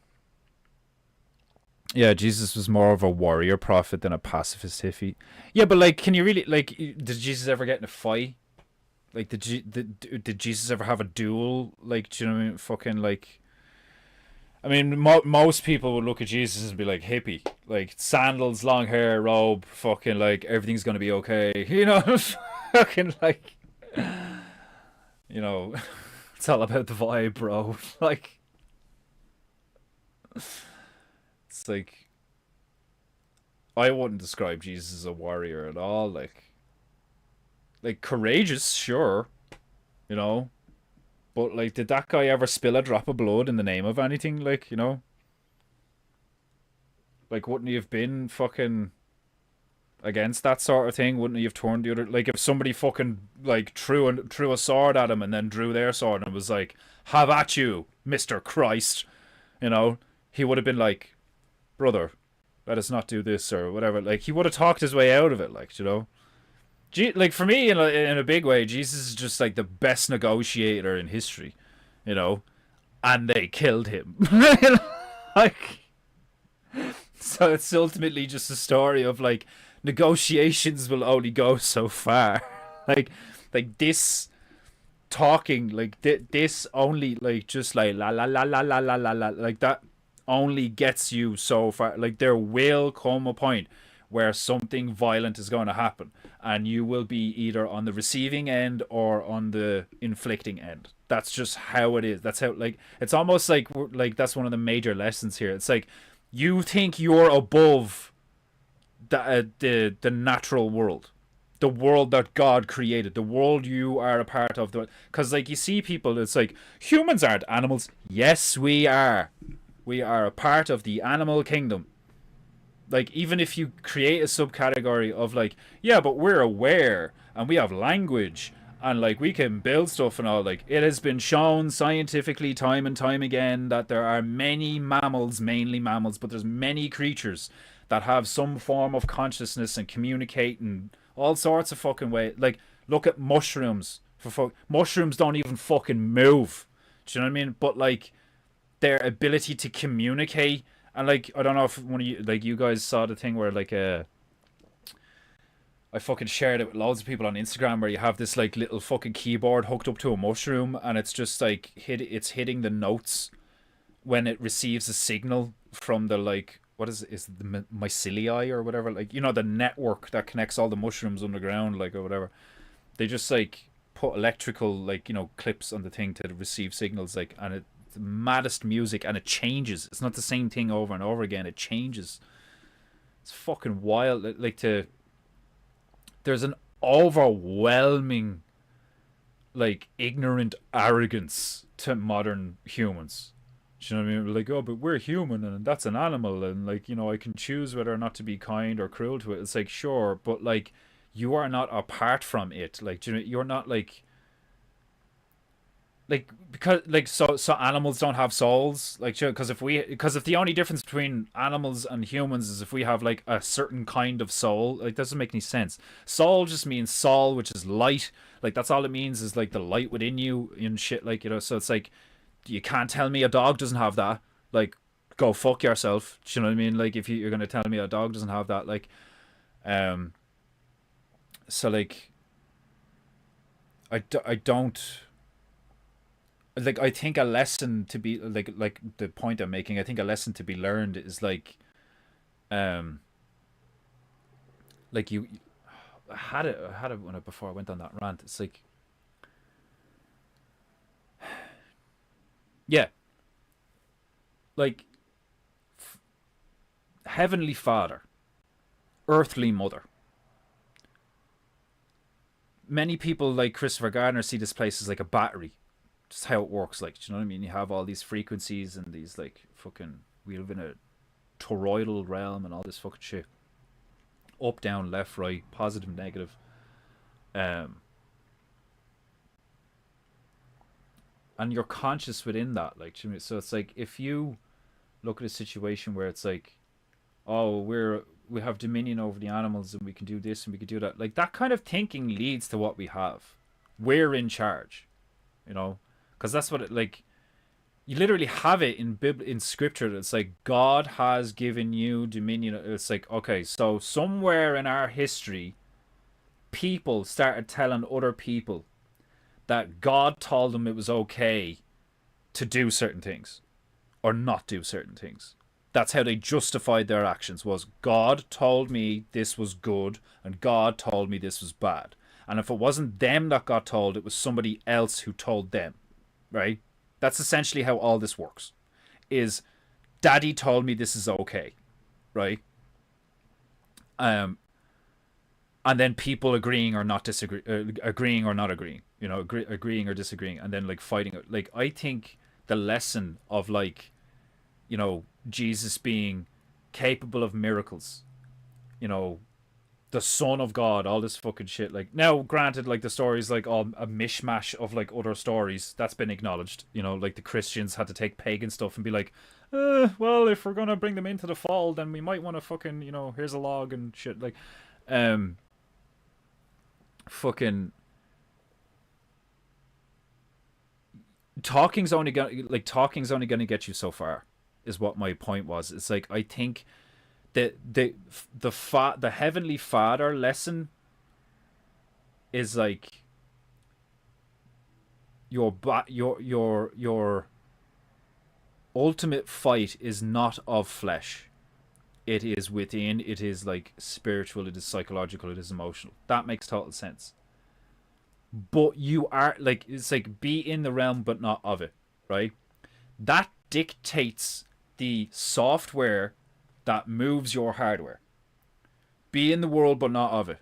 yeah, Jesus was more of a warrior prophet than a pacifist hippie. Yeah, but like, can you really like? Did Jesus ever get in a fight? Like, did Jesus ever have a duel? Like, do you know what I mean? Fucking like. I mean, most people would look at Jesus and be like hippie, like sandals, long hair, robe, fucking like everything's gonna be okay. Fucking like, you know, it's all about the vibe, bro. Like, it's like I wouldn't describe Jesus as a warrior at all. Like courageous, sure, you know, but like, did that guy ever spill a drop of blood in the name of anything? Like, like wouldn't he have been fucking against that sort of thing? Wouldn't he have turned the other? Like if somebody fucking like threw a sword at him and then drew their sword and was like, "Have at you, Mister Christ," you know, he would have been like, "Brother, let us not do this," or whatever. Like he would have talked his way out of it. Like like for me in a big way, Jesus is just like the best negotiator in history, you know, and they killed him. Like so it's ultimately just a story of like negotiations will only go so far. like this talking like this only like just like la la la la la la la la like that only gets you so far. Like there will come a point where something violent is going to happen and you will be either on the receiving end or on the inflicting end. That's just how it is. That's how like it's almost like that's one of the major lessons here. It's like you think you're above the natural world, the world that God created, the world you are a part of. Because like you see people, it's like humans aren't animals. Yes, we are. We are a part of the animal kingdom. Like even if you create a subcategory of like, yeah, but we're aware and we have language and like we can build stuff and all, like it has been shown scientifically time and time again that there are many mammals, mainly mammals, but there's many creatures that have some form of consciousness and communicate in all sorts of fucking ways. Like look at mushrooms. Mushrooms don't even fucking move. Do you know what I mean? But like their ability to communicate, and like I don't know if one of you like you guys saw the thing where like I fucking shared it with loads of people on Instagram where you have this like little fucking keyboard hooked up to a mushroom and it's just like it's hitting the notes when it receives a signal from the like what is the mycelium or whatever, like the network that connects all the mushrooms underground, like or whatever. They just like put electrical like clips on the thing to receive signals, like, and it's the maddest music and it changes. It's not the same thing over and over again. It changes. It's fucking wild. Like there's an overwhelming like ignorant arrogance to modern humans. Do you know what I mean? Like, oh, but we're human and that's an animal and like, I can choose whether or not to be kind or cruel to it. It's like, sure, but like you are not apart from it. Like, do you know, you're not like because like so animals don't have souls, like because if the only difference between animals and humans is if we have like a certain kind of soul, like doesn't make any sense. Soul just means soul, which is light. Like that's all it means, is like the light within you and shit, like so it's like you can't tell me a dog doesn't have that. Like go fuck yourself. Do you know what I mean? Like, if you're gonna tell me a dog doesn't have that, like, um, so like, I don't like. I think a lesson to be like the point I'm making. I think a lesson to be learned is um, like you I had it when before I went on that rant. It's like, yeah, like Heavenly Father, earthly mother. Many people like Christopher Gardner see this place as like a battery. Just how it works. Like, do you know what I mean? You have all these frequencies and these like fucking. We live in a toroidal realm and all this fucking shit. Up, down, left, right, positive, negative. Um, and you're conscious within that. Like, so it's like if you look at a situation where it's like, oh, we have dominion over the animals and we can do this and we can do that. Like that kind of thinking leads to what we have. We're in charge, you know, because that's what it like. You literally have it in scripture. It's like God has given you dominion. It's like, okay, so somewhere in our history, people started telling other people that God told them it was okay to do certain things or not do certain things. That's how they justified their actions, was God told me this was good and God told me this was bad. And if it wasn't them that got told, it was somebody else who told them, right? That's essentially how all this works. Is Daddy told me this is okay, right? Um, and then people agreeing or not disagree, agreeing or not agreeing, you know, agreeing or disagreeing, and then like fighting. Like I think the lesson of like, you know, Jesus being capable of miracles, you know, the Son of God, all this fucking shit. Like now, granted, like the story's like all a mishmash of like other stories. That's been acknowledged. You know, like the Christians had to take pagan stuff and be like, well, if we're gonna bring them into the fold, then we might want to fucking, you know, here's a log and shit. Like, um, fucking talking's only gonna get you so far. Is what my point was. It's like I think the Heavenly Father lesson is like your ultimate fight is not of flesh. It is within. It is like spiritual. It is psychological. It is emotional. That makes total sense. But you are like, it's like be in the realm but not of it, right? That dictates the software that moves your hardware. Be in the world but not of it.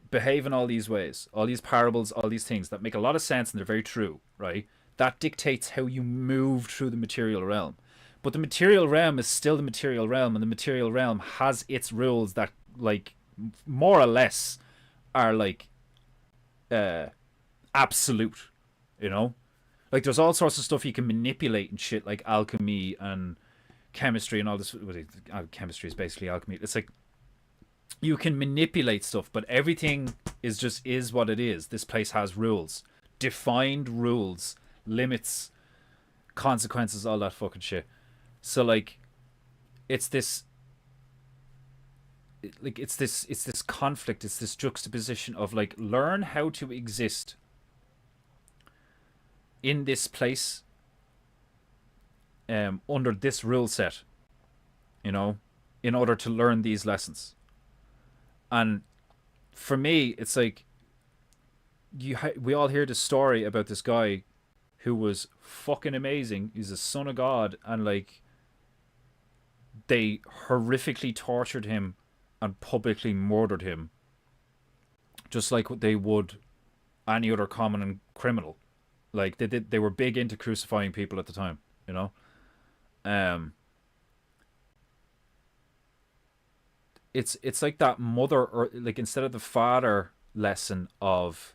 Behave in all these ways, all these parables, all these things that make a lot of sense and they're very true, right? That dictates how you move through the material realm. But the material realm is still the material realm, and the material realm has its rules that, like, more or less are like absolute, you know? Like, there's all sorts of stuff you can manipulate and shit, like alchemy and chemistry and all this. Chemistry is basically alchemy. It's like you can manipulate stuff, but everything is what it is. This place has rules, defined rules, limits, consequences, all that fucking shit. So like, it's this, it's this conflict. It's this juxtaposition of like, learn how to exist in this place, under this rule set, you know, in order to learn these lessons. And for me, it's like we all hear this story about this guy who was fucking amazing. He's a son of God, and like they horrifically tortured him and publicly murdered him, just like what they would any other common criminal. Like they were big into crucifying people at the time, you know. It's like that mother, or like instead of the father lesson of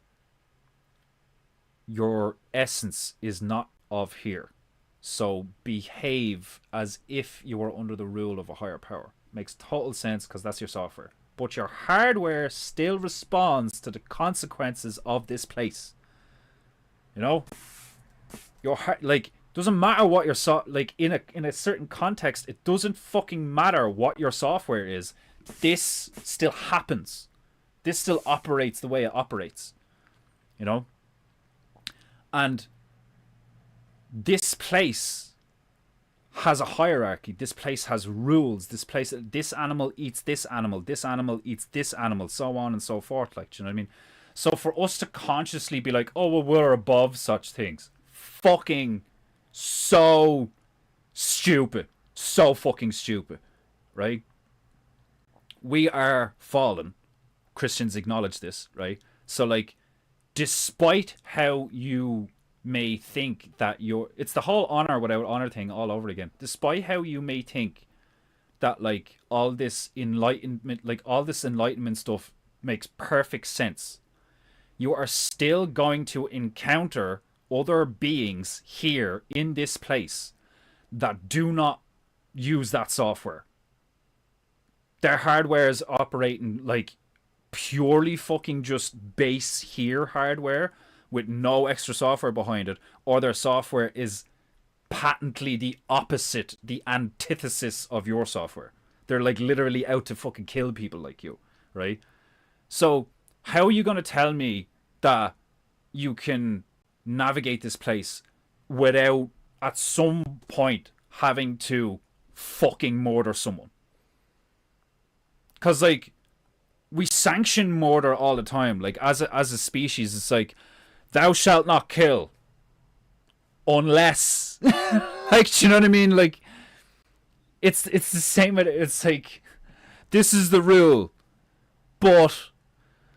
your essence is not of here, so behave as if you are under the rule of a higher power. Makes total sense because that's your software, but your hardware still responds to the consequences of this place, you know. Like Doesn't matter what your like in a certain context, it doesn't fucking matter what your software is. This still happens. This still operates the way it operates. You know? And this place has a hierarchy. This place has rules. This animal eats this animal. This animal eats this animal. So on and so forth. Like, do you know what I mean? So for us to consciously be like, oh, well, we're above such things. Fucking so stupid. So fucking stupid. Right? We are fallen. Christians acknowledge this, right? So, like, despite how you may think that it's the whole honor without honor thing all over again. Despite how you may think that, like, all this enlightenment stuff makes perfect sense, you are still going to encounter other beings here in this place that do not use that software. Their hardware is operating like purely fucking just base here hardware with no extra software behind it, or their software is patently the opposite, the antithesis of your software. They're like literally out to fucking kill people like you, right? So how are you going to tell me that you can navigate this place without at some point having to fucking murder someone? Because, like, we sanction murder all the time. Like, as a species, it's like, thou shalt not kill unless like, do you know what I mean? Like, it's the same. It's like, this is the rule, but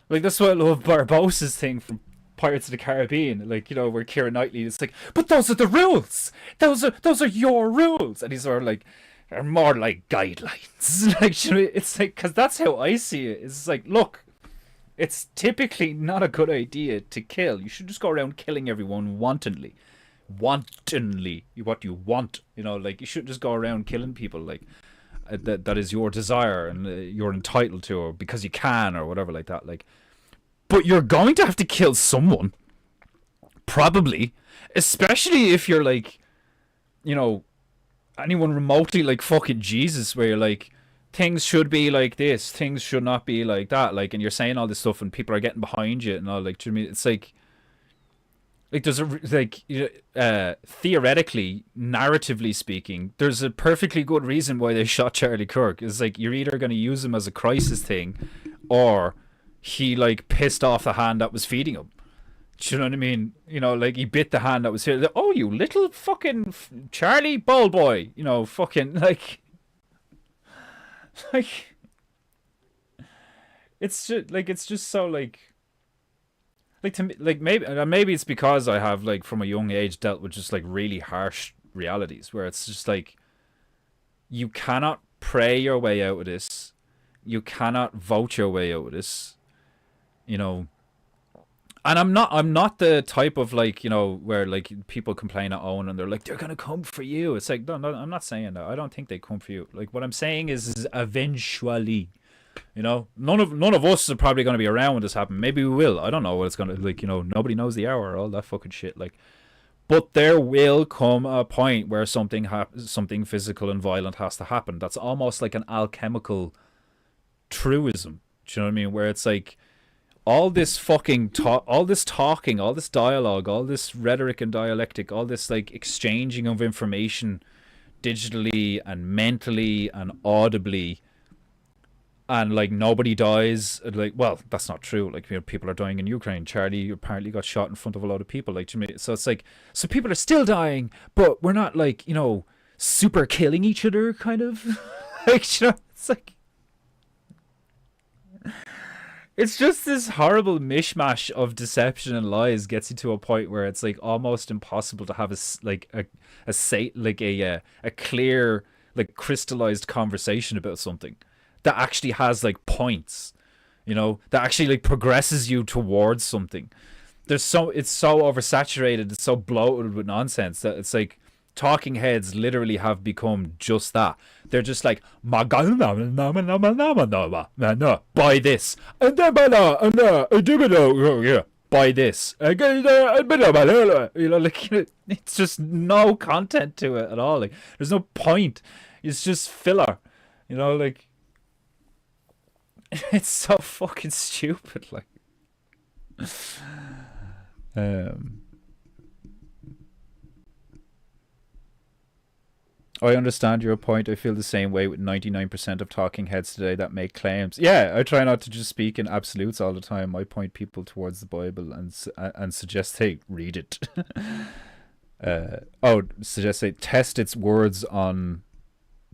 like, that's why I love Barbossa's thing from Pirates of the Caribbean. Like, you know, where Keira Knightley is like, but those are the rules. Those are your rules, and he's sort of like, are more like guidelines. Like, you know, it's like, because that's how I see it. It's like, look, it's typically not a good idea to kill. You should just go around killing everyone wantonly. What you want, you know, like, you shouldn't just go around killing people like that is your desire and you're entitled to, or because you can, or whatever like that. Like, but you're going to have to kill someone, probably, especially if you're like, you know, anyone remotely like fucking Jesus, where you're like, things should be like this, things should not be like that, like, and you're saying all this stuff and people are getting behind you and all, like, do you know what I mean? It's like there's a, like, theoretically, narratively speaking, there's a perfectly good reason why they shot Charlie Kirk. It's like, you're either going to use him as a crisis thing, or he like pissed off the hand that was feeding him. Do you know what I mean? You know, like, he bit the hand that was here. Oh, you little fucking Charlie ball boy. You know, fucking, like, it's just so, like to me, like, maybe it's because I have, like, from a young age dealt with just like really harsh realities, where it's just like, you cannot pray your way out of this, you cannot vote your way out of this, you know. And I'm not the type of, like, you know, where like people complain at Owen and they're like, they're gonna come for you. It's like, no, I'm not saying that. I don't think they come for you. Like, what I'm saying is eventually, you know, none of us are probably gonna be around when this happens. Maybe we will. I don't know what it's gonna, like, you know, nobody knows the hour, all that fucking shit. Like, but there will come a point where something physical and violent has to happen. That's almost like an alchemical truism. Do you know what I mean? Where it's like, all this fucking all this talking, all this dialogue, all this rhetoric and dialectic, all this like exchanging of information digitally and mentally and audibly, and like nobody dies. Like, well, that's not true. Like, you know, people are dying in Ukraine. Charlie apparently got shot in front of a lot of people. Like, to me, so it's like, so people are still dying, but we're not, like, you know, super killing each other, kind of. Like, you know, it's like, it's just this horrible mishmash of deception and lies gets you to a point where it's like almost impossible to have a clear, like, crystallized conversation about something that actually has like points, you know, that actually like progresses you towards something. It's so oversaturated, it's so bloated with nonsense that it's like, talking heads literally have become just that. They're just like, buy this, and yeah, buy this. You know, like, it's just no content to it at all. Like, there's no point. It's just filler. You know, like, it's so fucking stupid. Like, I understand your point. I feel the same way with 99% of talking heads today that make claims. Yeah, I try not to just speak in absolutes all the time. I point people towards the Bible and suggest they read it. Suggest they test its words on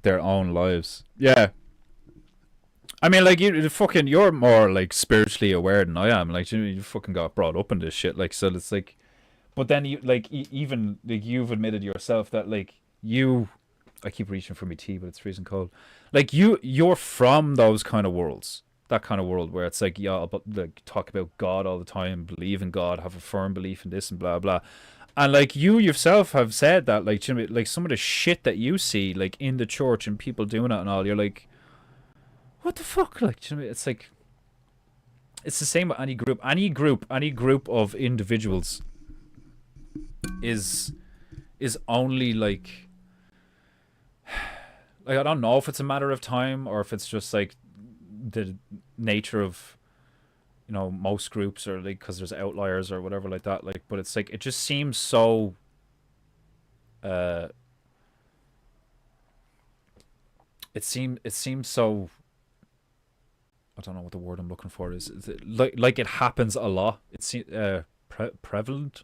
their own lives. Yeah. I mean, like, you're more, like, spiritually aware than I am. Like, you fucking got brought up in this shit. Like, so it's like, but then you, like, even, like, you've admitted yourself that, like, I keep reaching for my tea, but it's freezing cold. Like, you're from those kind of worlds. That kind of world where it's like, yeah, but like, talk about God all the time, believe in God, have a firm belief in this and blah blah. And like, you yourself have said that, like, you know, like, some of the shit that you see, like, in the church and people doing it and all, you're like, what the fuck? Like, you know, it's like, it's the same with any group. Any group of individuals is only like I don't know if it's a matter of time or if it's just like the nature of, you know, most groups, or like because there's outliers or whatever like that. Like, but it's like, it just seems so. It seems so. I don't know what the word I'm looking for is. Is it like it happens a lot? It seems prevalent.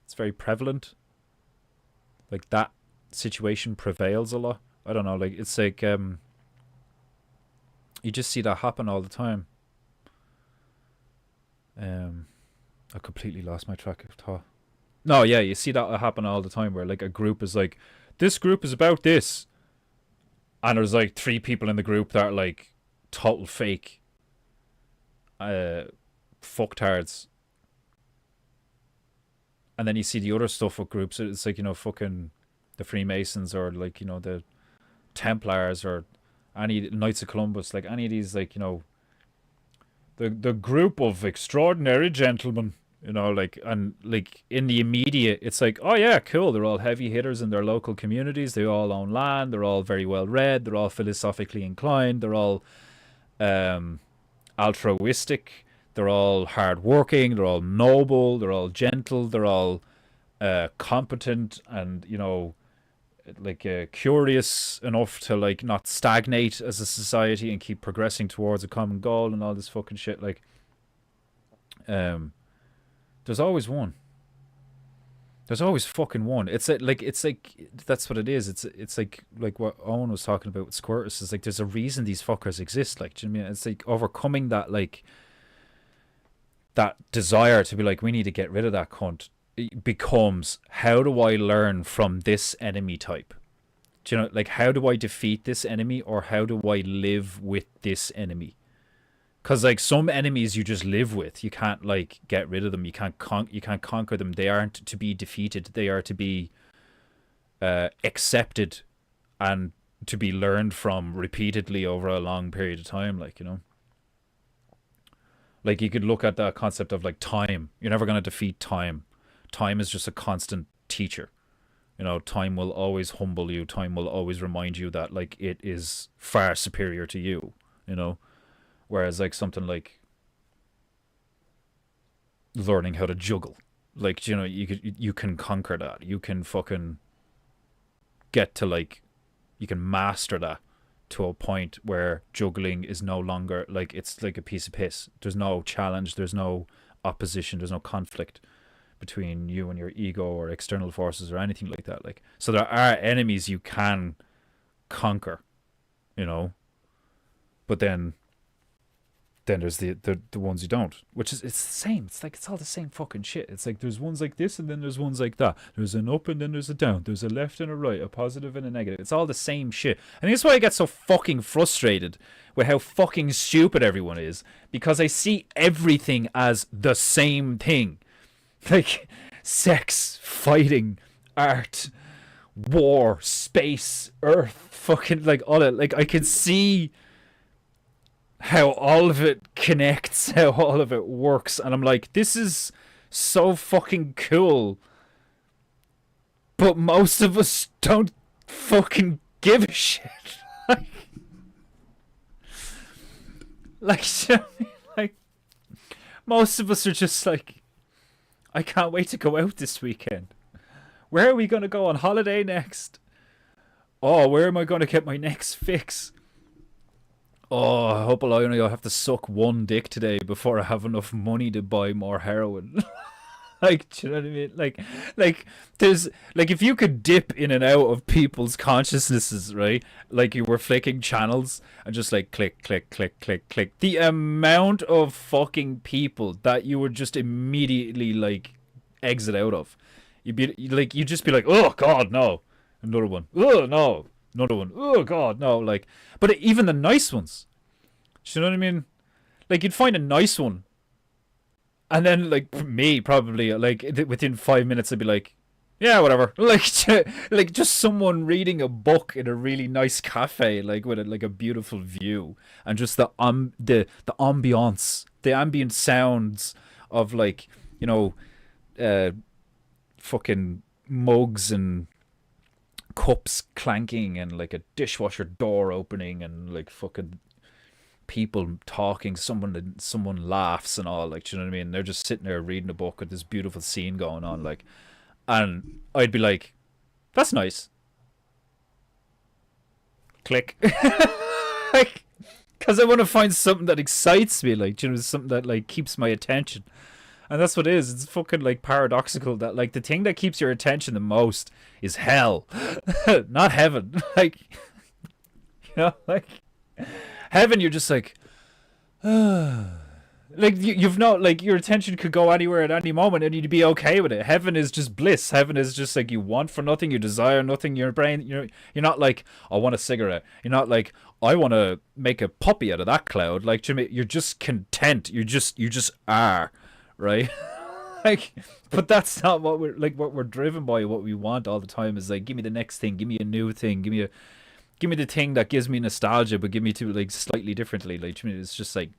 It's very prevalent. Like, that situation prevails a lot. I don't know. Like, it's like you just see that happen all the time. I completely lost my track of thought. No, yeah, you see that happen all the time where, like, a group is like, this group is about this, and there's like 3 people in the group that are like total fake fucktards. And then you see the other stuff with groups. It's like, you know, fucking the Freemasons, or like, you know, the Templars, or any Knights of Columbus, like any of these, like, you know, the group of extraordinary gentlemen, you know, like, and like in the immediate, it's like, oh yeah, cool, they're all heavy hitters in their local communities, they all own land, they're all very well read, they're all philosophically inclined, they're all altruistic, they're all hardworking, they're all noble, they're all gentle, they're all competent, and, you know, like curious enough to, like, not stagnate as a society and keep progressing towards a common goal and all this fucking shit. Like, there's always one. There's always fucking one. It's like that's what it is. It's like what Owen was talking about with Squirtus. Is like, there's a reason these fuckers exist. Like, do you know what I mean? It's like overcoming that, like, that desire to be like, we need to get rid of that cunt. It becomes, how do I learn from this enemy type? Do you know, like, how do I defeat this enemy, or how do I live with this enemy? Because, like, some enemies you just live with. You can't, like, get rid of them. You can't conquer them. They aren't to be defeated. They are to be accepted and to be learned from repeatedly over a long period of time. Like, you know, like, you could look at the concept of, like, time. You're never going to defeat time. Time is just a constant teacher. You know, time will always humble you. Time will always remind you that, like, it is far superior to you, you know? Whereas, like, something like learning how to juggle, like, you know, you can conquer that. You can fucking get to, like, you can master that to a point where juggling is no longer, like, it's like a piece of piss. There's no challenge. There's no opposition. There's no conflict between you and your ego or external forces or anything like that. Like, so there are enemies you can conquer, you know, but then there's the ones you don't, which is, it's the same. It's like, it's all the same fucking shit. It's like, there's ones like this and then there's ones like that. There's an up and then there's a down. There's a left and a right, a positive and a negative. It's all the same shit. And that's why I get so fucking frustrated with how fucking stupid everyone is, because I see everything as the same thing. Like, sex, fighting, art, war, space, earth, fucking, like, all that. Like, I can see how all of it connects, how all of it works, and I'm like, this is so fucking cool. But most of us don't fucking give a shit. Like, like, most of us are just like, I can't wait to go out this weekend. Where are we gonna go on holiday next? Oh, where am I gonna get my next fix? Oh, I hope I only have to suck one dick today before I have enough money to buy more heroin. Like, do you know what I mean? Like, there's like if you could dip in and out of people's consciousnesses, right? Like you were flicking channels and just like click, click, click, click, click. The amount of fucking people that you would just immediately like exit out of. You'd just be like, oh God, no, another one. Oh no, another one. Oh God, no. Like, but even the nice ones. Do you know what I mean? Like you'd find a nice one. And then, like me, probably like within 5 minutes, I'd be like, "Yeah, whatever." Like just someone reading a book in a really nice cafe, like with like a beautiful view, and just the ambiance, the ambient sounds of like uh, fucking mugs and cups clanking, and like a dishwasher door opening, and like fucking people talking, someone laughs and all, like, do you know what I mean? They're just sitting there reading a book with this beautiful scene going on, like, and I'd be like, that's nice. Click. Like, because I want to find something that excites me, like, do you know, something that like keeps my attention. And that's what it is. It's fucking like paradoxical that like the thing that keeps your attention the most is hell, not heaven. Like, like heaven, you're just like, like you've not like your attention could go anywhere at any moment and you'd be okay with it. Heaven is just bliss. Heaven is just like you want for nothing, you desire nothing. Your brain, you're not like, I want a cigarette. You're not like, I want to make a puppy out of that cloud. Like, Jimmy, you're just content. You just are, right? Like, but that's not what we're driven by. What we want all the time is like, give me the next thing, give me a new thing, give me the thing that gives me nostalgia, but give me to like slightly differently. Like, to me, it's just like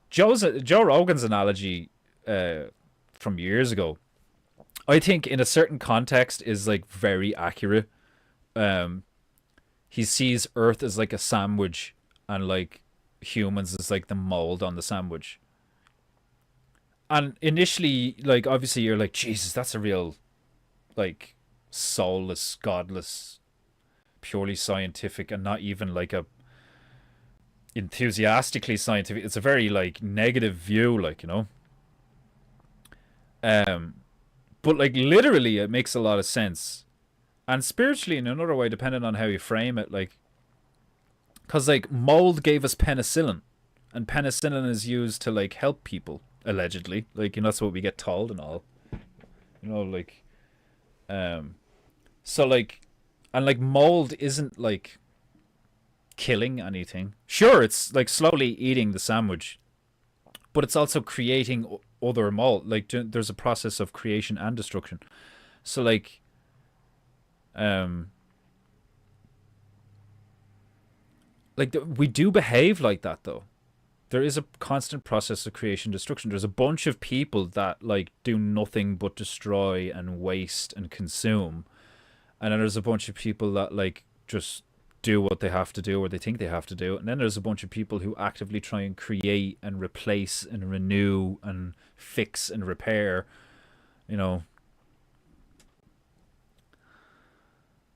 Joe Rogan's analogy from years ago. I think in a certain context is like very accurate. He sees Earth as like a sandwich, and like humans as like the mold on the sandwich. And initially, like obviously, you're like, Jesus, that's a real like soulless, godless, purely scientific, and not even like a enthusiastically scientific. It's a very like negative view, like, but like literally it makes a lot of sense, and spiritually in another way, depending on how you frame it. Like, because like mold gave us penicillin, and penicillin is used to like help people, allegedly, like, that's what we get told and all, like, so like, and like mold isn't like killing anything. Sure, it's like slowly eating the sandwich, but it's also creating other mold. Like, there's a process of creation and destruction. So like, we do behave like that though. There is a constant process of creation, destruction. There's a bunch of people that like do nothing but destroy and waste and consume, and then there's a bunch of people that like just do what they have to do or they think they have to do, and then there's a bunch of people who actively try and create and replace and renew and fix and repair. Ugh.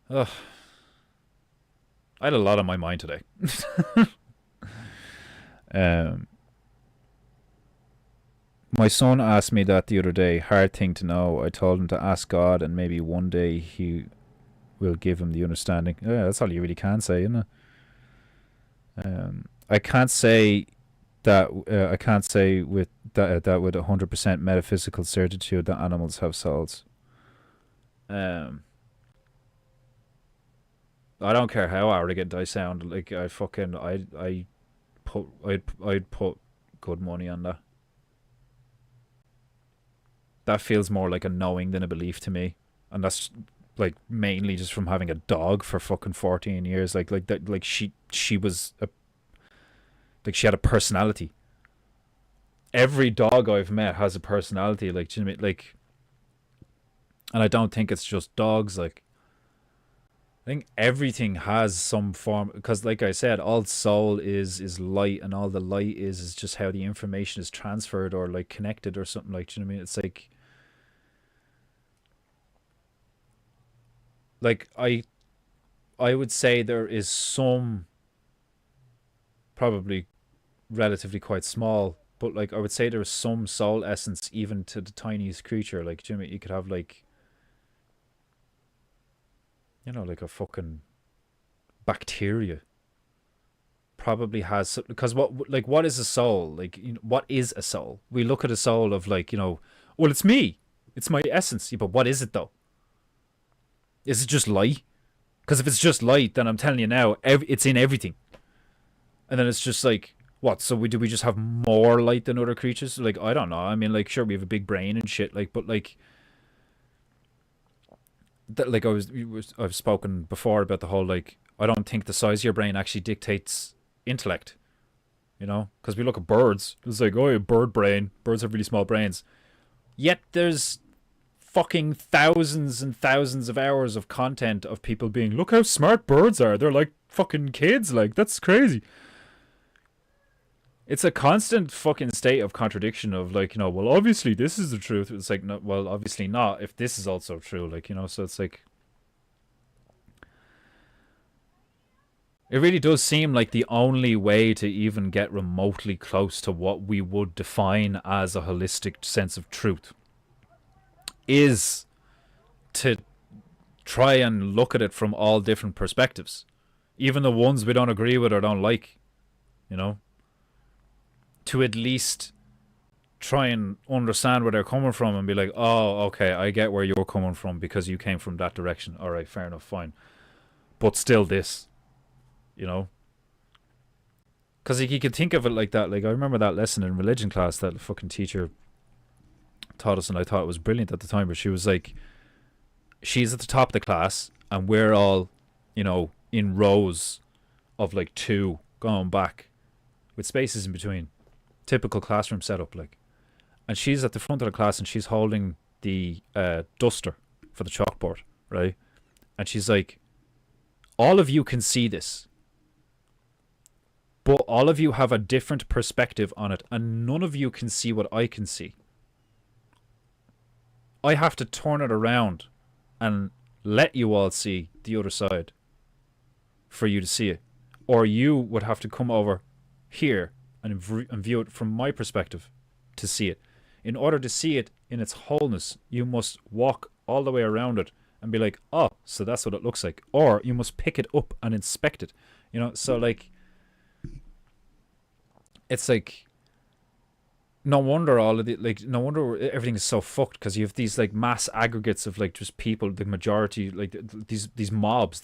I had a lot on my mind today. My son asked me that the other day. Hard thing to know. I told him to ask God, and maybe one day he will give him the understanding. Yeah, that's all you really can say, isn't it? I can't say that. I can't say with that with 100% metaphysical certitude that animals have souls. I don't care how arrogant I sound. Like, I'd put good money on that. That feels more like a knowing than a belief to me, and that's like mainly just from having a dog for fucking 14 years. Like that. Like she was Like, she had a personality. Every dog I've met has a personality. Like, do you know what I mean? Like, and I don't think it's just dogs. Like, I think everything has some form, because, like I said, all soul is light, and all the light is just how the information is transferred or like connected or something. Like, do you know what I mean? It's like I would say there is some, probably relatively quite small, but like I would say there is some soul essence even to the tiniest creature. Like, do you know what I mean? You could have like, you know, like a fucking bacteria probably has, because what is a soul? Like, you know, what is a soul? We look at a soul of like, you know, well, it's me, it's my essence. Yeah, but what is it though? Is it just light? Because if it's just light, then I'm telling you now, it's in everything. And then it's just like, what? So do we just have more light than other creatures? Like, I don't know. I mean, like, sure, we have a big brain and shit. Like, but like, that, like I've spoken before about the whole, like, I don't think the size of your brain actually dictates intellect. You know, because we look at birds, it's like, oh, a bird brain. Birds have really small brains. Yet there's fucking thousands and thousands of hours of content of people being, look how smart birds are. They're like fucking kids. Like, that's crazy. It's a constant fucking state of contradiction of like, you know, well, obviously this is the truth. It's like, no, well, obviously not if this is also true. Like, you know, so it's like, it really does seem like the only way to even get remotely close to what we would define as a holistic sense of truth is to try and look at it from all different perspectives, even the ones we don't agree with or don't like, you know, to at least try and understand where they're coming from and be like, oh, okay, I get where you're coming from because you came from that direction. All right, fair enough, fine. But still this, you know? Because like, you could think of it like that. Like, I remember that lesson in religion class that the fucking teacher taught us, and I thought it was brilliant at the time, but she was like, she's at the top of the class, and we're all, you know, in rows of like two going back with spaces in between. Typical classroom setup, like. And she's at the front of the class, and she's holding the duster for the chalkboard, right? And she's like, all of you can see this, but all of you have a different perspective on it, and none of you can see what I can see. I have to turn it around and let you all see the other side for you to see it. Or you would have to come over here and view it from my perspective to see it. In order to see it in its wholeness, you must walk all the way around it and be like, oh, so that's what it looks like. Or you must pick it up and inspect it. You know, so like, it's like, no wonder all of the, like, no wonder everything is so fucked, because you have these like mass aggregates of like just people, the majority, like these mobs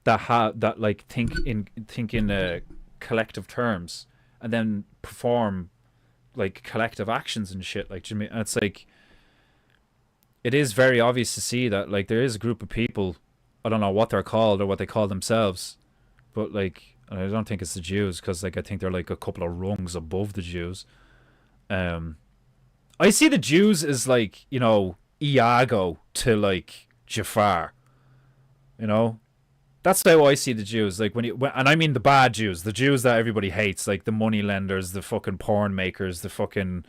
that have that like think in collective terms and then perform like collective actions and shit. Like, do you know what I mean? And it's like, it is very obvious to see that like there is a group of people, I don't know what they're called or what they call themselves, but like, I don't think it's the Jews, because like I think they're like a couple of rungs above the Jews. I see the Jews as like, you know, Iago to like Jafar. You know, that's how I see the Jews. Like and I mean the bad Jews, the Jews that everybody hates, like the money lenders, the fucking porn makers, the fucking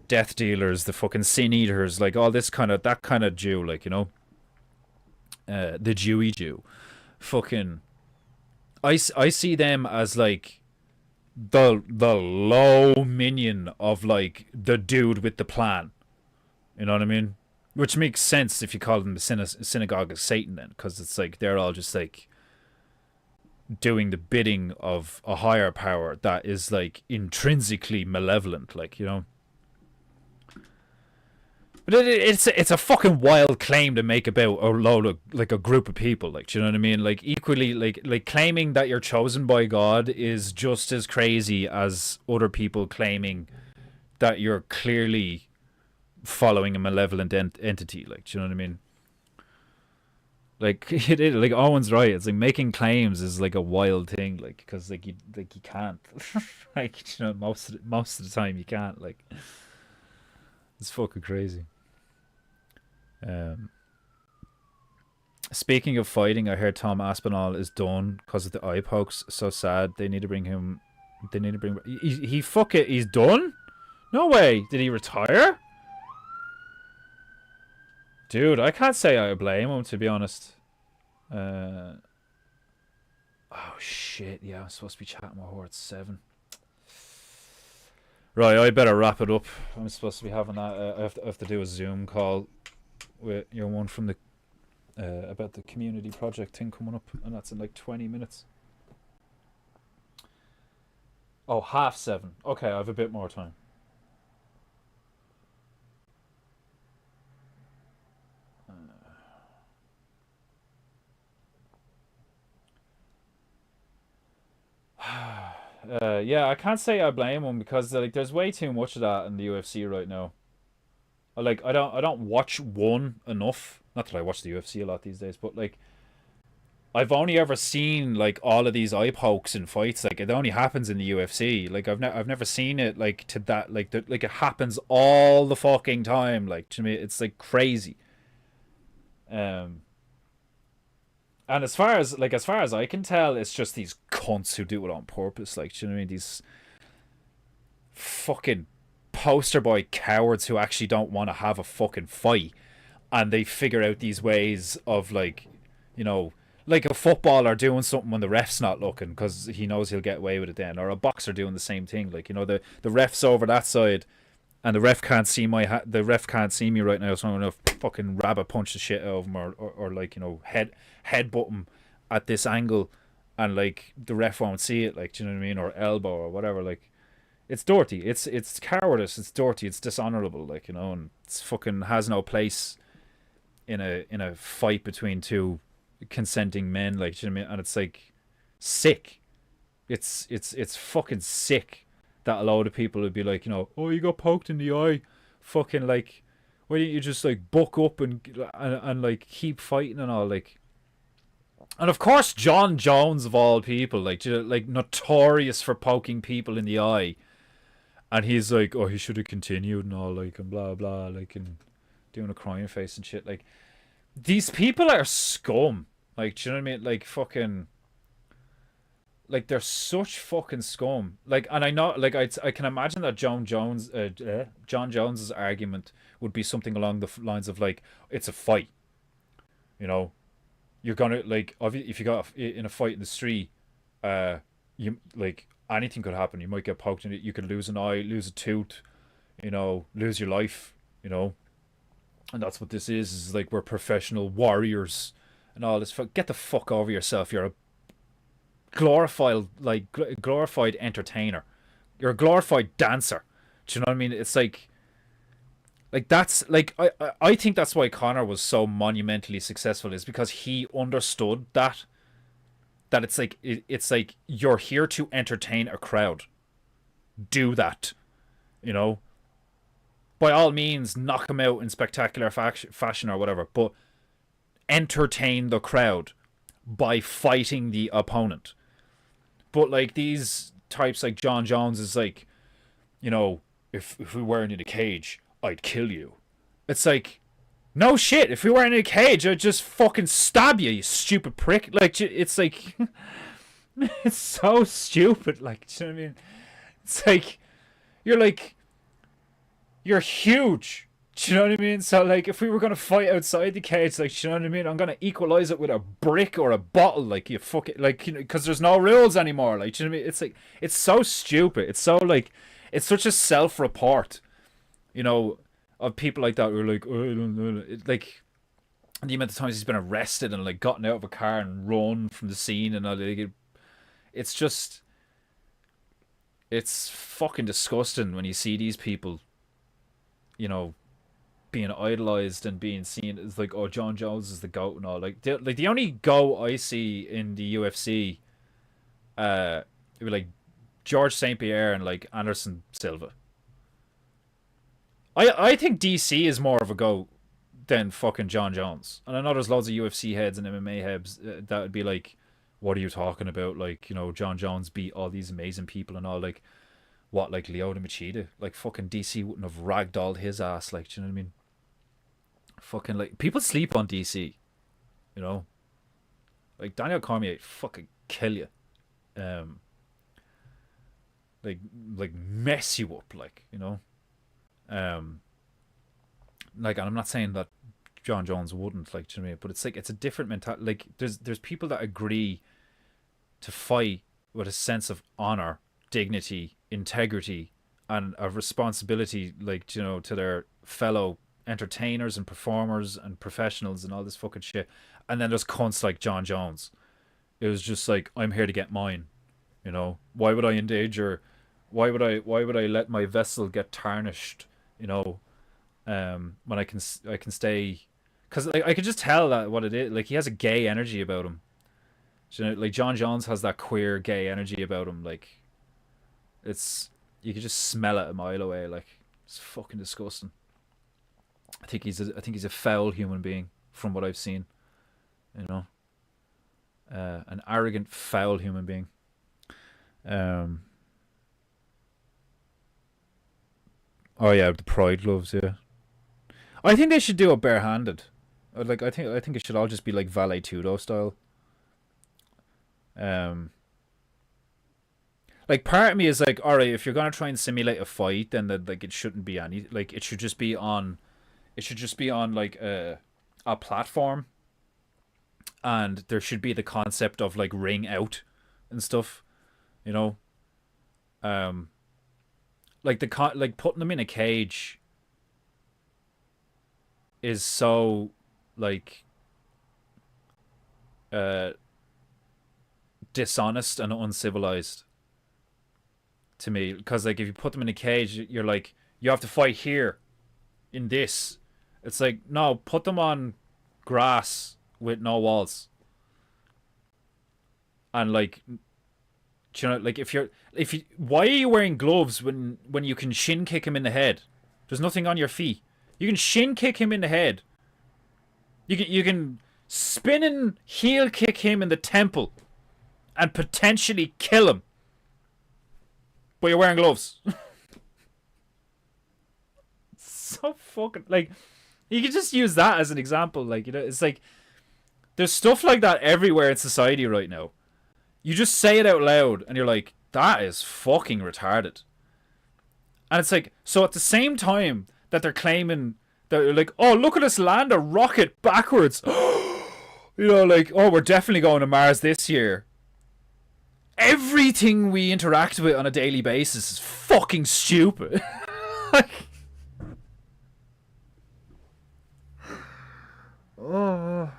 death dealers, the fucking sin eaters, like all this kind of, that kind of Jew, like, you know, the Jewy Jew, fucking. I see them as like the low minion of like the dude with the plan. You know what I mean? Which makes sense if you call them the synagogue of Satan then, because it's like they're all just like doing the bidding of a higher power that is like intrinsically malevolent, like, you know. But it's a fucking wild claim to make about a load of like a group of people, like, do you know what I mean? Like, equally, like claiming that you're chosen by God is just as crazy as other people claiming that you're clearly following a malevolent entity, like, do you know what I mean? Like it is, like Owen's right. It's like making claims is like a wild thing, like because you can't, like most of the time you can't. Like it's fucking crazy. Um, Speaking of fighting, I heard Tom Aspinall is done because of the eye pokes. So sad. They need to bring him. They need to bring. He fuck it. He's done. No way. Did he retire? Dude, I can't say I blame him, to be honest. Uh, oh shit! Yeah, I'm supposed to be chatting with her at 7. Right, I better wrap it up. I'm supposed to be having that. I have to do a Zoom call with your one from the about the community project thing coming up, and that's in like 20 minutes. Oh, 7:30. Okay, I have a bit more time. Yeah, I can't say I blame him because like there's way too much of that in the UFC right now. Like I don't watch one enough. Not that I watch the UFC a lot these days, but like I've only ever seen like all of these eye pokes in fights. Like it only happens in the UFC. Like I've never seen it like to that like it happens all the fucking time. Like to me, it's like crazy. Um, and as far as I can tell, it's just these cunts who do it on purpose. Like do you know what I mean? These fucking poster boy cowards who actually don't want to have a fucking fight, and they figure out these ways of like, you know, like a footballer doing something when the ref's not looking because he knows he'll get away with it then, or a boxer doing the same thing. Like the ref's over that side, and the ref can't see the ref can't see me right now, so I'm gonna fucking rabbit punch the shit out of him, or like headbutt him at this angle, and like the ref won't see it. Like do you know what I mean? Or elbow or whatever. Like it's dirty. It's cowardice. It's dirty. It's dishonorable. Like and it's fucking has no place in a fight between two consenting men. Like do you know what I mean? And it's like sick. It's fucking sick that a load of people would be like, oh, you got poked in the eye, fucking like, why don't you just like buck up and like keep fighting and all like. And of course, John Jones of all people, like like notorious for poking people in the eye, and he's like, oh, he should have continued and all like and blah blah like and doing a crying face and shit. Like these people are scum. Like, do you know what I mean? Like fucking like they're such fucking scum. Like, and I know, like, I can imagine that John Jones's argument would be something along the lines of like, it's a fight. You know, you're gonna like, if you got in a fight in the street, you like anything could happen. You might get poked in it. You could lose an eye, lose a tooth. Lose your life. And that's what this is like we're professional warriors and all this. Get the fuck over yourself. You're a glorified entertainer. You're a glorified dancer. Do you know what I mean? It's like that's like I think that's why Connor was so monumentally successful is because he understood that it's like you're here to entertain a crowd. Do that, you know. By all means, knock him out in spectacular fashion or whatever, but entertain the crowd by fighting the opponent. But like these types like John Jones is like, if we weren't in a cage, I'd kill you. It's like, no shit. If we weren't in a cage, I'd just fucking stab you, you stupid prick. Like it's like, it's so stupid. Like, do you know what I mean? It's like you're huge. Do you know what I mean? So like, if we were gonna fight outside the cage, like, do you know what I mean? I'm gonna equalize it with a brick or a bottle, like you fuck it, like because there's no rules anymore. Like, do you know what I mean? It's like it's so stupid. It's so like it's such a self-report, of people like that who are like, oh, I don't know, like the amount of times he's been arrested and like gotten out of a car and run from the scene and all. Like, it's just it's fucking disgusting when you see these people, being idolized and being seen as like, oh, John Jones is the goat and all. Like the only goat I see in the UFC, it would be like George St. Pierre and like Anderson Silva. I think DC is more of a goat than fucking John Jones. And I know there's loads of UFC heads and MMA heads that would be like, what are you talking about? Like, you know, John Jones beat all these amazing people and all. Like, what, like Lyoto Machida? Like, fucking DC wouldn't have ragdolled his ass. Like, do you know what I mean? Fucking, like, people sleep on DC, you know? Like, Daniel Cormier fucking kill you. Like, mess you up, like, you know? Like, and I'm not saying that John Jones wouldn't, like, do you know what I mean? But it's like, it's a different mentality. Like, there's people that agree to fight with a sense of honor, dignity, integrity, and a responsibility, like, you know, to their fellow entertainers and performers and professionals and all this fucking shit. And then there's cunts like John Jones. It was just like, I'm here to get mine. You know, why would I endanger? Why would I let my vessel get tarnished? You know, when I can stay, because I could just tell that what it is. Like, he has a gay energy about him. You know, like John Jones has that queer gay energy about him. Like, it's, you could just smell it a mile away. Like, it's fucking disgusting. I think he's a foul human being from what I've seen. You know, an arrogant, foul human being. Oh yeah, the pride gloves. Yeah, I think they should do it barehanded. Like, I think it should all just be like Valet Tudo style. Like, part of me is like, all right, if you're gonna try and simulate a fight, then that, like, it shouldn't be any, like, it should just be on like a platform, and there should be the concept of like ring out and stuff, you know. Like like putting them in a cage is so like dishonest and uncivilized to me, because like if you put them in a cage, you're like, you have to fight here in this. It's like, no, put them on grass with no walls. And like, you know, like if you, why are you wearing gloves when you can shin kick him in the head? There's nothing on your feet. You can shin kick him in the head. You can spinning heel kick him in the temple and potentially kill him. But you're wearing gloves. So fucking, like, you can just use that as an example. Like, you know, it's like, there's stuff like that everywhere in society right now. You just say it out loud and you're like, that is fucking retarded. And it's like, so at the same time that they're claiming that, they're like, oh, look at us land a rocket backwards. You know, like, oh, we're definitely going to Mars this year. Everything we interact with on a daily basis is fucking stupid. Like, oh,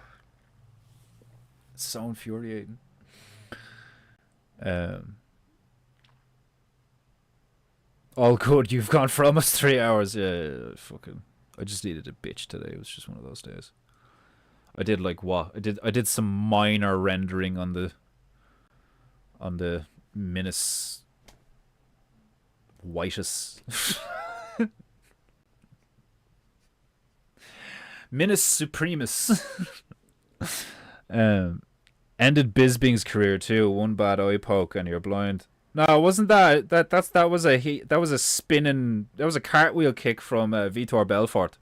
it's so infuriating. All good. You've gone for almost 3 hours. Yeah, fucking. I just needed a bitch today. It was just one of those days. I did like what? I did some minor rendering on the Minus Whitus. Minus Supremus. Ended Bisbing's career too. One bad eye poke and you're blind. No, it wasn't that. That was a spinning. That was a cartwheel kick from Vitor Belfort.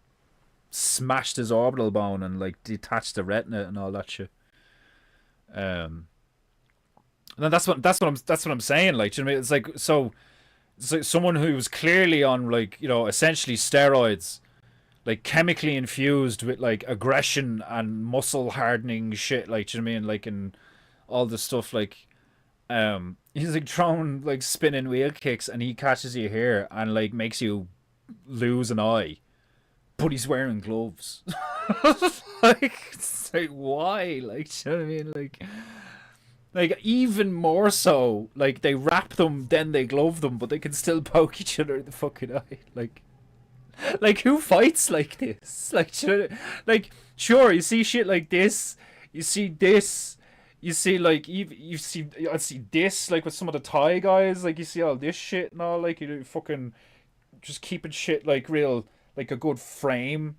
Smashed his orbital bone and like detached the retina and all that shit. And that's what I'm saying. Like, do you know what I mean? It's like, so someone who was clearly on, like, you know, essentially steroids, like chemically infused with like aggression and muscle hardening shit, like, do you know what I mean? Like, and all the stuff, like, he's like throwing like spinning wheel kicks and he catches you here and like makes you lose an eye, but he's wearing gloves. Like, it's like, why? Like, do you know what I mean? Like even more so, like, they wrap them, then they glove them, but they can still poke each other in the fucking eye. Like who fights like this? Like, like, sure, you see shit like this, you see this, you see like I see this, like with some of the Thai guys, like you see all this shit and all, like, you know, fucking just keeping shit like real, like a good frame,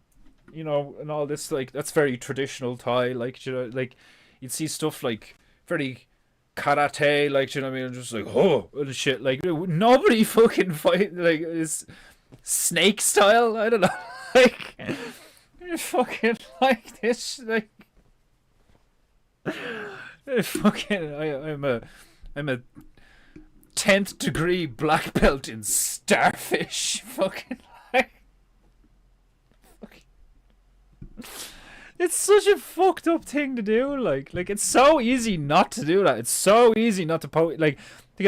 you know, and all this, like, that's very traditional Thai, like, you know, like, you'd see stuff like very karate, like, you know what I mean, just like, oh, and shit, like, nobody fucking fight, like, is snake style, I don't know, like, fucking, like, this, like, fucking, I'm a 10th degree black belt in starfish, fucking, like, it's such a fucked up thing to do. Like it's so easy not to do that. It's so easy not to like.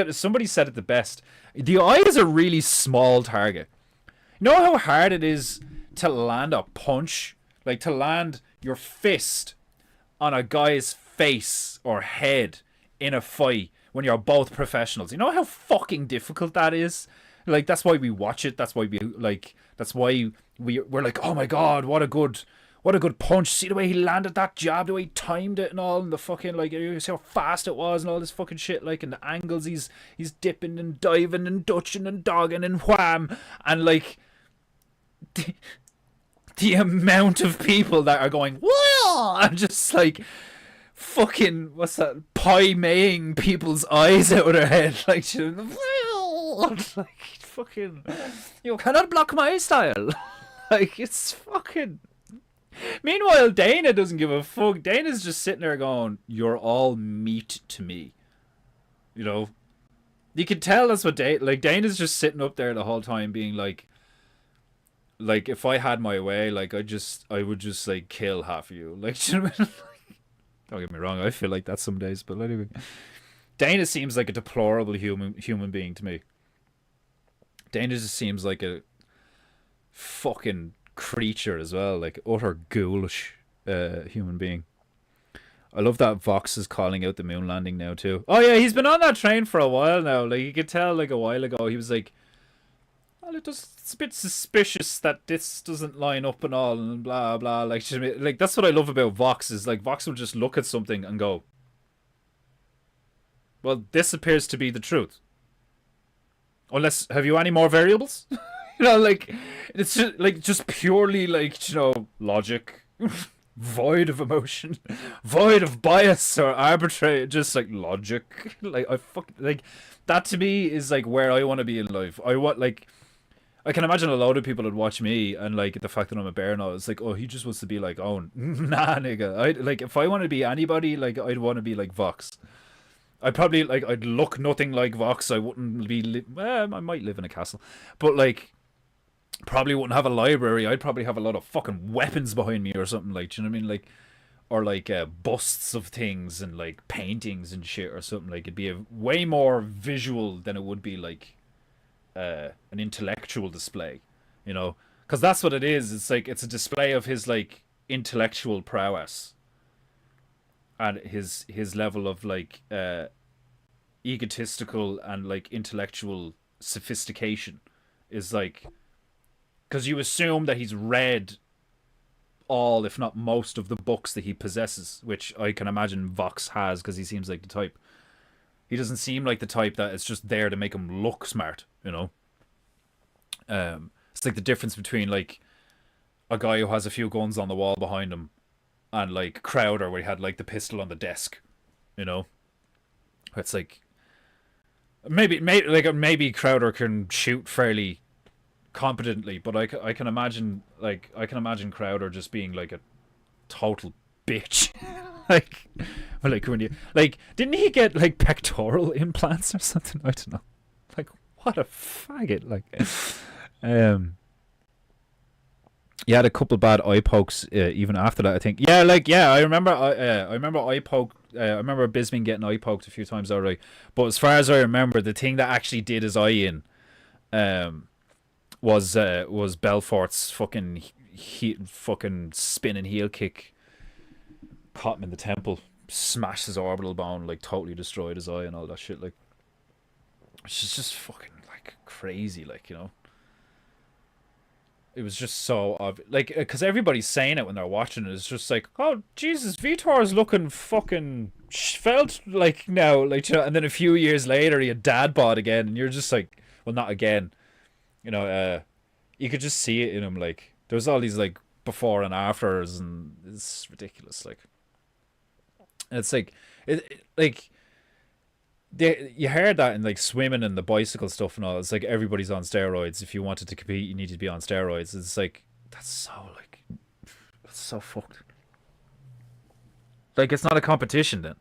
Somebody said it the best. The eye is a really small target. You know how hard it is to land a punch, like to land your fist on a guy's face or head in a fight when you're both professionals. You know how fucking difficult that is. Like that's why we watch it. That's why we like. That's why we're like, oh my god, what a good punch. See the way he landed that jab, the way he timed it and all, and the fucking, like, you see how fast it was and all this fucking shit, like, and the angles he's dipping and diving and dutching and dogging and wham, and, like, the amount of people that are going, whoa, and just, like, fucking, what's that, pie maying people's eyes out of their head, like, like, fucking, you cannot block my style. Like, it's fucking... Meanwhile, Dana doesn't give a fuck. Dana's just sitting there going, you're all meat to me. You know? You can tell that's what Dana's just sitting up there the whole time being like, if I had my way, like, I would just, like, kill half of you. Like, you know what I mean? Don't get me wrong, I feel like that some days, but anyway. Dana seems like a deplorable human being to me. Dana just seems like a fucking creature as well, like utter ghoulish human being. I love that Vox is calling out the moon landing now too. Oh yeah, he's been on that train for a while now. Like you could tell, like a while ago, he was like, well, it's a bit suspicious that this doesn't line up and all and blah blah. Like that's what I love about Vox is like Vox will just look at something and go, well, this appears to be the truth. Unless, have you any more variables? You know, like, it's just, like, just purely, like, you know, logic, void of emotion, void of bias or arbitrary, just, like, logic. Like, like, that to me is, like, where I want to be in life. I can imagine a lot of people would watch me and, like, the fact that I'm a bear now, it's like, oh, he just wants to be like, oh, nah, nigga. Like, if I want to be anybody, like, I'd want to be like Vox. I'd probably, like, I'd look nothing like Vox. I wouldn't be, I might live in a castle. But, like, probably wouldn't have a library. I'd probably have a lot of fucking weapons behind me or something, like, do you know what I mean? Like, or like busts of things and like paintings and shit or something. Like it'd be a way more visual than it would be like an intellectual display, you know? Because that's what it is. It's like it's a display of his like intellectual prowess and his level of like egotistical and like intellectual sophistication is like, because you assume that he's read all, if not most, of the books that he possesses, which I can imagine Vox has, because he seems like the type. He doesn't seem like the type that it's just there to make him look smart, you know. It's like the difference between like a guy who has a few guns on the wall behind him and like Crowder, where he had like the pistol on the desk, you know. It's like maybe Crowder can shoot fairly competently, but I can imagine Crowder just being like a total bitch. like when you like, didn't he get like pectoral implants or something? I don't know. Like what a faggot. Like he had a couple bad eye pokes even after that, I think. I remember eye poke. I remember Bisbing getting eye poked a few times already, but as far as I remember, the thing that actually did his eye in was Belfort's fucking spinning heel kick, caught him in the temple, smashed his orbital bone, like totally destroyed his eye and all that shit. Like, it's just fucking like crazy, like, you know. It was just so obvious, like, because everybody's saying it when they're watching it. It's just like, oh Jesus, Vitor's looking fucking felt like now, like, you know. And then a few years later, he had dad bod again, and you're just like, well, not again. You know, you could just see it in him. Like there was all these like before and afters, and it's ridiculous. Like, it's like like you heard that in like swimming and the bicycle stuff and all. It's like everybody's on steroids. If you wanted to compete, you needed to be on steroids. It's like that's so fucked. Like, it's not a competition then.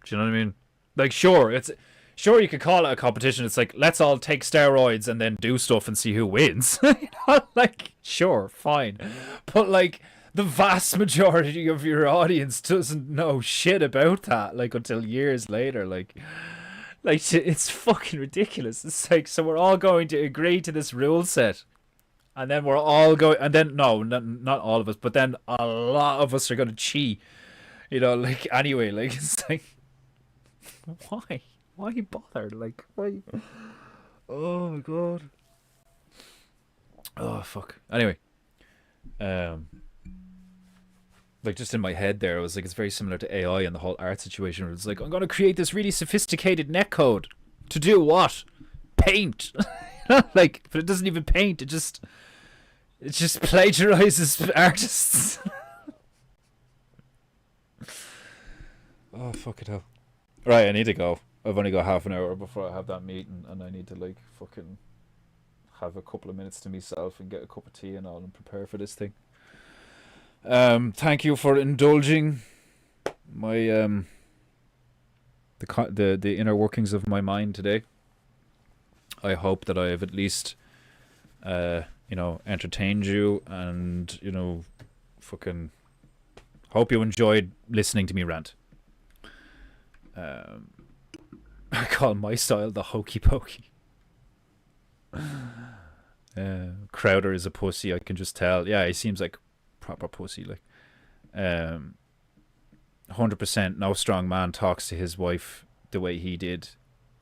Do you know what I mean? Like, sure, you could call it a competition. It's like, let's all take steroids and then do stuff and see who wins. You know? Like, sure, fine. But like, the vast majority of your audience doesn't know shit about that, like, until years later. Like it's fucking ridiculous. It's like, so we're all going to agree to this rule set, and then we're all going, and then no, not all of us, but then a lot of us are going to cheat. You know, like, anyway, like, it's like, why? Why bother? Like, why? Oh my god. Oh fuck. Anyway, like, just in my head there, I was like, it's very similar to AI and the whole art situation. Where it's like, I'm gonna create this really sophisticated netcode to do what? Paint. Like, but it doesn't even paint. It just plagiarizes artists. Oh, fuck it hell. Right, I need to go. I've only got half an hour before I have that meeting, and I need to, like, fucking have a couple of minutes to myself and get a cup of tea and all and prepare for this thing. Thank you for indulging my the inner workings of my mind today. I hope that I have at least entertained you, and fucking hope you enjoyed listening to me rant. I call my style the hokey pokey. Crowder is a pussy, I can just tell. Yeah, he seems like proper pussy. Like, 100% no strong man talks to his wife the way he did.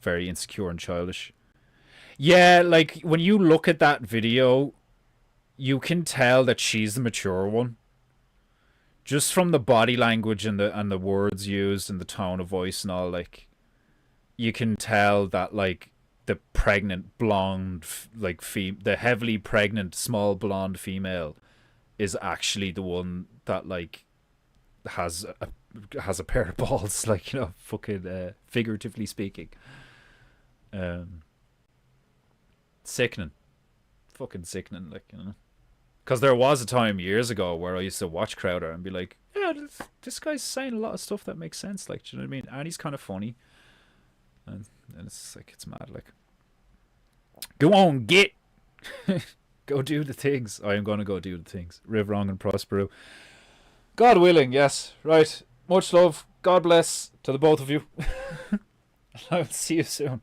Very insecure and childish. Yeah, like, when you look at that video, you can tell that she's the mature one. Just from the body language and the words used and the tone of voice and all, like, you can tell that, like, the pregnant blonde, like, the heavily pregnant small blonde female is actually the one that, like, has a pair of balls, like, fucking figuratively speaking. Sickening, fucking sickening, like, Because there was a time years ago where I used to watch Crowder and be like, yeah, this guy's saying a lot of stuff that makes sense. Like, do you know what I mean? And he's kind of funny. And it's like, it's mad. Like, go on, get. Go do the things. I am going to go do the things. Live long and prosper. God willing, yes. Right. Much love. God bless to the both of you. I'll see you soon.